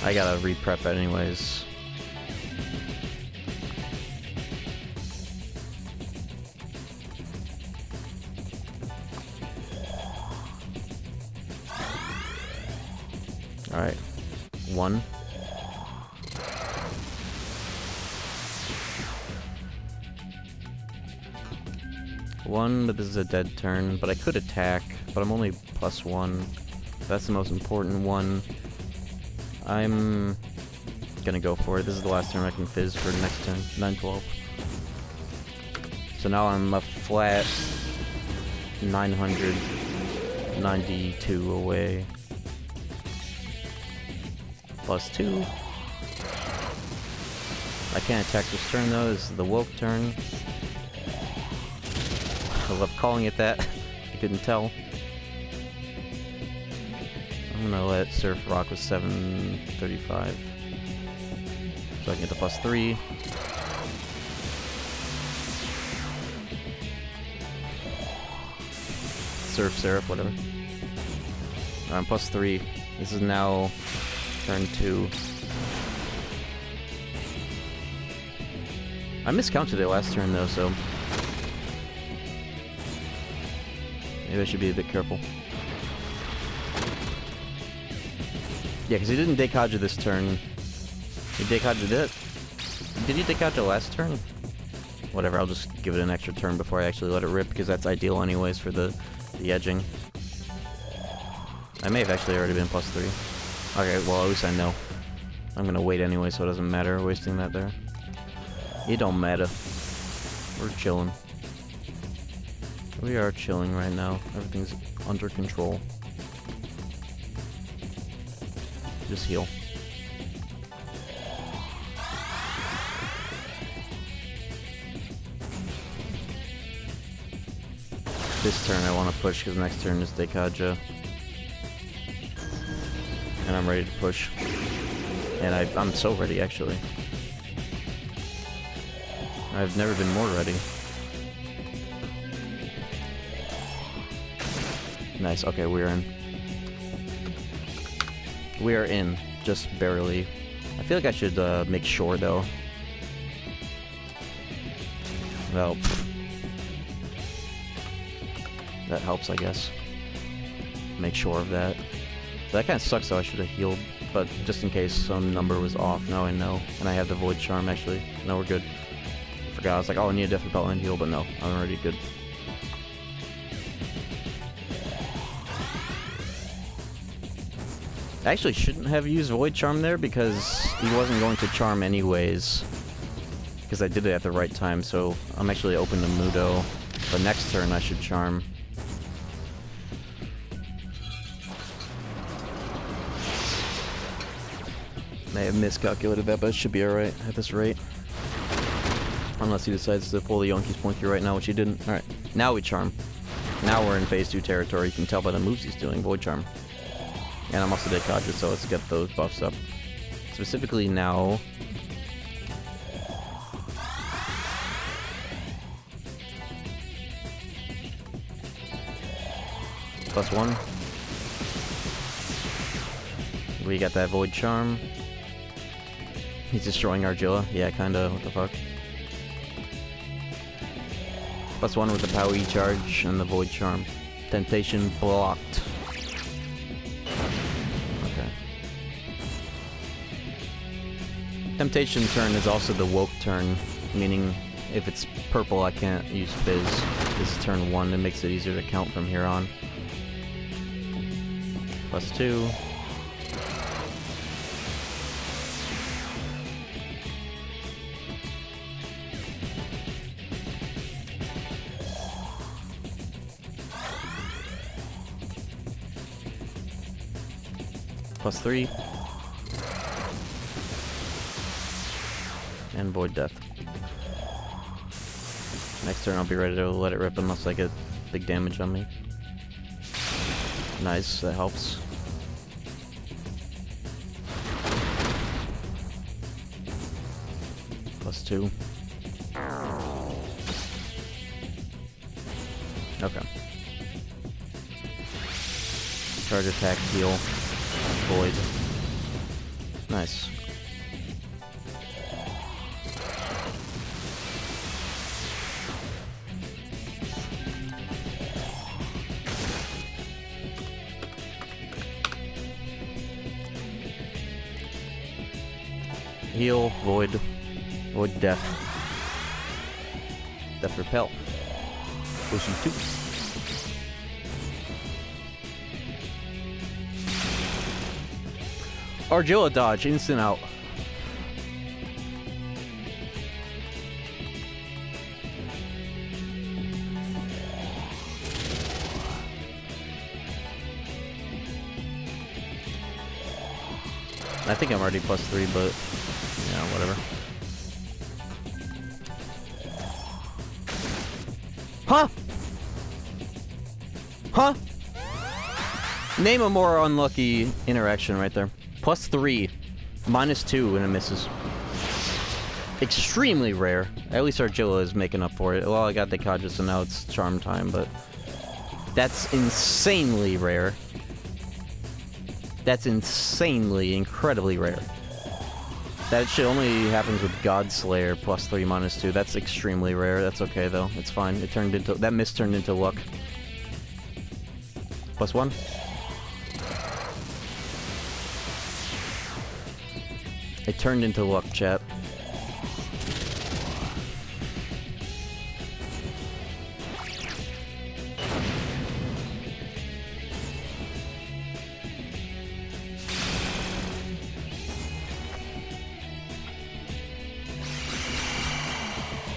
I gotta re-prep it anyways. Alright. 1. But this is a dead turn. But I could attack, but I'm only +1. That's the most important one. I'm gonna go for it. This is the last turn I can fizz for the next turn. 9-12. So now I'm a flat 992 away. +2. I can't attack this turn though. This is the woke turn. I love calling it that. You couldn't tell. I'm gonna let Surf rock with 735. So I can get the +3. Surf, whatever. I'm +3. This is now turn 2. I miscounted it last turn though, so maybe I should be a bit careful. Yeah, because he didn't Deikaja this turn. He Deikaja'd it. Did he Deikaja last turn? Whatever, I'll just give it an extra turn before I actually let it rip, because that's ideal anyways for the edging. I may have actually already been +3. Okay, well at least I know. I'm gonna wait anyway, so it doesn't matter wasting that there. It don't matter. We're chilling. We are chilling right now. Everything's under control. Just heal. this turn I want to push because next turn is Dekaja. And I'm ready to push. And I'm so ready, actually. I've never been more ready. Nice, okay, we're in. We are in, just barely. I feel like I should make sure, though. Well, that helps, I guess. Make sure of that. That kind of sucks, though. I should have healed, but just in case some number was off. Now I know. And I have the Void Charm, actually. No, we're good. I forgot. I was like, oh, I need a Death Repel and heal, but no. I'm already good. I actually shouldn't have used Void Charm there because he wasn't going to charm anyways. Because I did it at the right time, so I'm actually open to Mudo. But next turn I should charm. May have miscalculated that, but it should be alright at this rate. Unless he decides to pull the Yonki's Pointy right now, which he didn't. Alright, now we charm. Now we're in phase 2 territory. You can tell by the moves he's doing. Void Charm. And I'm also Dekaja, so let's get those buffs up. Specifically now. +1. We got that Void Charm. He's destroying Argilla. Yeah, kinda. What the fuck? +1 with the Power Charge and the Void Charm. Temptation blocked. Okay. Temptation turn is also the Woke turn, meaning if it's purple I can't use Fizz. This is turn 1, it makes it easier to count from here on. +2. +3. And Void Death. Next turn I'll be ready to let it rip unless I get big damage on me. Nice, that helps. +2. Okay. Charge attack, heal, void. Nice. Heal, void, void death. Death repel. Pushing 2. Argilla dodge, instant out. I think I'm already +3, but yeah, whatever. Huh? Huh? Name a more unlucky interaction right there. +3, -2, and it misses. Extremely rare. At least Argilla is making up for it. Well, I got Dekaja, so now it's charm time, but that's insanely rare. That's insanely, incredibly rare. That shit only happens with Godslayer +3, -2. That's extremely rare. That's okay though. It's fine. It turned into that miss turned into luck. +1. It turned into luck, chat.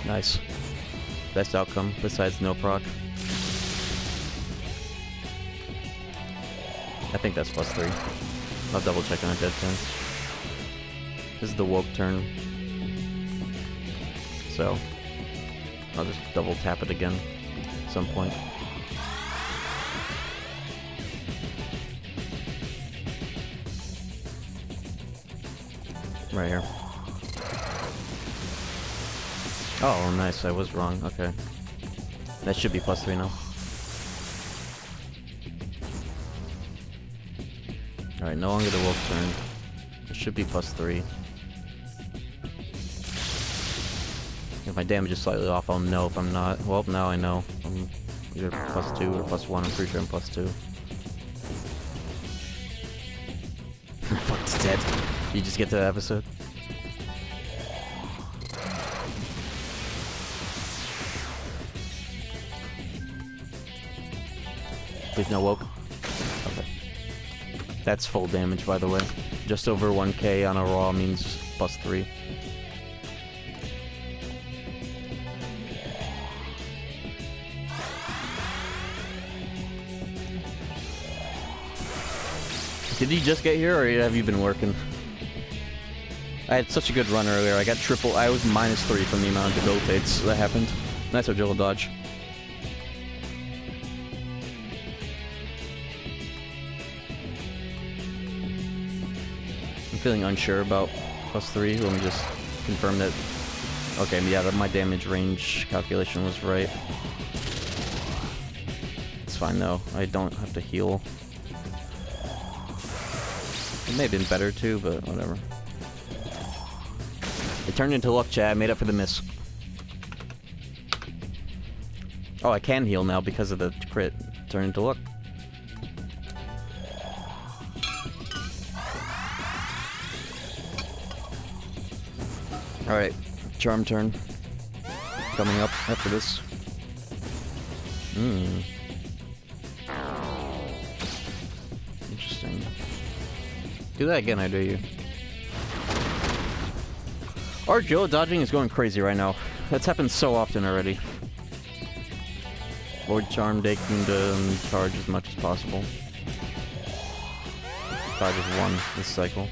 Nice. Best outcome besides no proc. I think that's +3. I'll double check on a dead turn. This is the Woke turn. So I'll just double tap it again at some point. Right here. Oh, nice. I was wrong. Okay. That should be +3 now. Alright, no longer the wolf turn. It should be +3. If my damage is slightly off, I'll know if I'm not. Well, now I know. I'm either +2 or +1. I'm pretty sure I'm +2. Fuck, it's dead. You just get to that episode. Please no woke. Okay. That's full damage, by the way. Just over 1k on a raw means +3. Did you just get here, or have you been working? I had such a good run earlier. I got triple. I was -3 from the amount of debilitates that happened. Nice agile dodge. I'm feeling unsure about +3. Let me just confirm that. Okay, yeah, my damage range calculation was right. It's fine though. I don't have to heal. It may have been better too, but whatever. It turned into luck, chat. I made up for the miss. Oh, I can heal now because of the crit. Turned into luck. Alright, charm turn. Coming up after this. Interesting. Do that again, I dare you. Our Joe dodging is going crazy right now. That's happened so often already. Void Charm, taking to charge as much as possible. Probably just one this cycle.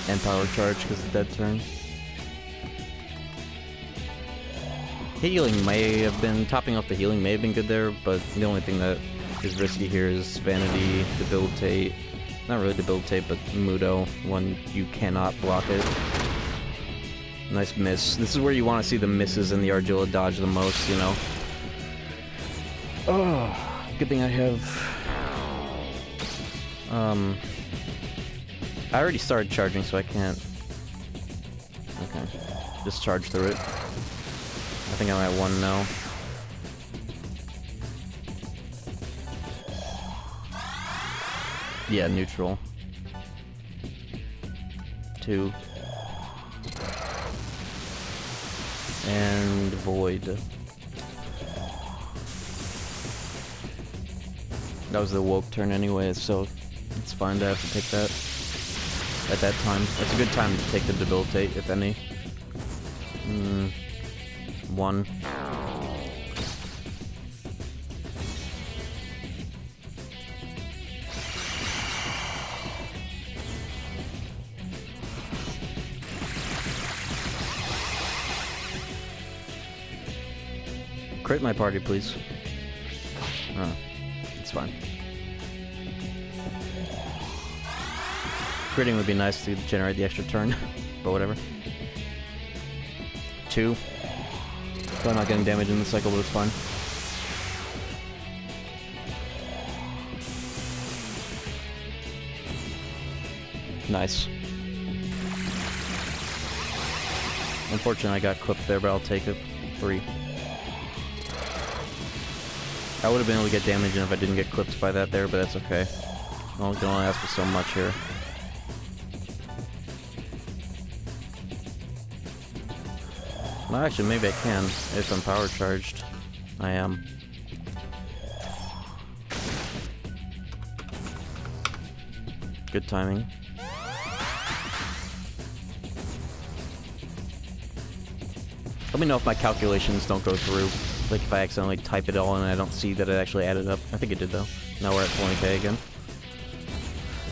And power charge because of dead turn. Healing may have been, topping off the healing may have been good there, but the only thing that is risky here is Vanity, Debilitate. Not really Debilitate, but Mudo, when you cannot block it. Nice miss. This is where you want to see the misses in the Argilla dodge the most, you know? Oh, good thing I have... I already started charging, so I can't... Okay. Just charge through it. I think I'm at 1 now. Yeah, neutral. 2. And void. That was the woke turn anyway, so it's fine to have to take that at that time. That's a good time to take the debilitate, if any. 1. Crit my party, please. Oh, it's fine. Critting would be nice to generate the extra turn, but whatever. 2. Probably not getting damage in the cycle, but it's fine. Nice. Unfortunately, I got clipped there, but I'll take it. 3. I would have been able to get damage in if I didn't get clipped by that there, but that's okay. I can only ask for so much here. Well, actually, maybe I can, if I'm power charged. I am. Good timing. Let me know if my calculations don't go through. Like if I accidentally type it all and I don't see that it actually added up. I think it did though. Now we're at 20k again.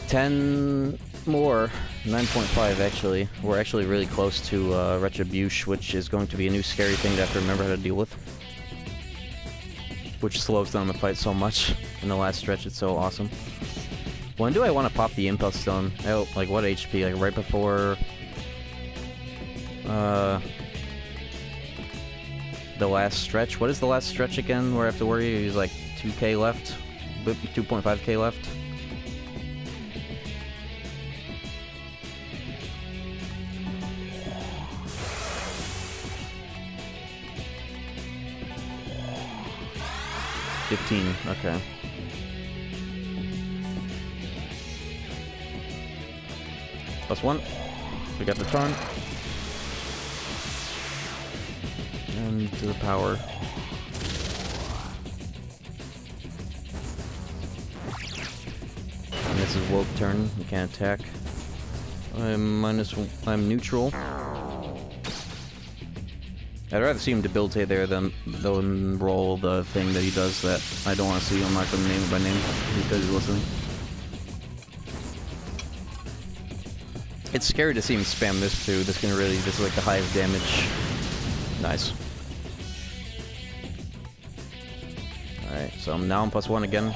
10 more. 9.5 actually. We're actually really close to Retribution, which is going to be a new scary thing to have to remember how to deal with. Which slows down the fight so much. In the last stretch, it's so awesome. When do I want to pop the Impulse Stone? Oh, like what HP? Like right before... the last stretch? What is the last stretch again where I have to worry? He's like 2k left? 2.5k left? $15, okay. +1. We got the charm. And to the power. And this is woke turn. You can't attack. I'm neutral. I'd rather see him debilitate there than roll the thing that he does that I don't want to see. I'm not going to name it by name because he's listening. It's scary to see him spam this too. This is like the highest damage. Nice. Alright, so now I'm +1 again.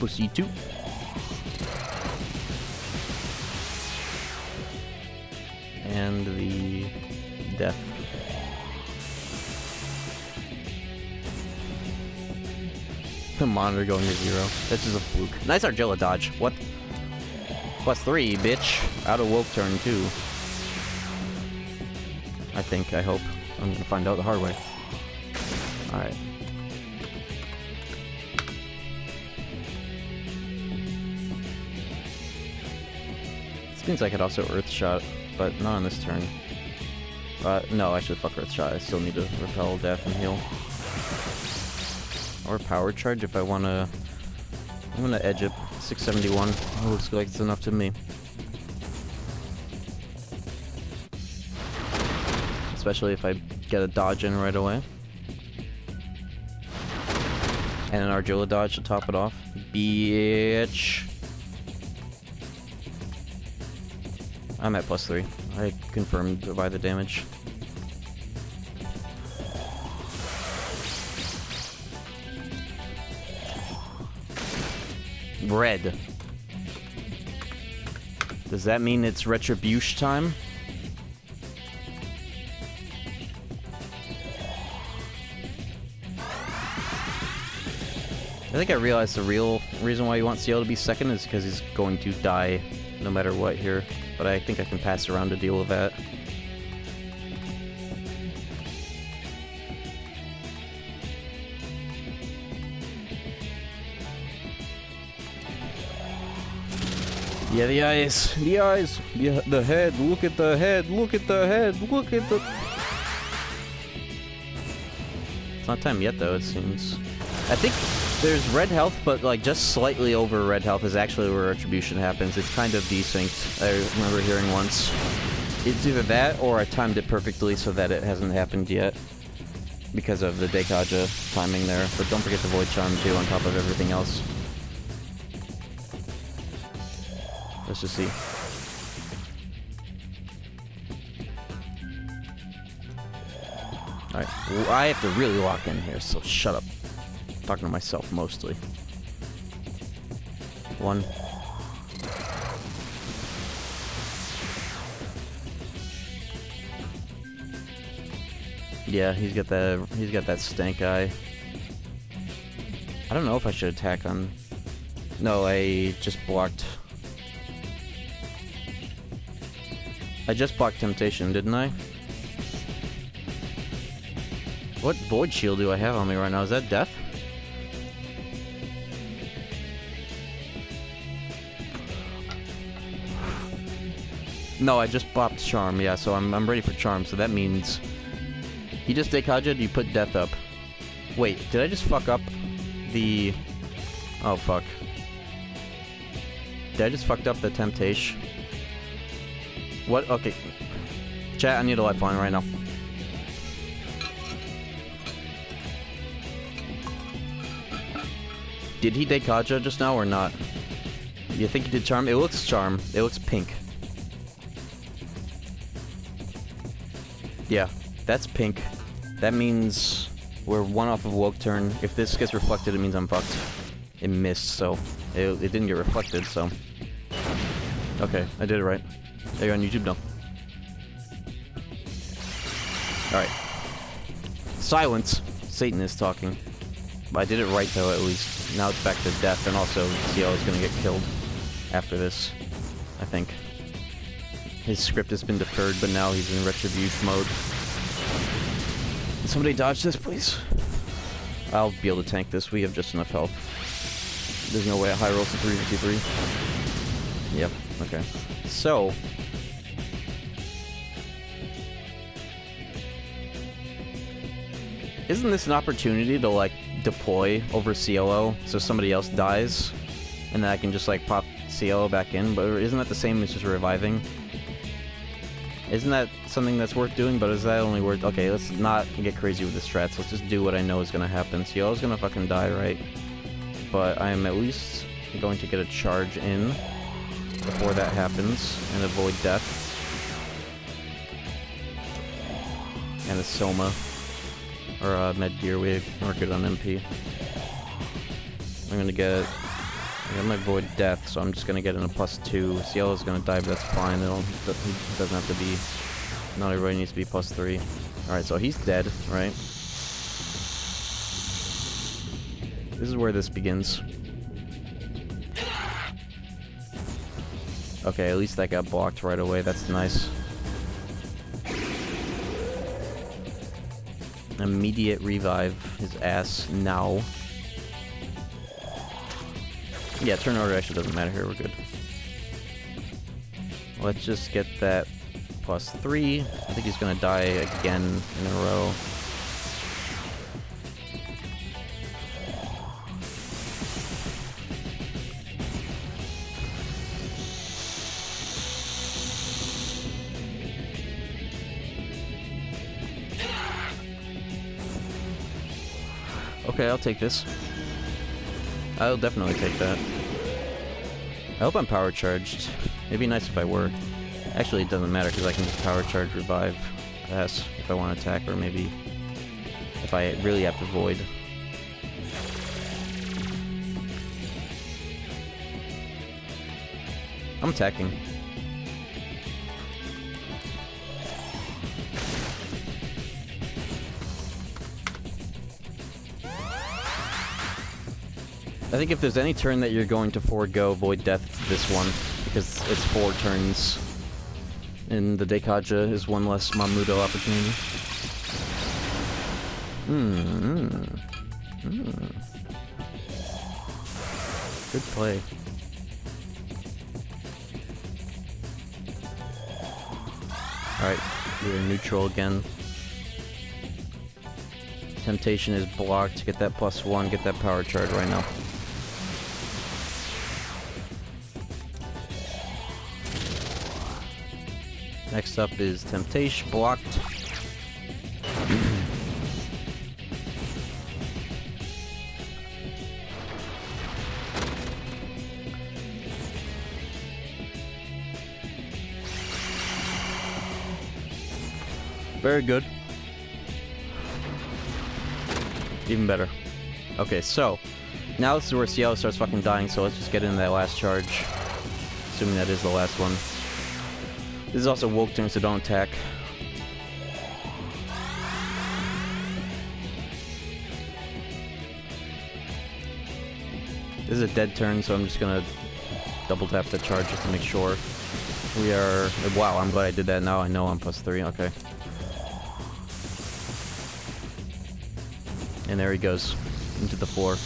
Pussy 2. And the death. The monitor going to 0. This is a fluke. Nice Argilla dodge. What? +3, bitch. Out of woke turn 2. I think, I hope. I'm gonna find out the hard way. Alright. Seems like I could also Earth Shot, but not on this turn. No, I should fuck Earth Shot. I still need to repel death and heal. Or Power Charge if I wanna... I'm gonna edge it. 671. Oh, looks like it's enough to me. Especially if I get a dodge in right away. And an Argilla dodge to top it off. Bitch! I'm at +3. I confirmed by the damage. Red. Does that mean it's retribution time? I think I realized the real reason why you want CL to be second is because he's going to die no matter what here. But I think I can pass around to deal with that. Yeah, the eyes, yeah, the head, look at the head, look at the head, look at the... It's not time yet though, it seems. I think there's red health, but like just slightly over red health is actually where retribution happens. It's kind of desynced, I remember hearing once. It's either that or I timed it perfectly so that it hasn't happened yet. Because of the Dekaja timing there, but don't forget the Void Charm too on top of everything else. Let's just see. Alright, well, I have to really lock in here, so shut up. I'm talking to myself mostly. 1. Yeah, he's got that stank eye. I don't know if I should attack on... No, I just blocked... I just blocked Temptation, didn't I? What Void Shield do I have on me right now? Is that Death? No, I just popped Charm, yeah, so I'm ready for Charm, so that means... He just Dekaja'd, you put Death up. Wait, did I just fuck up the... Oh, fuck. Did I just fucked up the Temptation? What? Okay. Chat, I need a lifeline right now. Did he Dekaja just now or not? You think he did Charm? It looks Charm. It looks pink. Yeah, that's pink. That means we're 1 off of woke turn. If this gets reflected, it means I'm fucked. It missed, so it didn't get reflected, so... Okay, I did it right. There you're on YouTube now. Alright. Silence! Satan is talking. But I did it right, though, at least. Now it's back to death, and also CL is gonna get killed after this, I think. His script has been deferred, but now he's in retribution mode. Can somebody dodge this, please? I'll be able to tank this. We have just enough health. There's no way a high roll for 353. Yep, okay. So... isn't this an opportunity to, like, deploy over CLO so somebody else dies? And then I can just, like, pop CLO back in? But isn't that the same as just reviving? Isn't that something that's worth doing? But is that only worth... okay, let's not get crazy with the strats. Let's just do what I know is gonna happen. CLO's gonna fucking die, right? But I am at least going to get a charge in before that happens and avoid death. And a Soma. Or med gear, we're good on MP. I'm gonna get... I might avoid death, so I'm just gonna get in a +2. CL is gonna die, but that's fine. He doesn't have to be... not everybody needs to be +3. Alright, so he's dead, right? This is where this begins. Okay, at least that got blocked right away. That's nice. Immediate revive his ass now. Yeah, turn order actually doesn't matter here. We're good. Let's just get that +3. I think he's gonna die again in a row. Okay, I'll take this. I'll definitely take that. I hope I'm power charged. It'd be nice if I were. Actually, it doesn't matter because I can just power charge revive S if I want to attack, or maybe if I really have to void. I'm attacking. I think if there's any turn that you're going to forego Void Death, it's this one, because it's 4 turns, and the Dekaja is one less Mamudo opportunity. Good play. Alright, we're neutral again. Temptation is blocked. Get that +1, get that power charge right now. Next up is Temptation, blocked. Very good. Even better. Okay, so now this is where Cielo starts fucking dying, so let's just get into that last charge. Assuming that is the last one. This is also woke turn, so don't attack. This is a dead turn, so I'm just gonna double tap the charge just to make sure. We are... wow, I'm glad I did that now. I know I'm +3, okay. And there he goes, into the floor.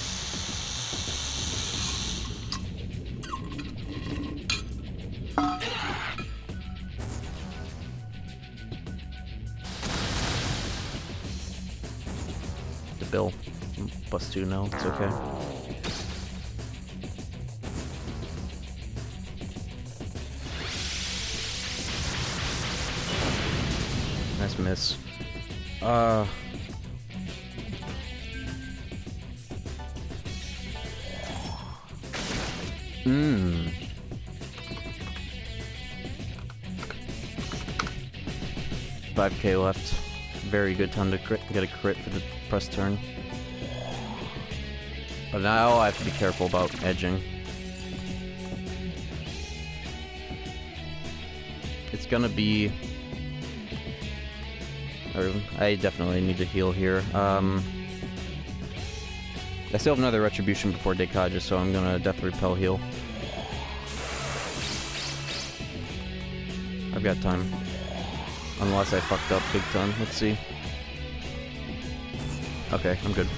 The bill. I'm +2 now, it's okay. Nice miss. Mmm. 5k left. very good time to get a crit for the press turn. But now I have to be careful about edging. It's gonna be... I definitely need to heal here. I still have another Retribution before Dekaja, so I'm gonna Death Repel heal. I've got time. Unless I fucked up big time. Let's see. Okay, I'm good.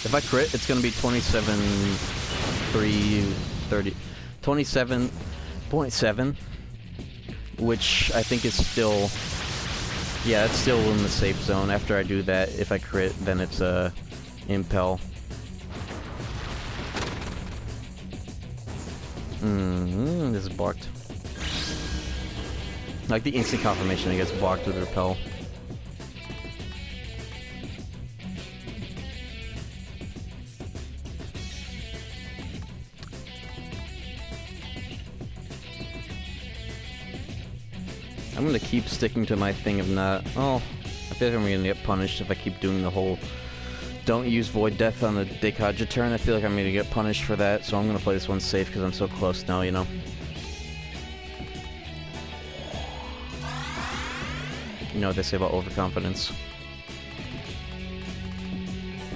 If I crit, it's gonna be 27.330. 27.7, which I think is still, yeah, it's still in the safe zone. After I do that, if I crit, then it's a impel. This is blocked. Like the instant confirmation, it gets blocked with repel. I'm gonna keep sticking to my thing of not... Oh, I feel like I'm gonna get punished if I keep doing the whole... Don't use Void Death on the Dekaja turn. I feel like I'm gonna get punished for that, so I'm gonna play this one safe because I'm so close now, you know? You know what they say about overconfidence.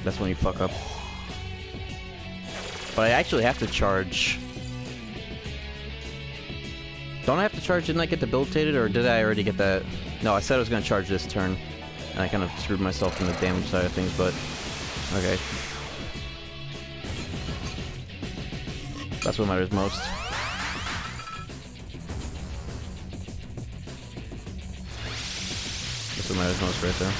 That's when you fuck up. But I actually have to charge... Don't I have to charge? Didn't I get debilitated, or did I already get that? No, I said I was going to charge this turn, and I kind of screwed myself from the damage side of things, but... Okay. That's what matters most. That's what matters most right there.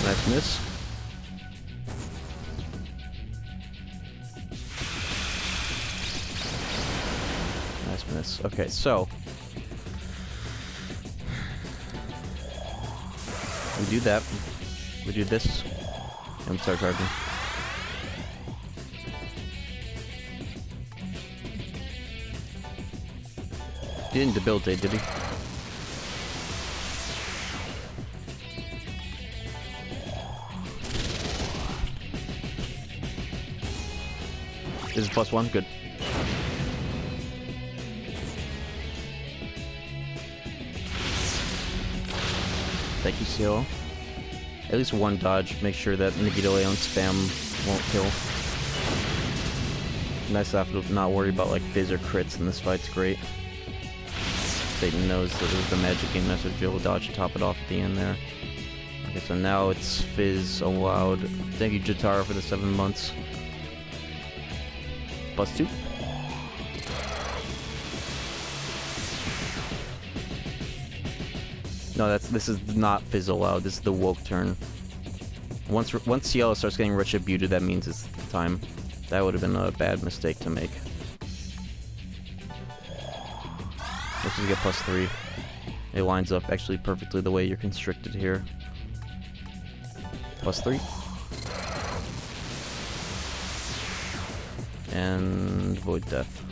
Nice miss. Miss. Okay, so we do that. We do this, and we start charging. He didn't debilitate, did he? This is +1, good. Thank you, CL. At least one dodge. Make sure that Nagito-Leon spam won't kill. Nice to have to not worry about like fizz or crits in this fight's great. Satan knows that there's the magic game message. You'll dodge to top it off at the end there. Okay, so now it's fizz allowed. Thank you, Jotaro, for the 7 months. +2. No, this is not fizz allowed. This is the woke turn. Once Cielo starts getting retributed, that means it's time. That would have been a bad mistake to make. Let's just get +3. It lines up actually perfectly the way you're constricted here. +3. And Void Death.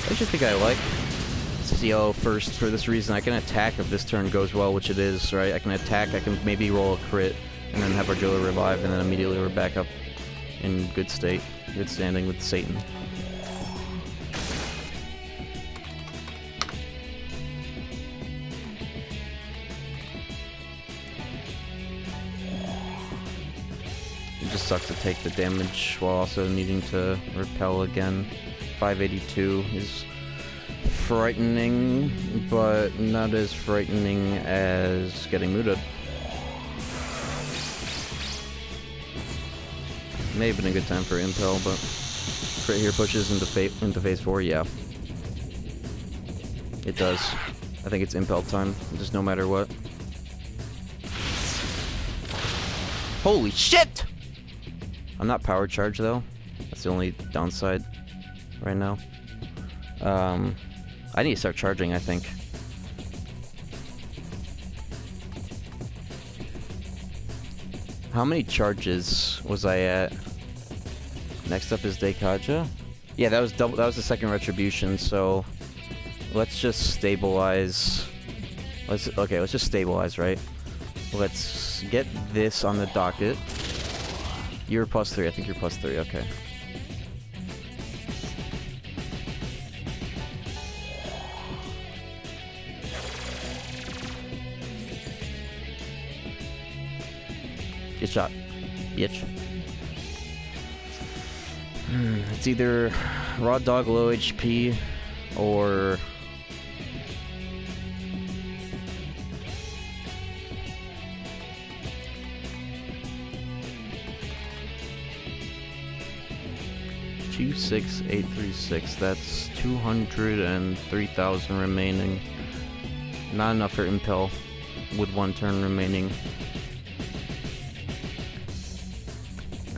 I actually think I like CL first for this reason. I can attack if this turn goes well, which it is, right? I can attack, I can maybe roll a crit, and then have Argilla revive, and then immediately we're back up in good state, good standing with Satan. It just sucks to take the damage while also needing to repel again. 582 is frightening, but not as frightening as getting mooted. May have been a good time for Impel, but crit here pushes into phase 4, yeah. It does. I think it's impel time, just no matter what. Holy shit! I'm not power charged though. That's the only downside right now. I need to start charging, I think. How many charges was I at? Next up is Dekaja. Yeah, that was double. That was the second retribution. So let's just stabilize. Let's just stabilize, right? Let's get this on the docket. You're +3. I think you're +3. Okay. Good shot, bitch. It's either raw dog low HP or $26,836. That's 203,000 remaining. Not enough for impel with 1 turn remaining.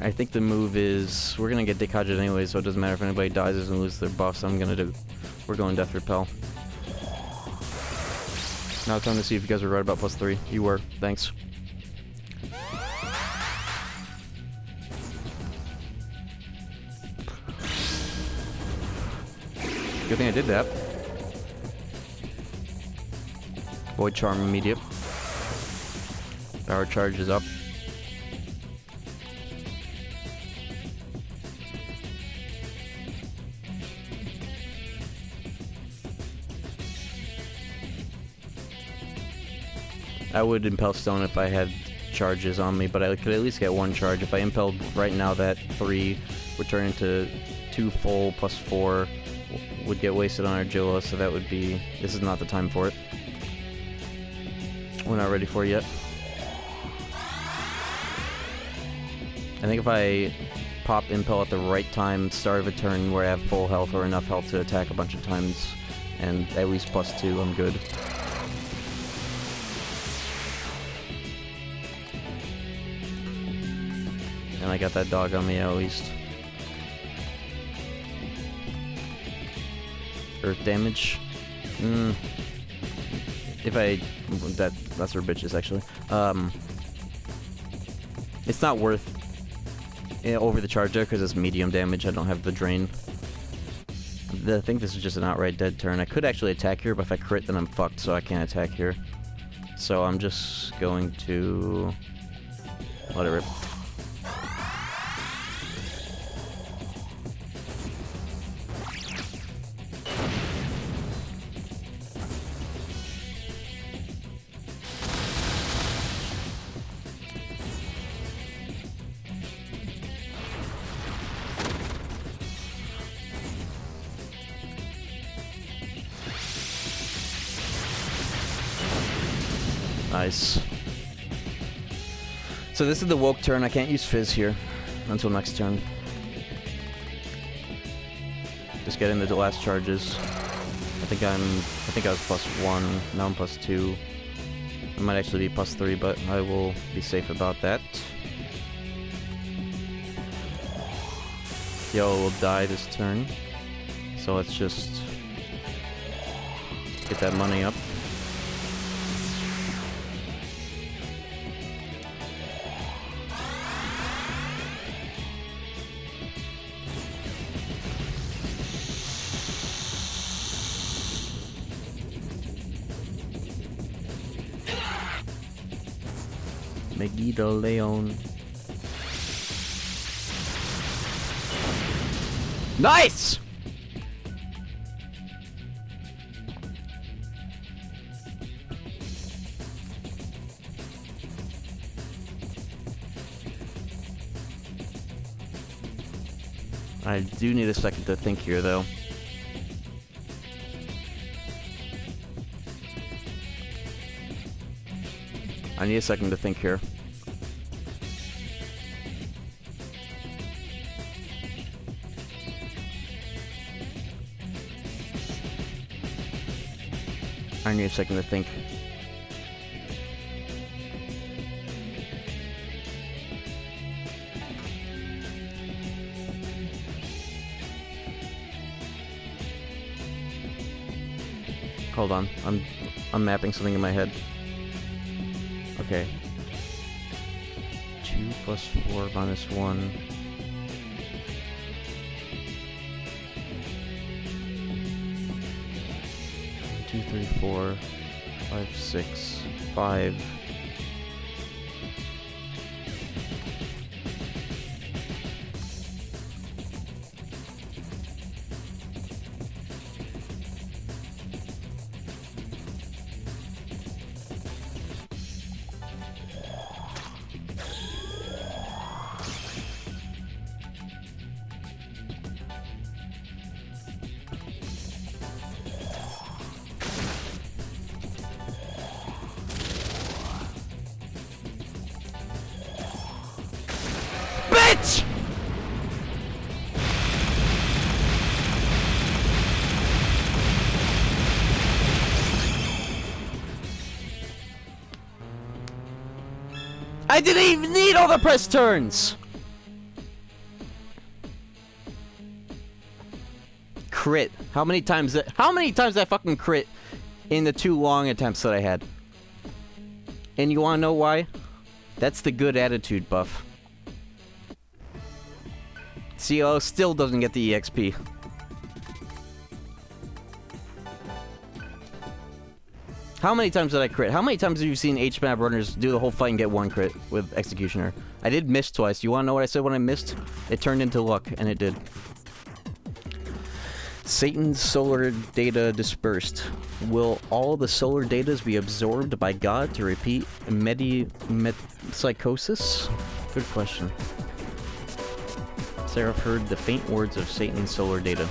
I think the move is we're gonna get Dekaja anyway, so it doesn't matter if anybody dies and loses their buffs. We're going Death Repel. Now time to see if you guys were right about +3. You were. Thanks. Good thing I did that. Void Charm immediate. Power charge is up. I would Impel Stone if I had charges on me, but I could at least get 1 charge. If I Impelled right now, that 3 would turn into 2 full +4 would get wasted on Argilla, so that would be... This is not the time for it. We're not ready for it yet. I think if I pop Impel at the right time, start of a turn where I have full health or enough health to attack a bunch of times, and at least +2, I'm good. And I got that dog on me at least. Earth damage. If I... That's for bitches, actually. It's not worth over the charge there because it's medium damage. I don't have the drain. I think this is just an outright dead turn. I could actually attack here, but if I crit, then I'm fucked, so I can't attack here. So I'm just going to... let it rip. Nice. So this is the woke turn. I can't use Fizz here until next turn. Just getting the last charges. I think I was +1. Now I'm +2. I might actually be +3, but I will be safe about that. Yo will die this turn. So let's just get that money up. Megiddo Leon. Nice! I do need a second to think here, though. I need a second to think here. I need a second to think. Hold on, I'm mapping something in my head. Okay. 2 plus 4 minus 1. 2, 3, 4, 5, 6, 5. Bitch! I didn't even need all the press turns! Crit. How many times did I fucking crit in the 2 long attempts that I had? And you wanna know why? That's the good attitude buff. CLO still doesn't get the EXP. How many times did I crit? How many times have you seen HMAP runners do the whole fight and get 1 crit with Executioner? I did miss twice. You wanna know what I said when I missed? It turned into luck, and it did. Satan's solar data dispersed. Will all the solar datas be absorbed by God to repeat psychosis? Good question. Seraph heard the faint words of Satan's solar data.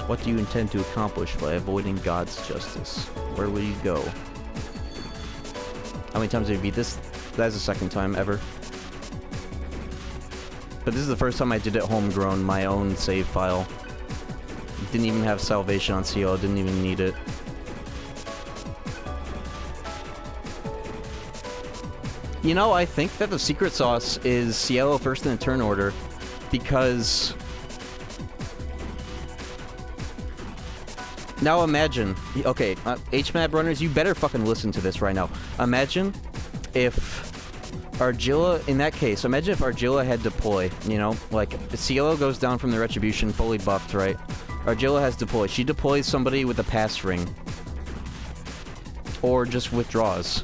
What do you intend to accomplish by avoiding God's justice? Where will you go? How many times have you beat this? That's the 2nd time ever. But this is the first time I did it homegrown, my own save file. Didn't even have salvation on CL, didn't even need it. You know, I think that the secret sauce is Cielo first in the turn order, because... Now imagine, okay, HMAP runners, you better fucking listen to this right now. Imagine if Argilla, in that case, imagine if Argilla had deploy, you know? Like, Cielo goes down from the Retribution, fully buffed, right? Argilla has deploy. She deploys somebody with a pass ring. Or just withdraws.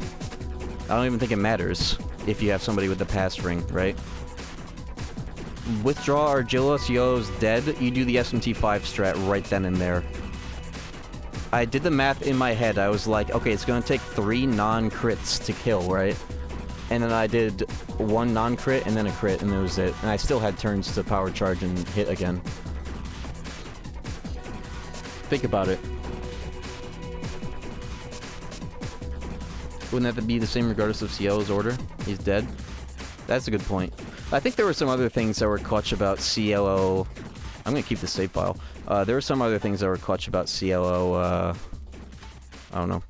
I don't even think it matters if you have somebody with the pass ring, right? Withdraw Argilla, Cielo's dead, you do the SMT5 strat right then and there. I did the math in my head. I was like, okay, it's gonna take 3 non-crits to kill, right? And then I did 1 non-crit and then a crit, and that was it. And I still had turns to power charge and hit again. Think about it. Wouldn't that be the same regardless of Cielo's order? He's dead? That's a good point. I think there were some other things that were clutch about Cielo. I'm gonna keep the save file. There were some other things that were clutch about Cielo, I don't know.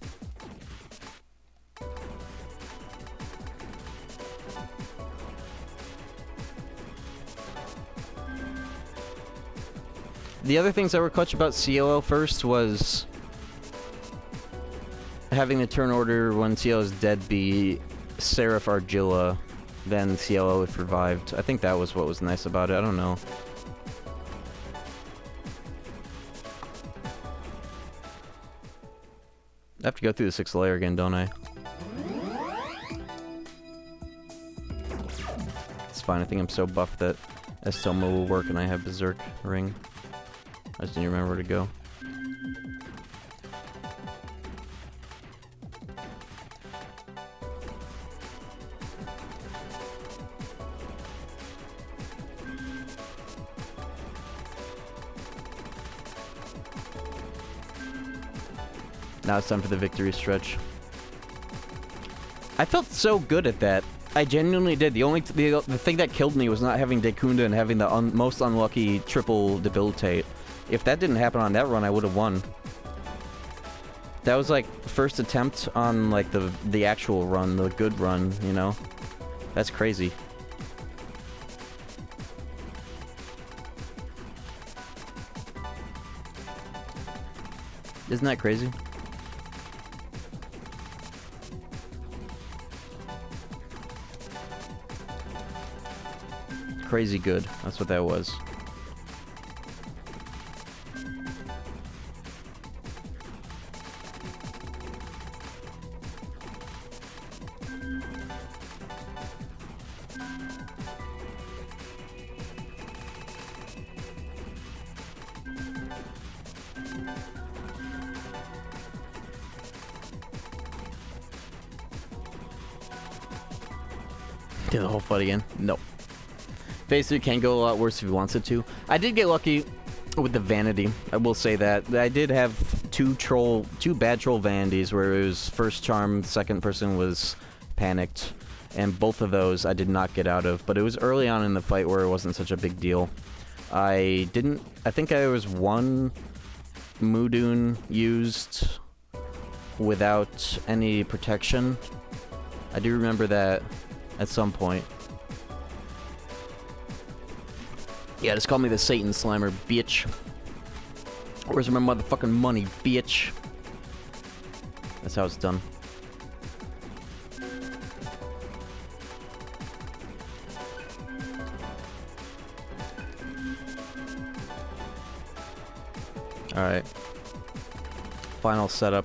The other things that were clutch about Cielo first was having the turn order when Cielo's dead be Seraph Argilla, then Cielo if revived. I think that was what was nice about it. I don't know. I have to go through the 6th layer again, don't I? It's fine. I think I'm so buffed that Estoma will work and I have Berserk Ring. I just didn't remember where to go. Now it's time for the victory stretch. I felt so good at that. I genuinely did. The thing that killed me was not having Dekunda and having the most unlucky triple debilitate. If that didn't happen on that run, I would have won. That was like first attempt on like the actual run, the good run, you know? That's crazy. Isn't that crazy? Crazy good. That's what that was. Do the whole fight again? No. Phase 3 can go a lot worse if he wants it to. I did get lucky with the vanity. I will say that. I did have two bad troll vanities where it was first charm, second person was panicked. And both of those I did not get out of. But it was early on in the fight where it wasn't such a big deal. I think there was one Mudoon used without any protection. I do remember that at some point. Yeah, just call me the Satan Slimer, bitch. Where's my motherfucking money, bitch? That's how it's done. Alright. Final setup.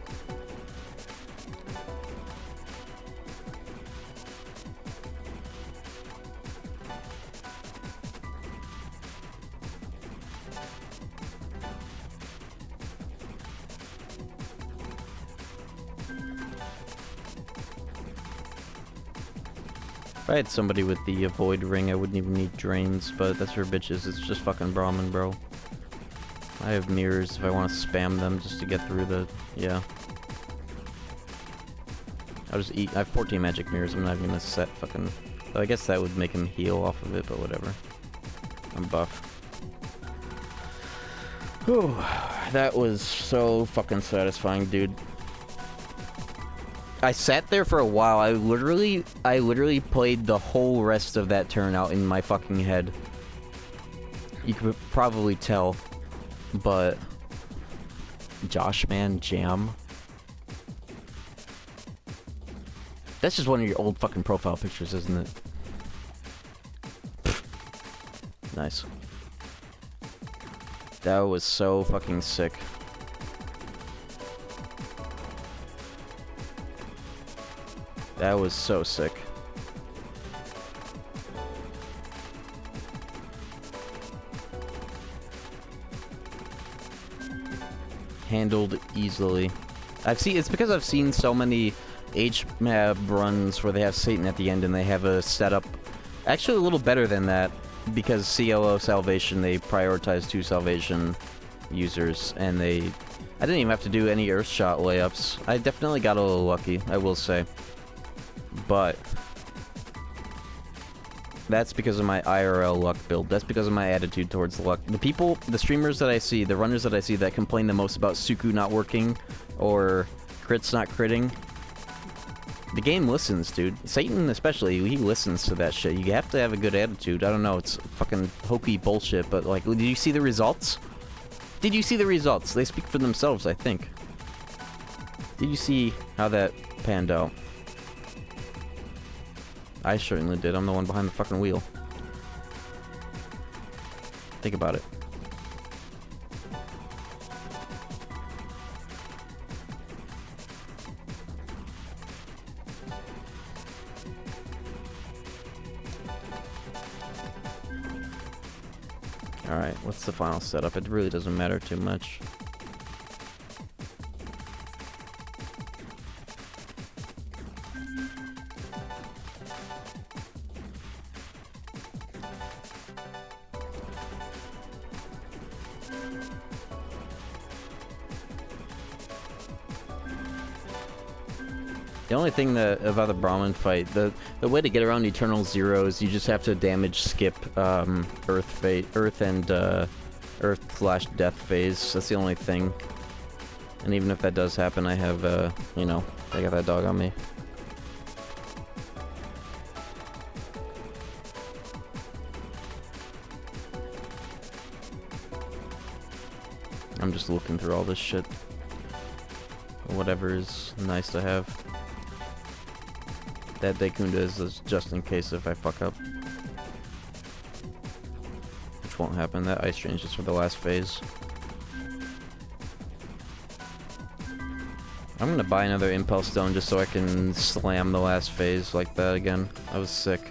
If I had somebody with the avoid ring, I wouldn't even need drains, but that's for bitches. It's just fucking Brahmin, bro. I have mirrors if I want to spam them just to get through the... yeah. I'll just eat... I have 14 magic mirrors. I'm not even gonna set fucking... I guess that would make him heal off of it, but whatever. I'm buff. Whew. That was so fucking satisfying, dude. I sat there for a while. I literally played the whole rest of that turn out in my fucking head. You could probably tell, but Josh, man, jam. That's just one of your old fucking profile pictures, isn't it? Nice. That was so fucking sick. That was so sick. Handled easily. It's because I've seen so many HMAB runs where they have Satan at the end and they have a setup actually a little better than that because CLO Salvation, they prioritize 2 Salvation users and I didn't even have to do any Earthshot layups. I definitely got a little lucky, I will say. But that's because of my IRL luck build. That's because of my attitude towards luck. The streamers that I see, the runners that I see that complain the most about Suku not working or crits not critting, the game listens, dude. Satan especially, he listens to that shit. You have to have a good attitude. I don't know, it's fucking hokey bullshit, but like, did you see the results? Did you see the results? They speak for themselves, I think. Did you see how that panned out? I certainly did. I'm the one behind the fucking wheel. Think about it. Alright, what's the final setup? It really doesn't matter too much. The only thing about the Brahmin fight, the way to get around Eternal Zero is you just have to damage skip Earth/Death phase. That's the only thing. And even if that does happen, I have, you know, I got that dog on me. I'm just looking through all this shit. Whatever is nice to have. That Dekunda is just in case if I fuck up. Which won't happen. That ice change is for the last phase. I'm gonna buy another Impulse Stone just so I can slam the last phase like that again. That was sick.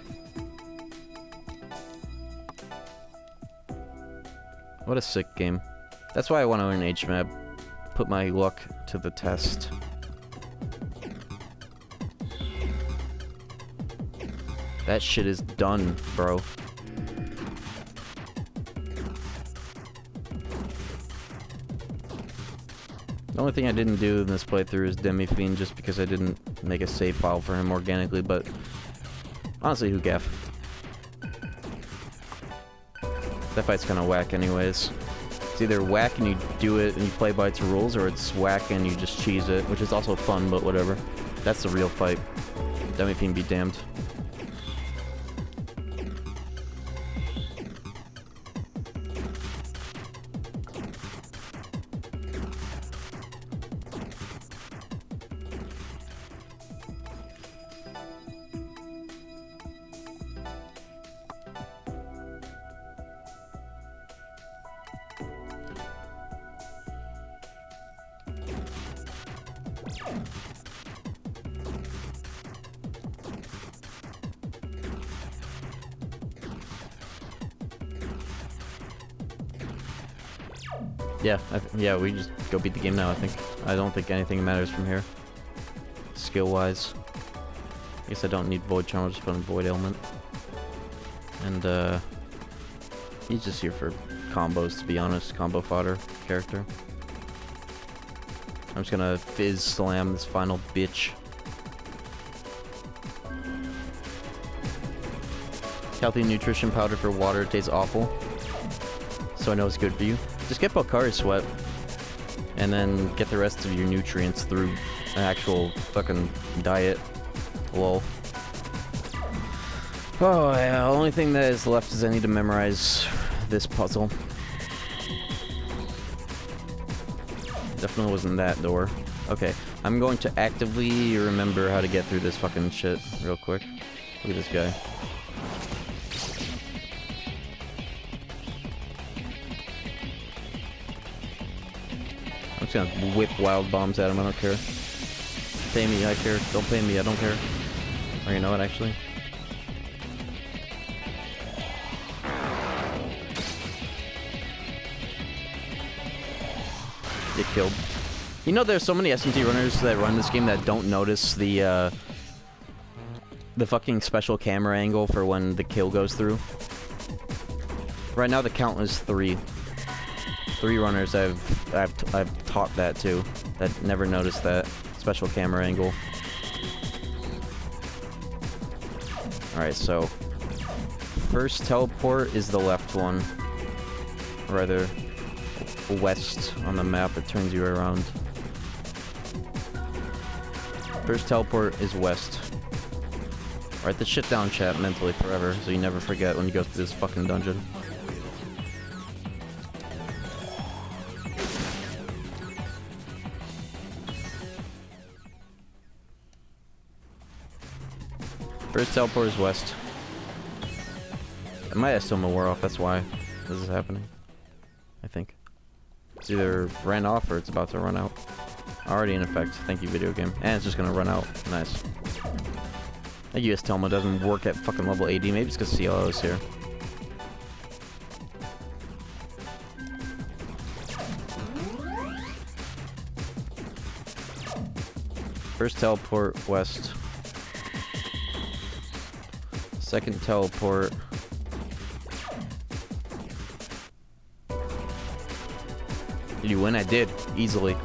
What a sick game. That's why I want to learn HMAP. Put my luck to the test. That shit is done, bro. The only thing I didn't do in this playthrough is Demi-Fiend just because I didn't make a save file for him organically, but honestly, who gaff? That fight's kind of whack anyways. It's either whack and you do it and you play by its rules, or it's whack and you just cheese it, which is also fun, but whatever. That's the real fight. Demi-Fiend be damned. Yeah, yeah, we just go beat the game now, I think. I don't think anything matters from here. Skill-wise. I guess I don't need Void Charm, I'll just put in Void Element. And, he's just here for combos, to be honest. Combo fodder character. I'm just gonna Fizz Slam this final bitch. Healthy nutrition powder for water, it tastes awful. So I know it's good for you. Just get Bakari Sweat, and then get the rest of your nutrients through an actual fucking diet. Lol. Oh yeah, the only thing that is left is I need to memorize this puzzle. Definitely wasn't that door. Okay, I'm going to actively remember how to get through this fucking shit real quick. Look at this guy. I'm just gonna whip wild bombs at him, I don't care. Pay me, I care. Don't pay me, I don't care. Or you know what, actually? Get killed. You know there's so many SMT runners that run this game that don't notice the fucking special camera angle for when the kill goes through. Right now the count is 3. 3 runners I've taught that to, that never noticed that special camera angle. Alright, so first teleport is the left one. Or rather, west on the map, it turns you around. First teleport is west. Write this shit down, chat, mentally forever, so you never forget when you go through this fucking dungeon. First teleport is west. I might have still wore off, that's why this is happening. I think. It's either ran off or it's about to run out. Already in effect. Thank you, video game. And it's just gonna run out. Nice. That US Telma doesn't work at fucking level 80. Maybe it's because CLO is here. First teleport west. Second teleport. Did you win? I did. Easily.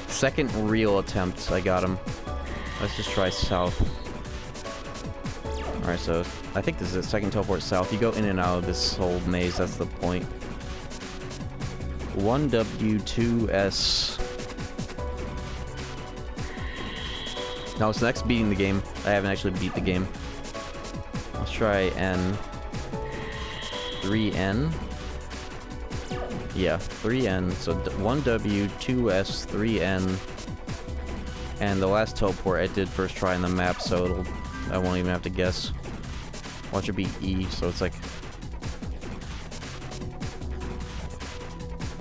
Second real attempt. I got him. Let's just try south. Alright, so I think this is the second teleport south. You go in and out of this whole maze. That's the point. 1W2S. Now it's next beating the game. I haven't actually beat the game. Let's try N. 3N. Yeah, 3N. So 1W, 2S, 3N. And the last teleport I did first try on the map, so I won't even have to guess. Watch it be E, so it's like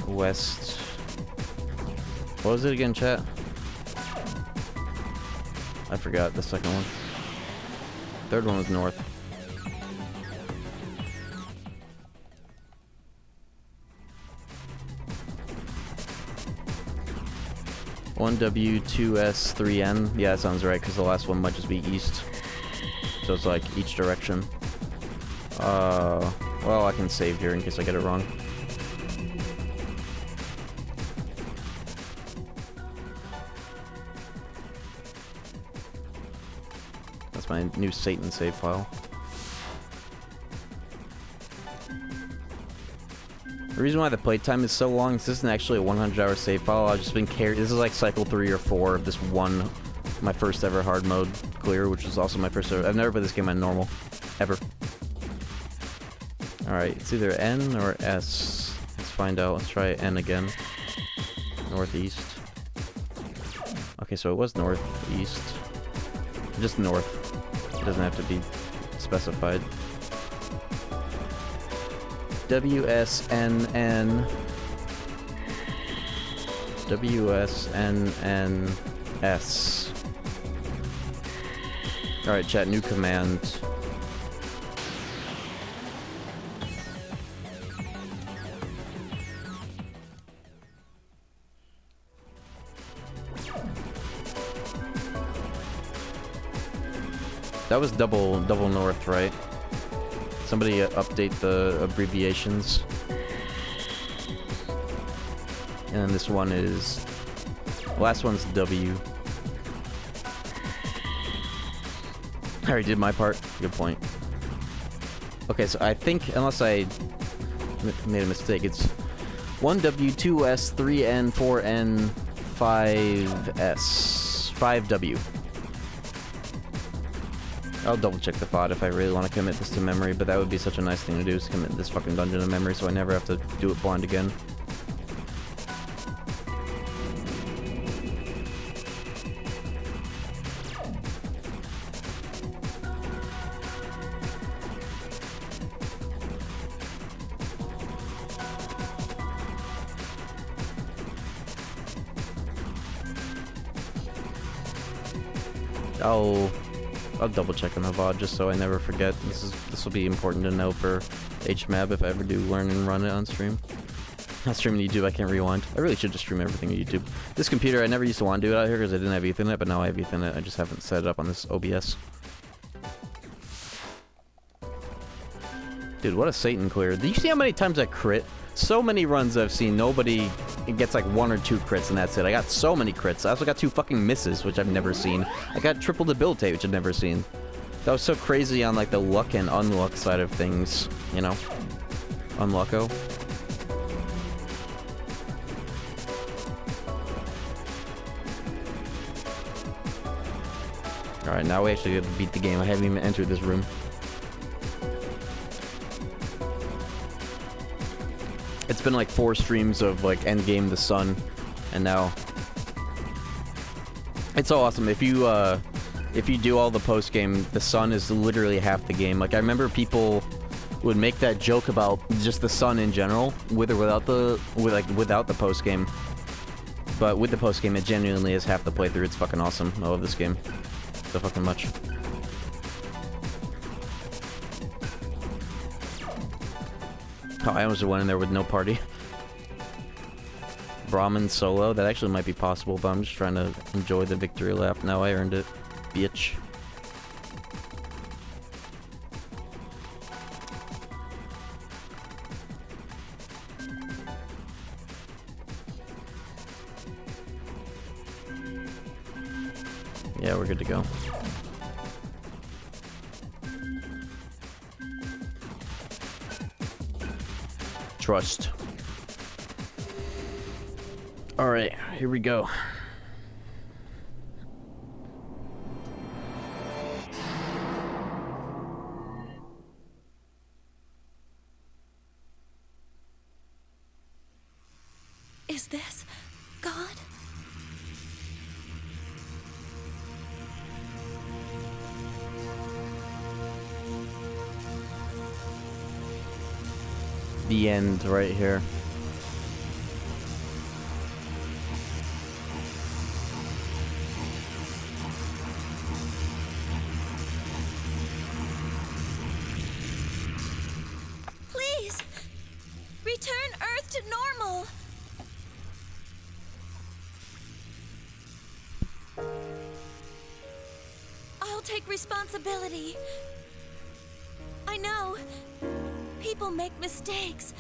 west. What was it again, chat? I forgot the second one. Third one was north. One W, 2S, 3N. Yeah, that sounds right, because the last one might just be east. So it's like each direction. Well, I can save here in case I get it wrong. That's my new Satan save file. The reason why the playtime is so long is this isn't actually a 100-hour save file. I've just been carried. This is like cycle 3 or 4 of this one, my first ever hard mode clear, which was also my first ever. I've never played this game on normal, ever. All right, it's either N or S. Let's find out. Let's try N again. Northeast. Okay, so it was northeast. Just north. It doesn't have to be specified. WSNN. WSNNS. Alright, chat, new command. That was double north, right? Somebody update the abbreviations. And then this one is... Last one's W. I already did my part. Good point. Okay, so I think, unless I made a mistake, it's 1W, 2S, 3N, 4N, 5S. 5W. I'll double check the FOD if I really want to commit this to memory, but that would be such a nice thing to do, is commit this fucking dungeon to memory so I never have to do it blind again. I'll double check on the VOD just so I never forget. This will be important to know for HMAB if I ever do learn and run it on stream. Not streaming YouTube, I can't rewind. I really should just stream everything on YouTube. This computer, I never used to want to do it out here because I didn't have Ethernet, but now I have Ethernet. I just haven't set it up on this OBS. Dude, what a Satan clear. Do you see how many times I crit? So many runs I've seen, nobody gets like 1 or 2 crits and that's it. I got so many crits. I also got 2 fucking misses, which I've never seen. I got triple debilitate, which I've never seen. That was so crazy on like the luck and unluck side of things, you know? Unlucko. Alright, now we actually get to beat the game. I haven't even entered this room. It's been like 4 streams of like Endgame the Sun, and now it's so awesome. If you do all the post game, the Sun is literally half the game. Like I remember people would make that joke about just the Sun in general, with or without the without the post game. But with the post game, it genuinely is half the playthrough. It's fucking awesome. I love this game so fucking much. Oh, I almost went in there with no party. Brahmin solo, that actually might be possible, but I'm just trying to enjoy the victory lap. Now I earned it, bitch. Yeah, we're good to go. Trust. Alright, here we go. Is this God? The end right here. Please, return Earth to normal. I'll take responsibility. I know people make mistakes,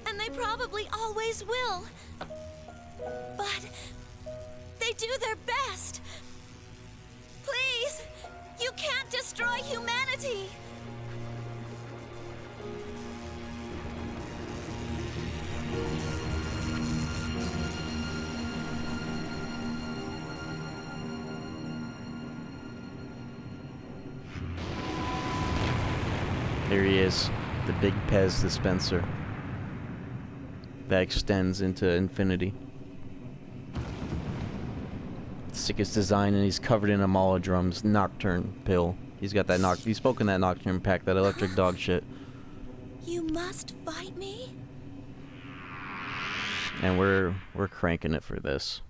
and they probably always will. But they do their best. Please, you can't destroy humanity. There he is, the big Pez dispenser that extends into infinity. Sickest design, and he's covered in Amalodrum's Nocturne pill. He's got that he's spoken that Nocturne pack, that electric dog shit. You must fight me? And we're cranking it for this.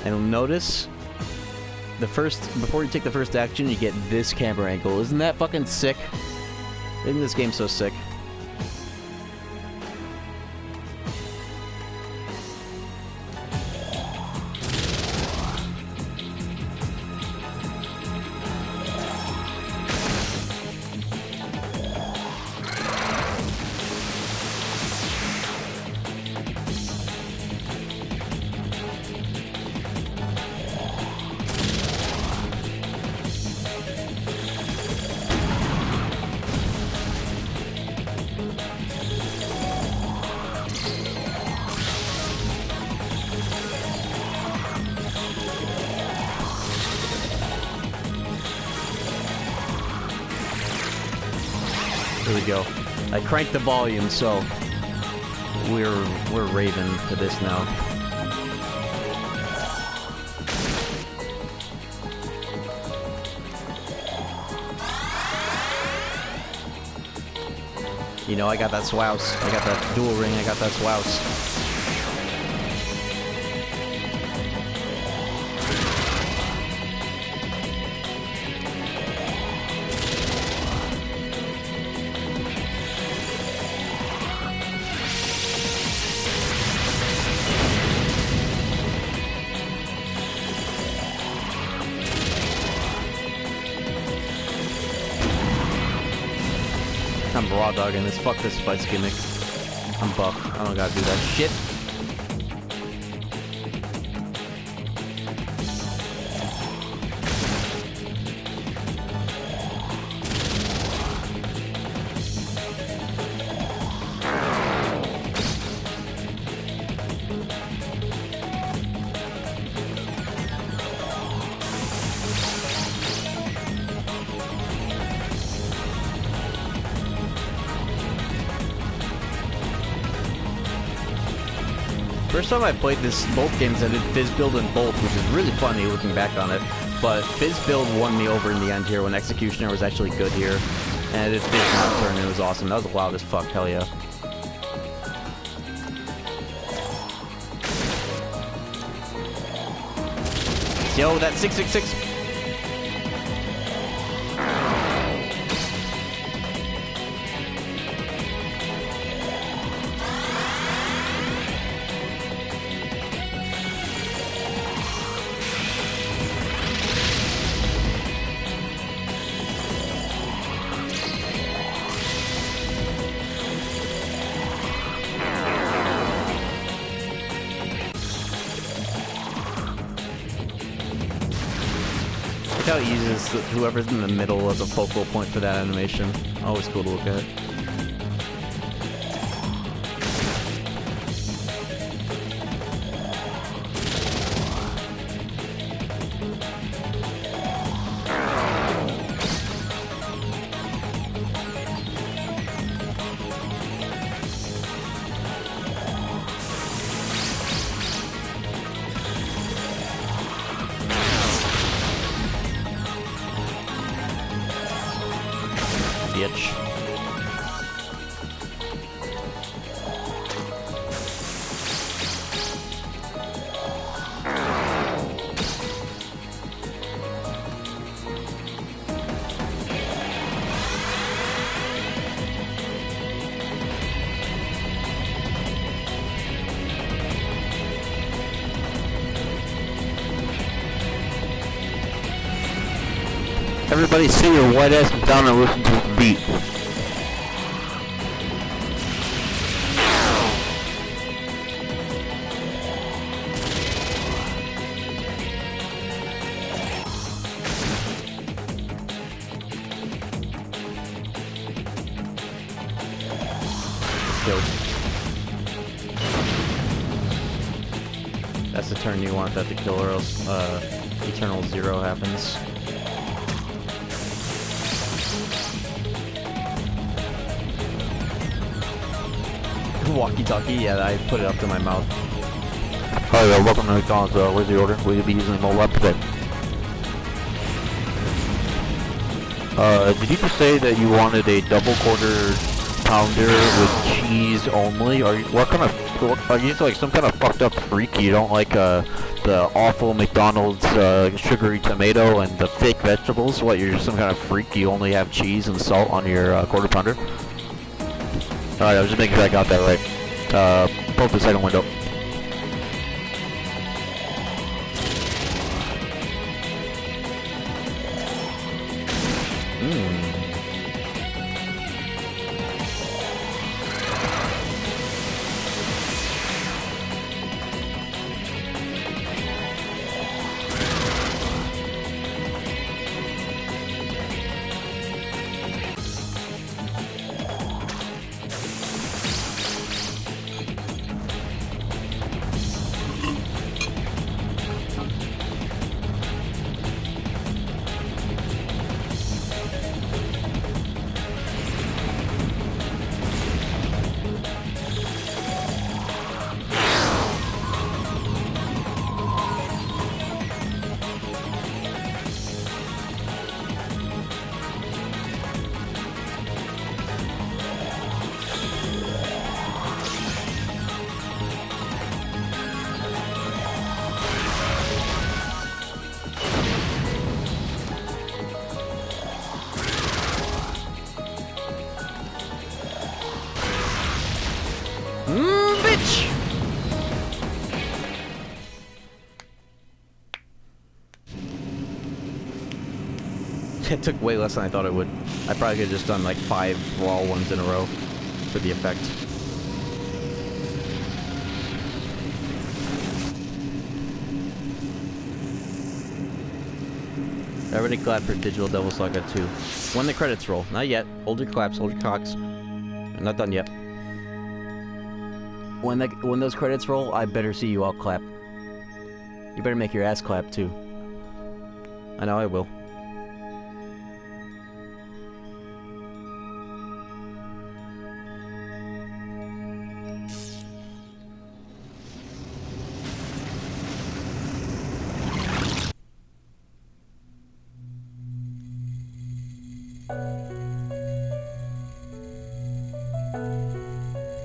And notice before you take the first action, you get this camera angle. Isn't that fucking sick? Isn't this game so sick? Here we go. I cranked the volume, so we're raving to this now. You know, I got that swouse. I got that dual ring. I got that swouse. I'm raw dogging this. Fuck this spice gimmick. I'm buff. I don't gotta do that shit. First time I played both games I did Fizz build and both, which is really funny looking back on it. But Fizz build won me over in the end here when Executioner was actually good here. And I did Fizz Nocturne and it was awesome. That was loud as fuck, hell yeah. Yo, that 666. Look how he uses whoever's in the middle as a focal point for that animation. Always cool to look at. bitch. Everybody sit your white ass down and listen to the beat. Killed. That's the turn you want that to kill, or else Eternal Zero happens. Walkie-talkie, yeah, I put it up to my mouth. Hi there, welcome to McDonald's. Where's the order? Will you be using the mobile app today? Did you just say that you wanted a double quarter pounder with cheese only? Are you, what kind of, are you like some kind of fucked up freak? You don't like the awful McDonald's sugary tomato and the fake vegetables? What, you're some kind of freak? You only have cheese and salt on your quarter pounder? Alright, I was just making sure I got that right. Pull up the second window. Bitch! It took way less than I thought it would. I probably could have just done like 5 raw ones in a row for the effect. Everybody clap for Digital Devil Saga 2. When the credits roll. Not yet. Hold your claps, hold your cocks. I'm not done yet. When those credits roll, I better see you all clap. You better make your ass clap too. I know I will.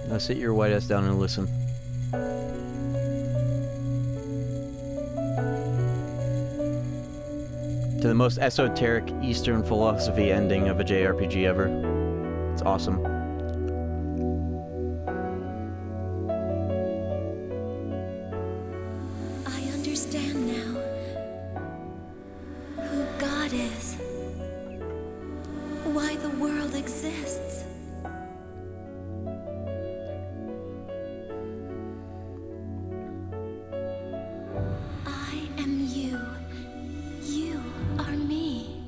Now sit your white ass down and listen. To the most esoteric Eastern philosophy ending of a JRPG ever. It's awesome. I understand now who God is, why the world exists. I am you. You are me.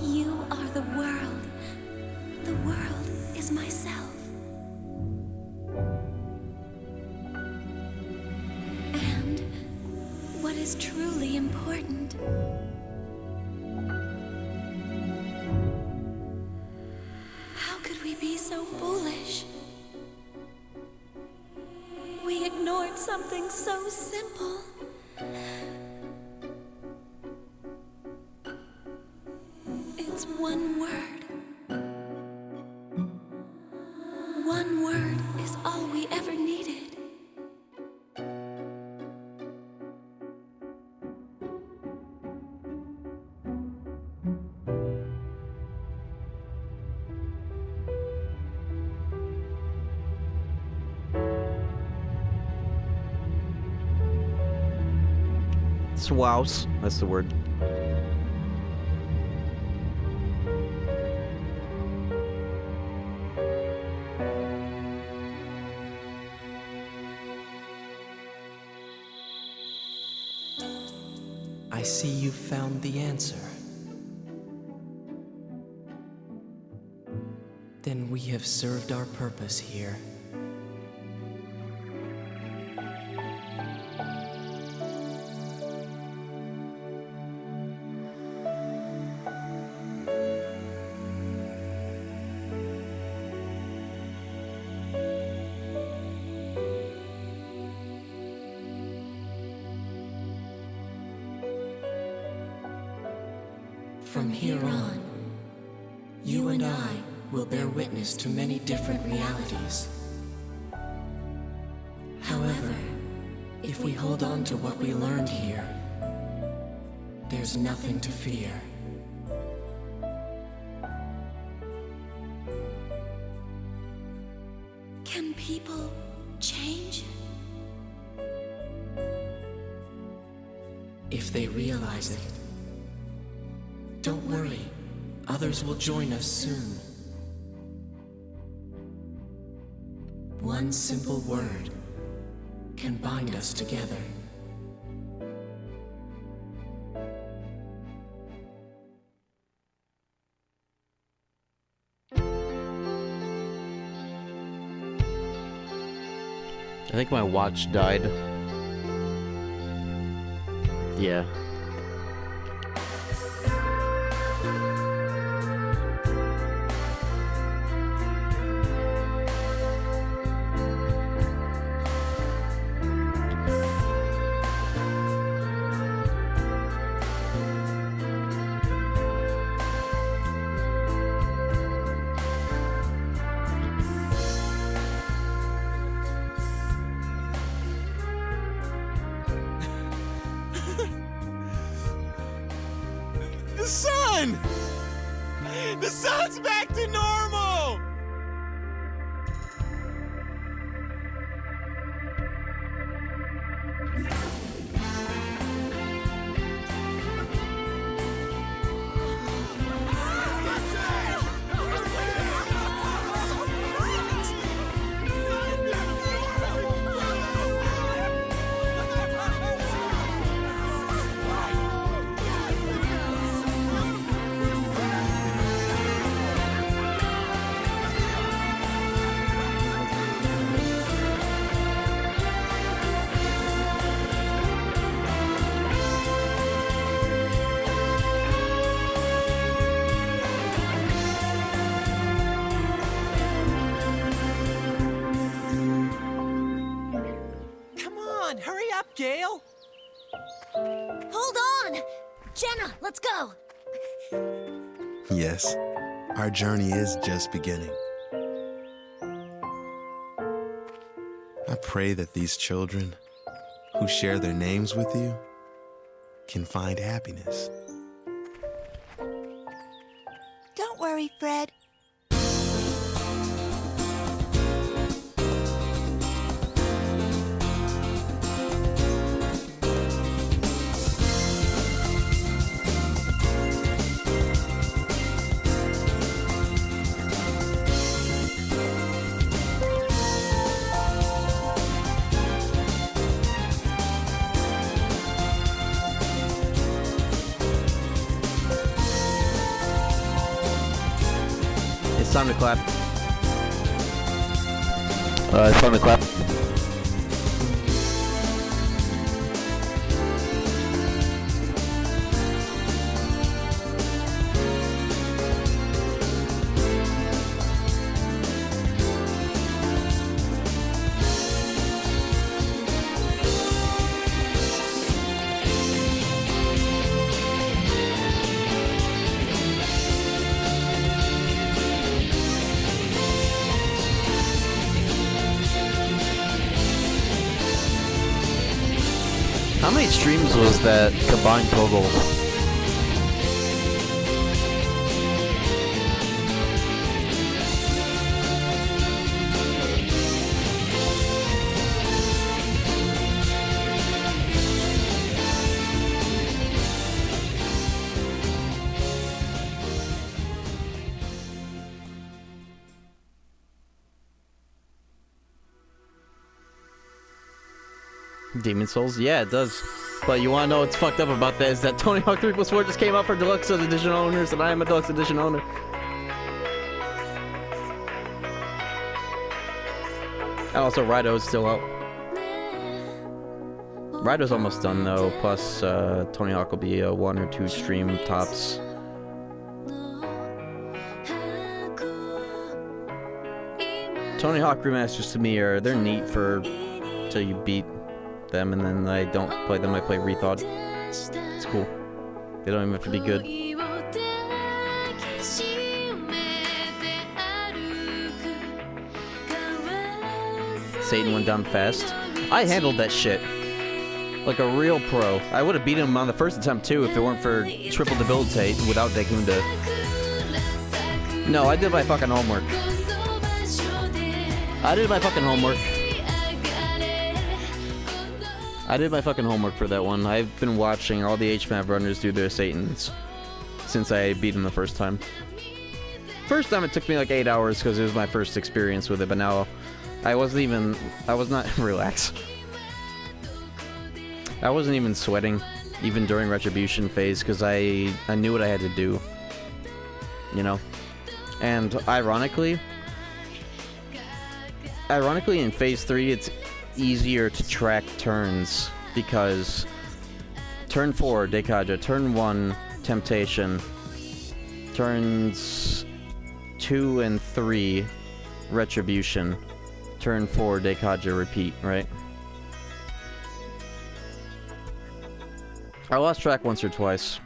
You are the world. The world is myself. And what is truly important. How could we be so foolish? We ignored something so simple. It Swouse. That's the word. I see you found the answer. Then we have served our purpose here. From here on, you and I will bear witness to many different realities. However, if we hold on to what we learned here, there's nothing to fear. Can people change? If they realize it. Don't worry, others will join us soon. One simple word can bind us together. I think my watch died. Yeah. The sun! The sun's back to normal! Hurry up, Gale! Hold on! Jenna, let's go! Yes, our journey is just beginning. I pray that these children who share their names with you can find happiness. Don't worry, Fred. It's time to clap. It's time to clap. How many streams was that combined total? Demon Souls? Yeah, it does. But you wanna know what's fucked up about that is that Tony Hawk 3+4 just came out for Deluxe Edition owners, and I am a Deluxe Edition owner. And also, Rido's still out. Rido's almost done though, plus Tony Hawk will be a 1 or 2 stream tops. Tony Hawk remasters to me they're neat for till you beat them, and then I don't play them, I play Rethought. It's cool. They don't even have to be good. Satan went down fast. I handled that shit like a real pro. I would have beat him on the first attempt too if it weren't for triple debilitate without Dekunda. No, I did my fucking homework. I did my fucking homework. I did my fucking homework for that one. I've been watching all the HMAP runners do their Satans since I beat him the first time. First time it took me like 8 hours because it was my first experience with it, but now I was not, relax. I wasn't even sweating, even during Retribution phase, because I knew what I had to do. You know? And ironically in phase 3 it's easier to track turns, because turn 4, Dekaja, turn 1, Temptation, turns 2 and 3, Retribution, turn 4, Dekaja, repeat, right? I lost track once or twice.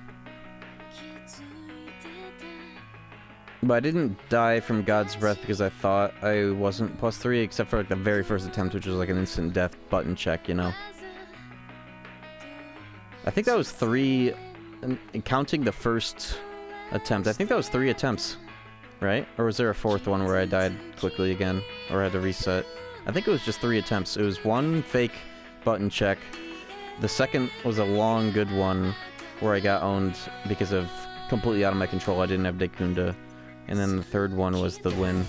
But I didn't die from God's Breath because I thought I wasn't +3, except for like the very first attempt, which was like an instant death button check, you know? I think that was 3, counting the first attempt, I think that was 3 attempts, right? Or was there a 4th one where I died quickly again, or had to reset? I think it was just 3 attempts. It was 1 fake button check, the second was a long good one where I got owned because of completely out of my control, I didn't have Dekunda. And then the third one was the win.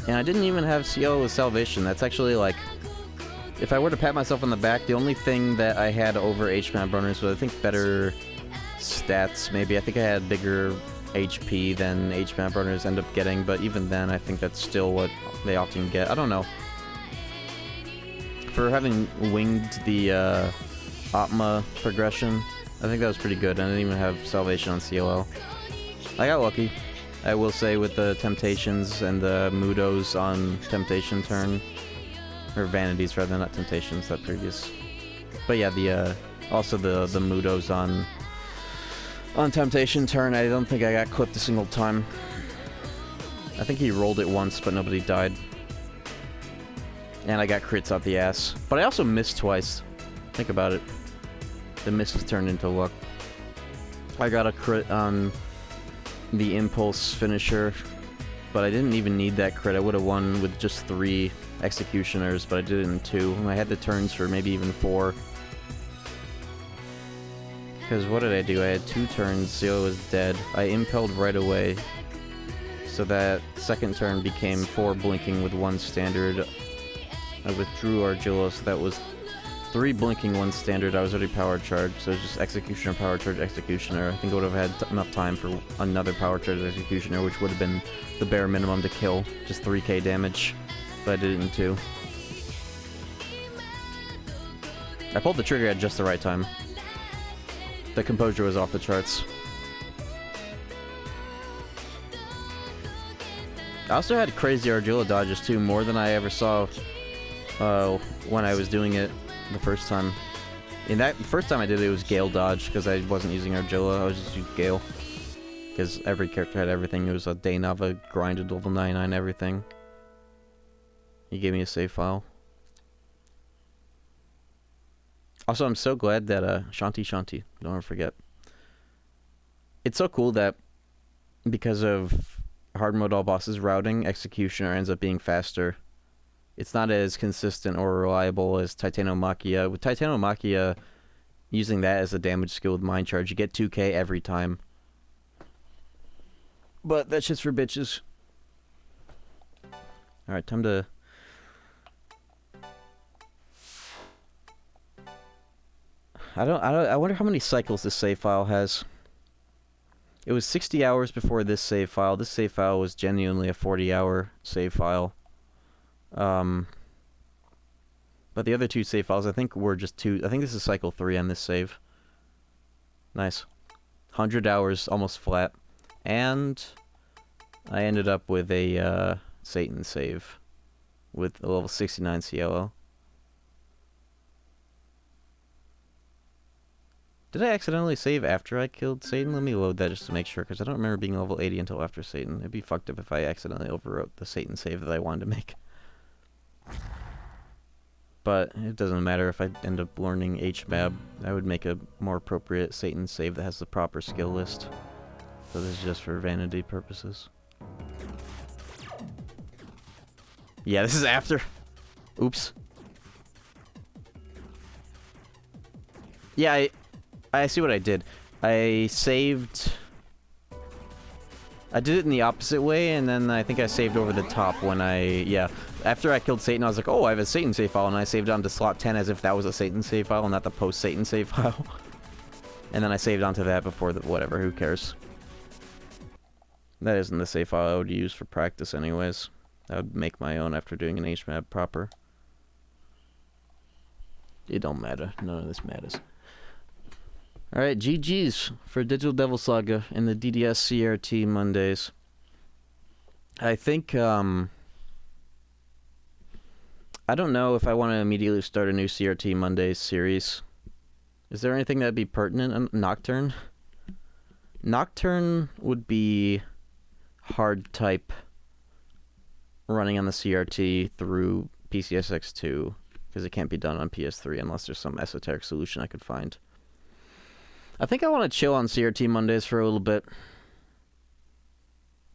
And I didn't even have CL with Salvation. That's actually like, if I were to pat myself on the back, the only thing that I had over HMAP runners was I think better stats, maybe. I think I had bigger HP than HMAP runners end up getting, but even then I think that's still what they often get. I don't know. For having winged the Atma progression, I think that was pretty good. I didn't even have Salvation on CLL. I got lucky, I will say, with the Temptations and the Mudos on Temptation turn. Or Vanities, rather, not Temptations, that previous. But yeah, the also the Mudos on Temptation turn, I don't think I got clipped a single time. I think he rolled it once, but nobody died. And I got crits out the ass. But I also missed twice. Think about it. The misses turned into luck. I got a crit on the Impulse finisher, but I didn't even need that crit. I would have won with just 3 Executioners, but I did it in 2. I had the turns for maybe even 4. Because what did I do? I had 2 turns, Zero was dead. I impelled right away, so that second turn became 4 blinking with 1 standard. I withdrew Argilla, so that was 3 blinking, 1 standard. I was already power charged, so it was just Executioner, power charge, Executioner. I think I would have had enough time for another power charge Executioner, which would have been the bare minimum to kill. Just 3k damage, but I did it in 2. I pulled the trigger at just the right time. The composure was off the charts. I also had crazy Argilla dodges too, more than I ever saw when I was doing it the first time. In that first time I did it, it was Gale dodge, because I wasn't using Argilla, I was just using Gale. Because every character had everything. It was a Daynava grinded level 99 everything. He gave me a save file. Also, I'm so glad that, Shanti, don't ever forget. It's so cool that, because of hard mode all bosses routing, Executioner ends up being faster. It's not as consistent or reliable as Titanomachia. With Titanomachia, using that as a damage skill with Mind Charge, you get 2k every time. But that shit's for bitches. Alright, time to I wonder how many cycles this save file has. It was 60 hours before this save file. This save file was genuinely a 40-hour save file. But the other two save files, I think, were just two. I think this is cycle 3 on this save. Nice. 100 hours, almost flat. And I ended up with a Satan save with a level 69 CLL. Did I accidentally save after I killed Satan? Let me load that just to make sure, because I don't remember being level 80 until after Satan. It'd be fucked up if I accidentally overwrote the Satan save that I wanted to make. But it doesn't matter if I end up learning HMAB. I would make a more appropriate Satan save that has the proper skill list. So this is just for vanity purposes. Yeah, this is after. Oops. Yeah, I see what I did. I saved... I did it in the opposite way, and then I think I saved over the top when yeah. After I killed Satan, I was like, oh, I have a Satan save file, and I saved it onto slot 10 as if that was a Satan save file, and not the post-Satan save file. And then I saved onto that before the... whatever, who cares? That isn't the save file I would use for practice anyways. I would make my own after doing an HMAB proper. It don't matter. None of this matters. Alright, GG's for Digital Devil Saga in the DDS CRT Mondays. I think, I don't know if I want to immediately start a new CRT Mondays series. Is there anything that'd be pertinent? Nocturne? Nocturne would be hard type running on the CRT through PCSX2, because it can't be done on PS3 unless there's some esoteric solution I could find. I think I want to chill on CRT Mondays for a little bit.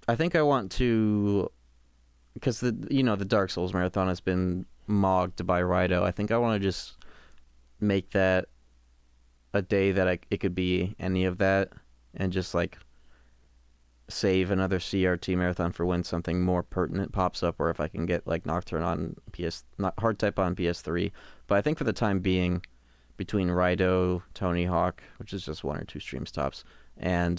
I think I want to, because the Dark Souls marathon has been mogged by Rido. I think I want to just make that a day that it could be any of that, and just like save another CRT marathon for when something more pertinent pops up, or if I can get like Nocturne on hard type on PS3. But I think for the time being, between Rido, Tony Hawk, which is just 1 or 2 streams tops, and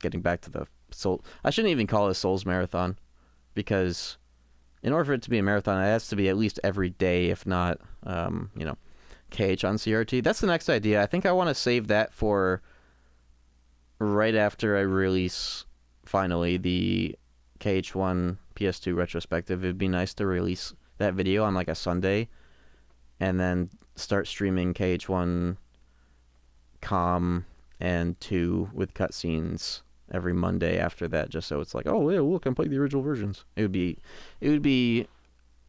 getting back to the Soul... I shouldn't even call it a Souls Marathon, because in order for it to be a marathon, it has to be at least every day, if not, KH on CRT. That's the next idea. I think I want to save that for right after I release, finally, the KH1 PS2 retrospective. It'd be nice to release that video on like a Sunday, and then start streaming KH1 COM and 2 with cutscenes every Monday after that, just so it's like, oh yeah, look, I'm playing the original versions. It would be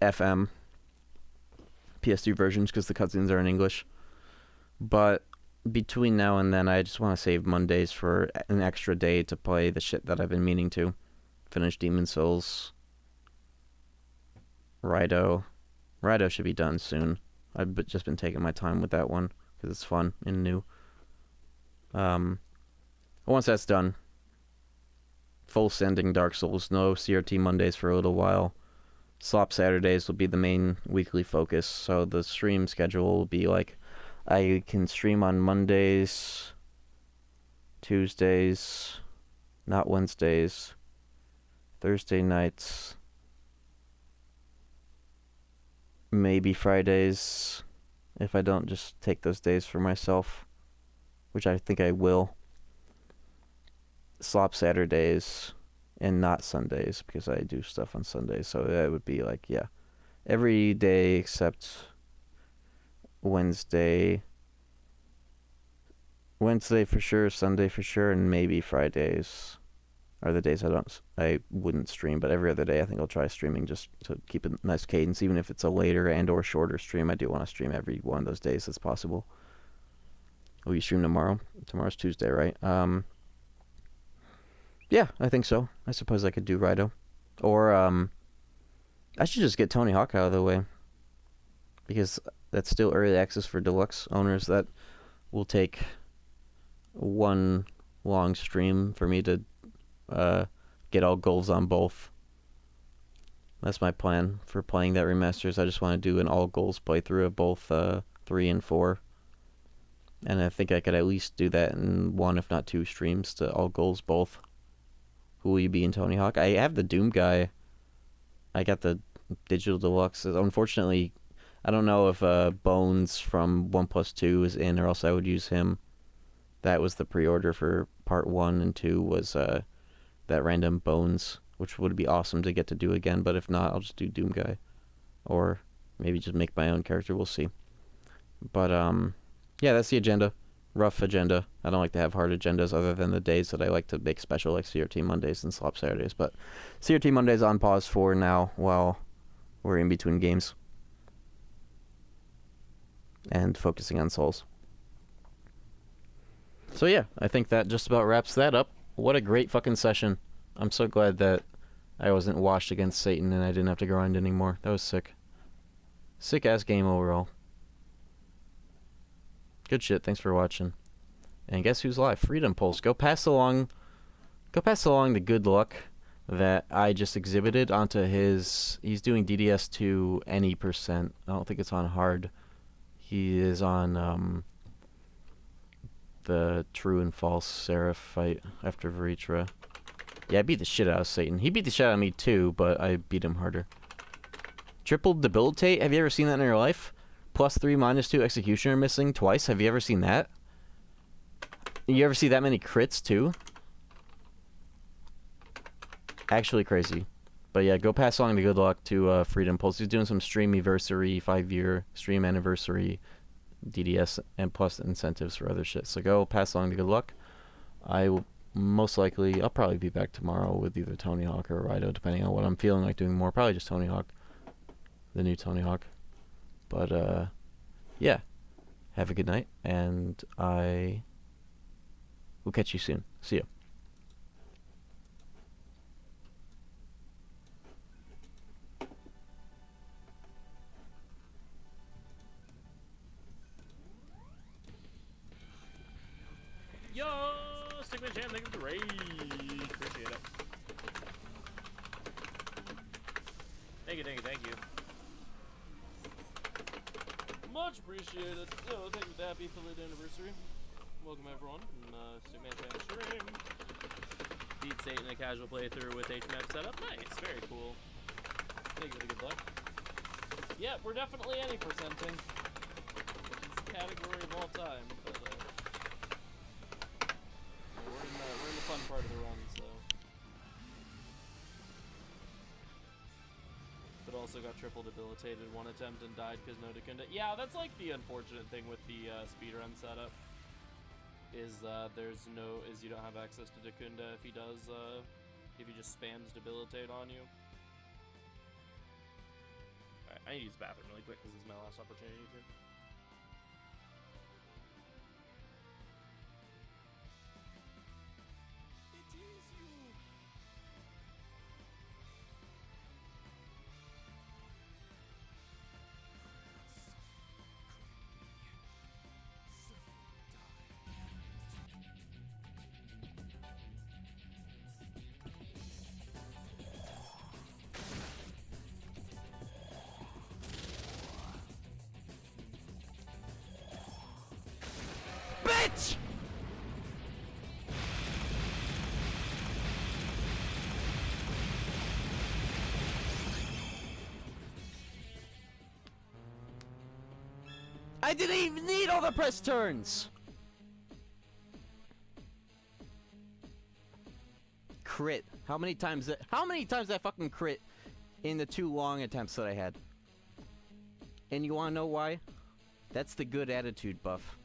FM PS2 versions because the cutscenes are in English. But between now and then, I just want to save Mondays for an extra day to play the shit that I've been meaning to. Finish Demon Souls. Rido should be done soon. I've just been taking my time with that one because it's fun and new. Once that's done, full sending Dark Souls, no CRT Mondays for a little while. Slop Saturdays will be the main weekly focus, so the stream schedule will be like, I can stream on Mondays, Tuesdays, not Wednesdays, Thursday nights, maybe Fridays, if I don't just take those days for myself, which I think I will. Slop Saturdays, and not Sundays, because I do stuff on Sundays, so that would be like, yeah, every day except Wednesday for sure, Sunday for sure, and maybe Fridays are the days I wouldn't stream, but every other day I think I'll try streaming just to keep a nice cadence, even if it's a later and or shorter stream. I do want to stream every one of those days that's possible. Will you stream tomorrow? Tomorrow's Tuesday, right? Yeah, I think so. I suppose I could do Rido. Or, I should just get Tony Hawk out of the way, because that's still early access for deluxe owners. That will take one long stream for me to get all goals on both. That's my plan for playing that remasters. I just want to do an all goals playthrough of both 3 and 4. And I think I could at least do that in 1, if not 2 streams to all goals both. Who will you be in Tony Hawk? I have the Doom guy. I got the digital deluxe. Unfortunately, I don't know if Bones from 1+2 is in, or else I would use him. That was the pre-order for part 1, and 2 was that random Bones, which would be awesome to get to do again. But if not, I'll just do Doom guy, or maybe just make my own character. We'll see. But yeah, that's the agenda. Rough agenda. I don't like to have hard agendas other than the days that I like to make special, like CRT Mondays and Slop Saturdays. But CRT Mondays on pause for now while we're in between games and focusing on Souls. So yeah, I think that just about wraps that up. What a great fucking session. I'm so glad that I wasn't washed against Satan and I didn't have to grind anymore. That was sick. Sick ass game overall. Good shit. Thanks for watching. And guess who's live? Freedom Pulse. Go pass along the good luck that I just exhibited onto his. He's doing DDS to any %. I don't think it's on hard. He is on the true and false Seraph fight after Veritra. Yeah, I beat the shit out of Satan. He beat the shit out of me too, but I beat him harder. Triple debilitate. Have you ever seen that in your life? +3, -2 executioner missing twice. Have you ever seen that? You ever see that many crits too? Actually crazy. But yeah, go pass along the good luck to Freedom Pulse. He's doing some stream anniversary, 5-year stream anniversary, DDS, and plus incentives for other shit. So go pass along the good luck. I will I'll probably be back tomorrow with either Tony Hawk or Rido, depending on what I'm feeling like doing more. Probably just Tony Hawk. The new Tony Hawk. But, yeah. Have a good night, and I will catch you soon. See ya. Yo, Stickman Champ, thank you for the raid. Appreciate it. Thank you. Much appreciated. Yo, thank you for the happy affiliate anniversary. Welcome everyone. Stickman Champ stream. Beat Satan a casual playthrough with HMAP setup. Nice, very cool. Thank you for the good luck. Yeah, we're definitely any percenting. It's the category of all time, but we're in the fun part of the run, so. But also got triple debilitated 1 attempt and died because no Dakunda. Yeah, that's like the unfortunate thing with the speedrun setup. Is you don't have access to Dakunda if he does, if he just spams debilitate on you. Alright, I need to use the bathroom really quick because this is my last opportunity here. Bitch! I didn't even need all the press turns! Crit. How many times did I fucking crit in the 2 long attempts that I had? And you wanna know why? That's the good attitude buff.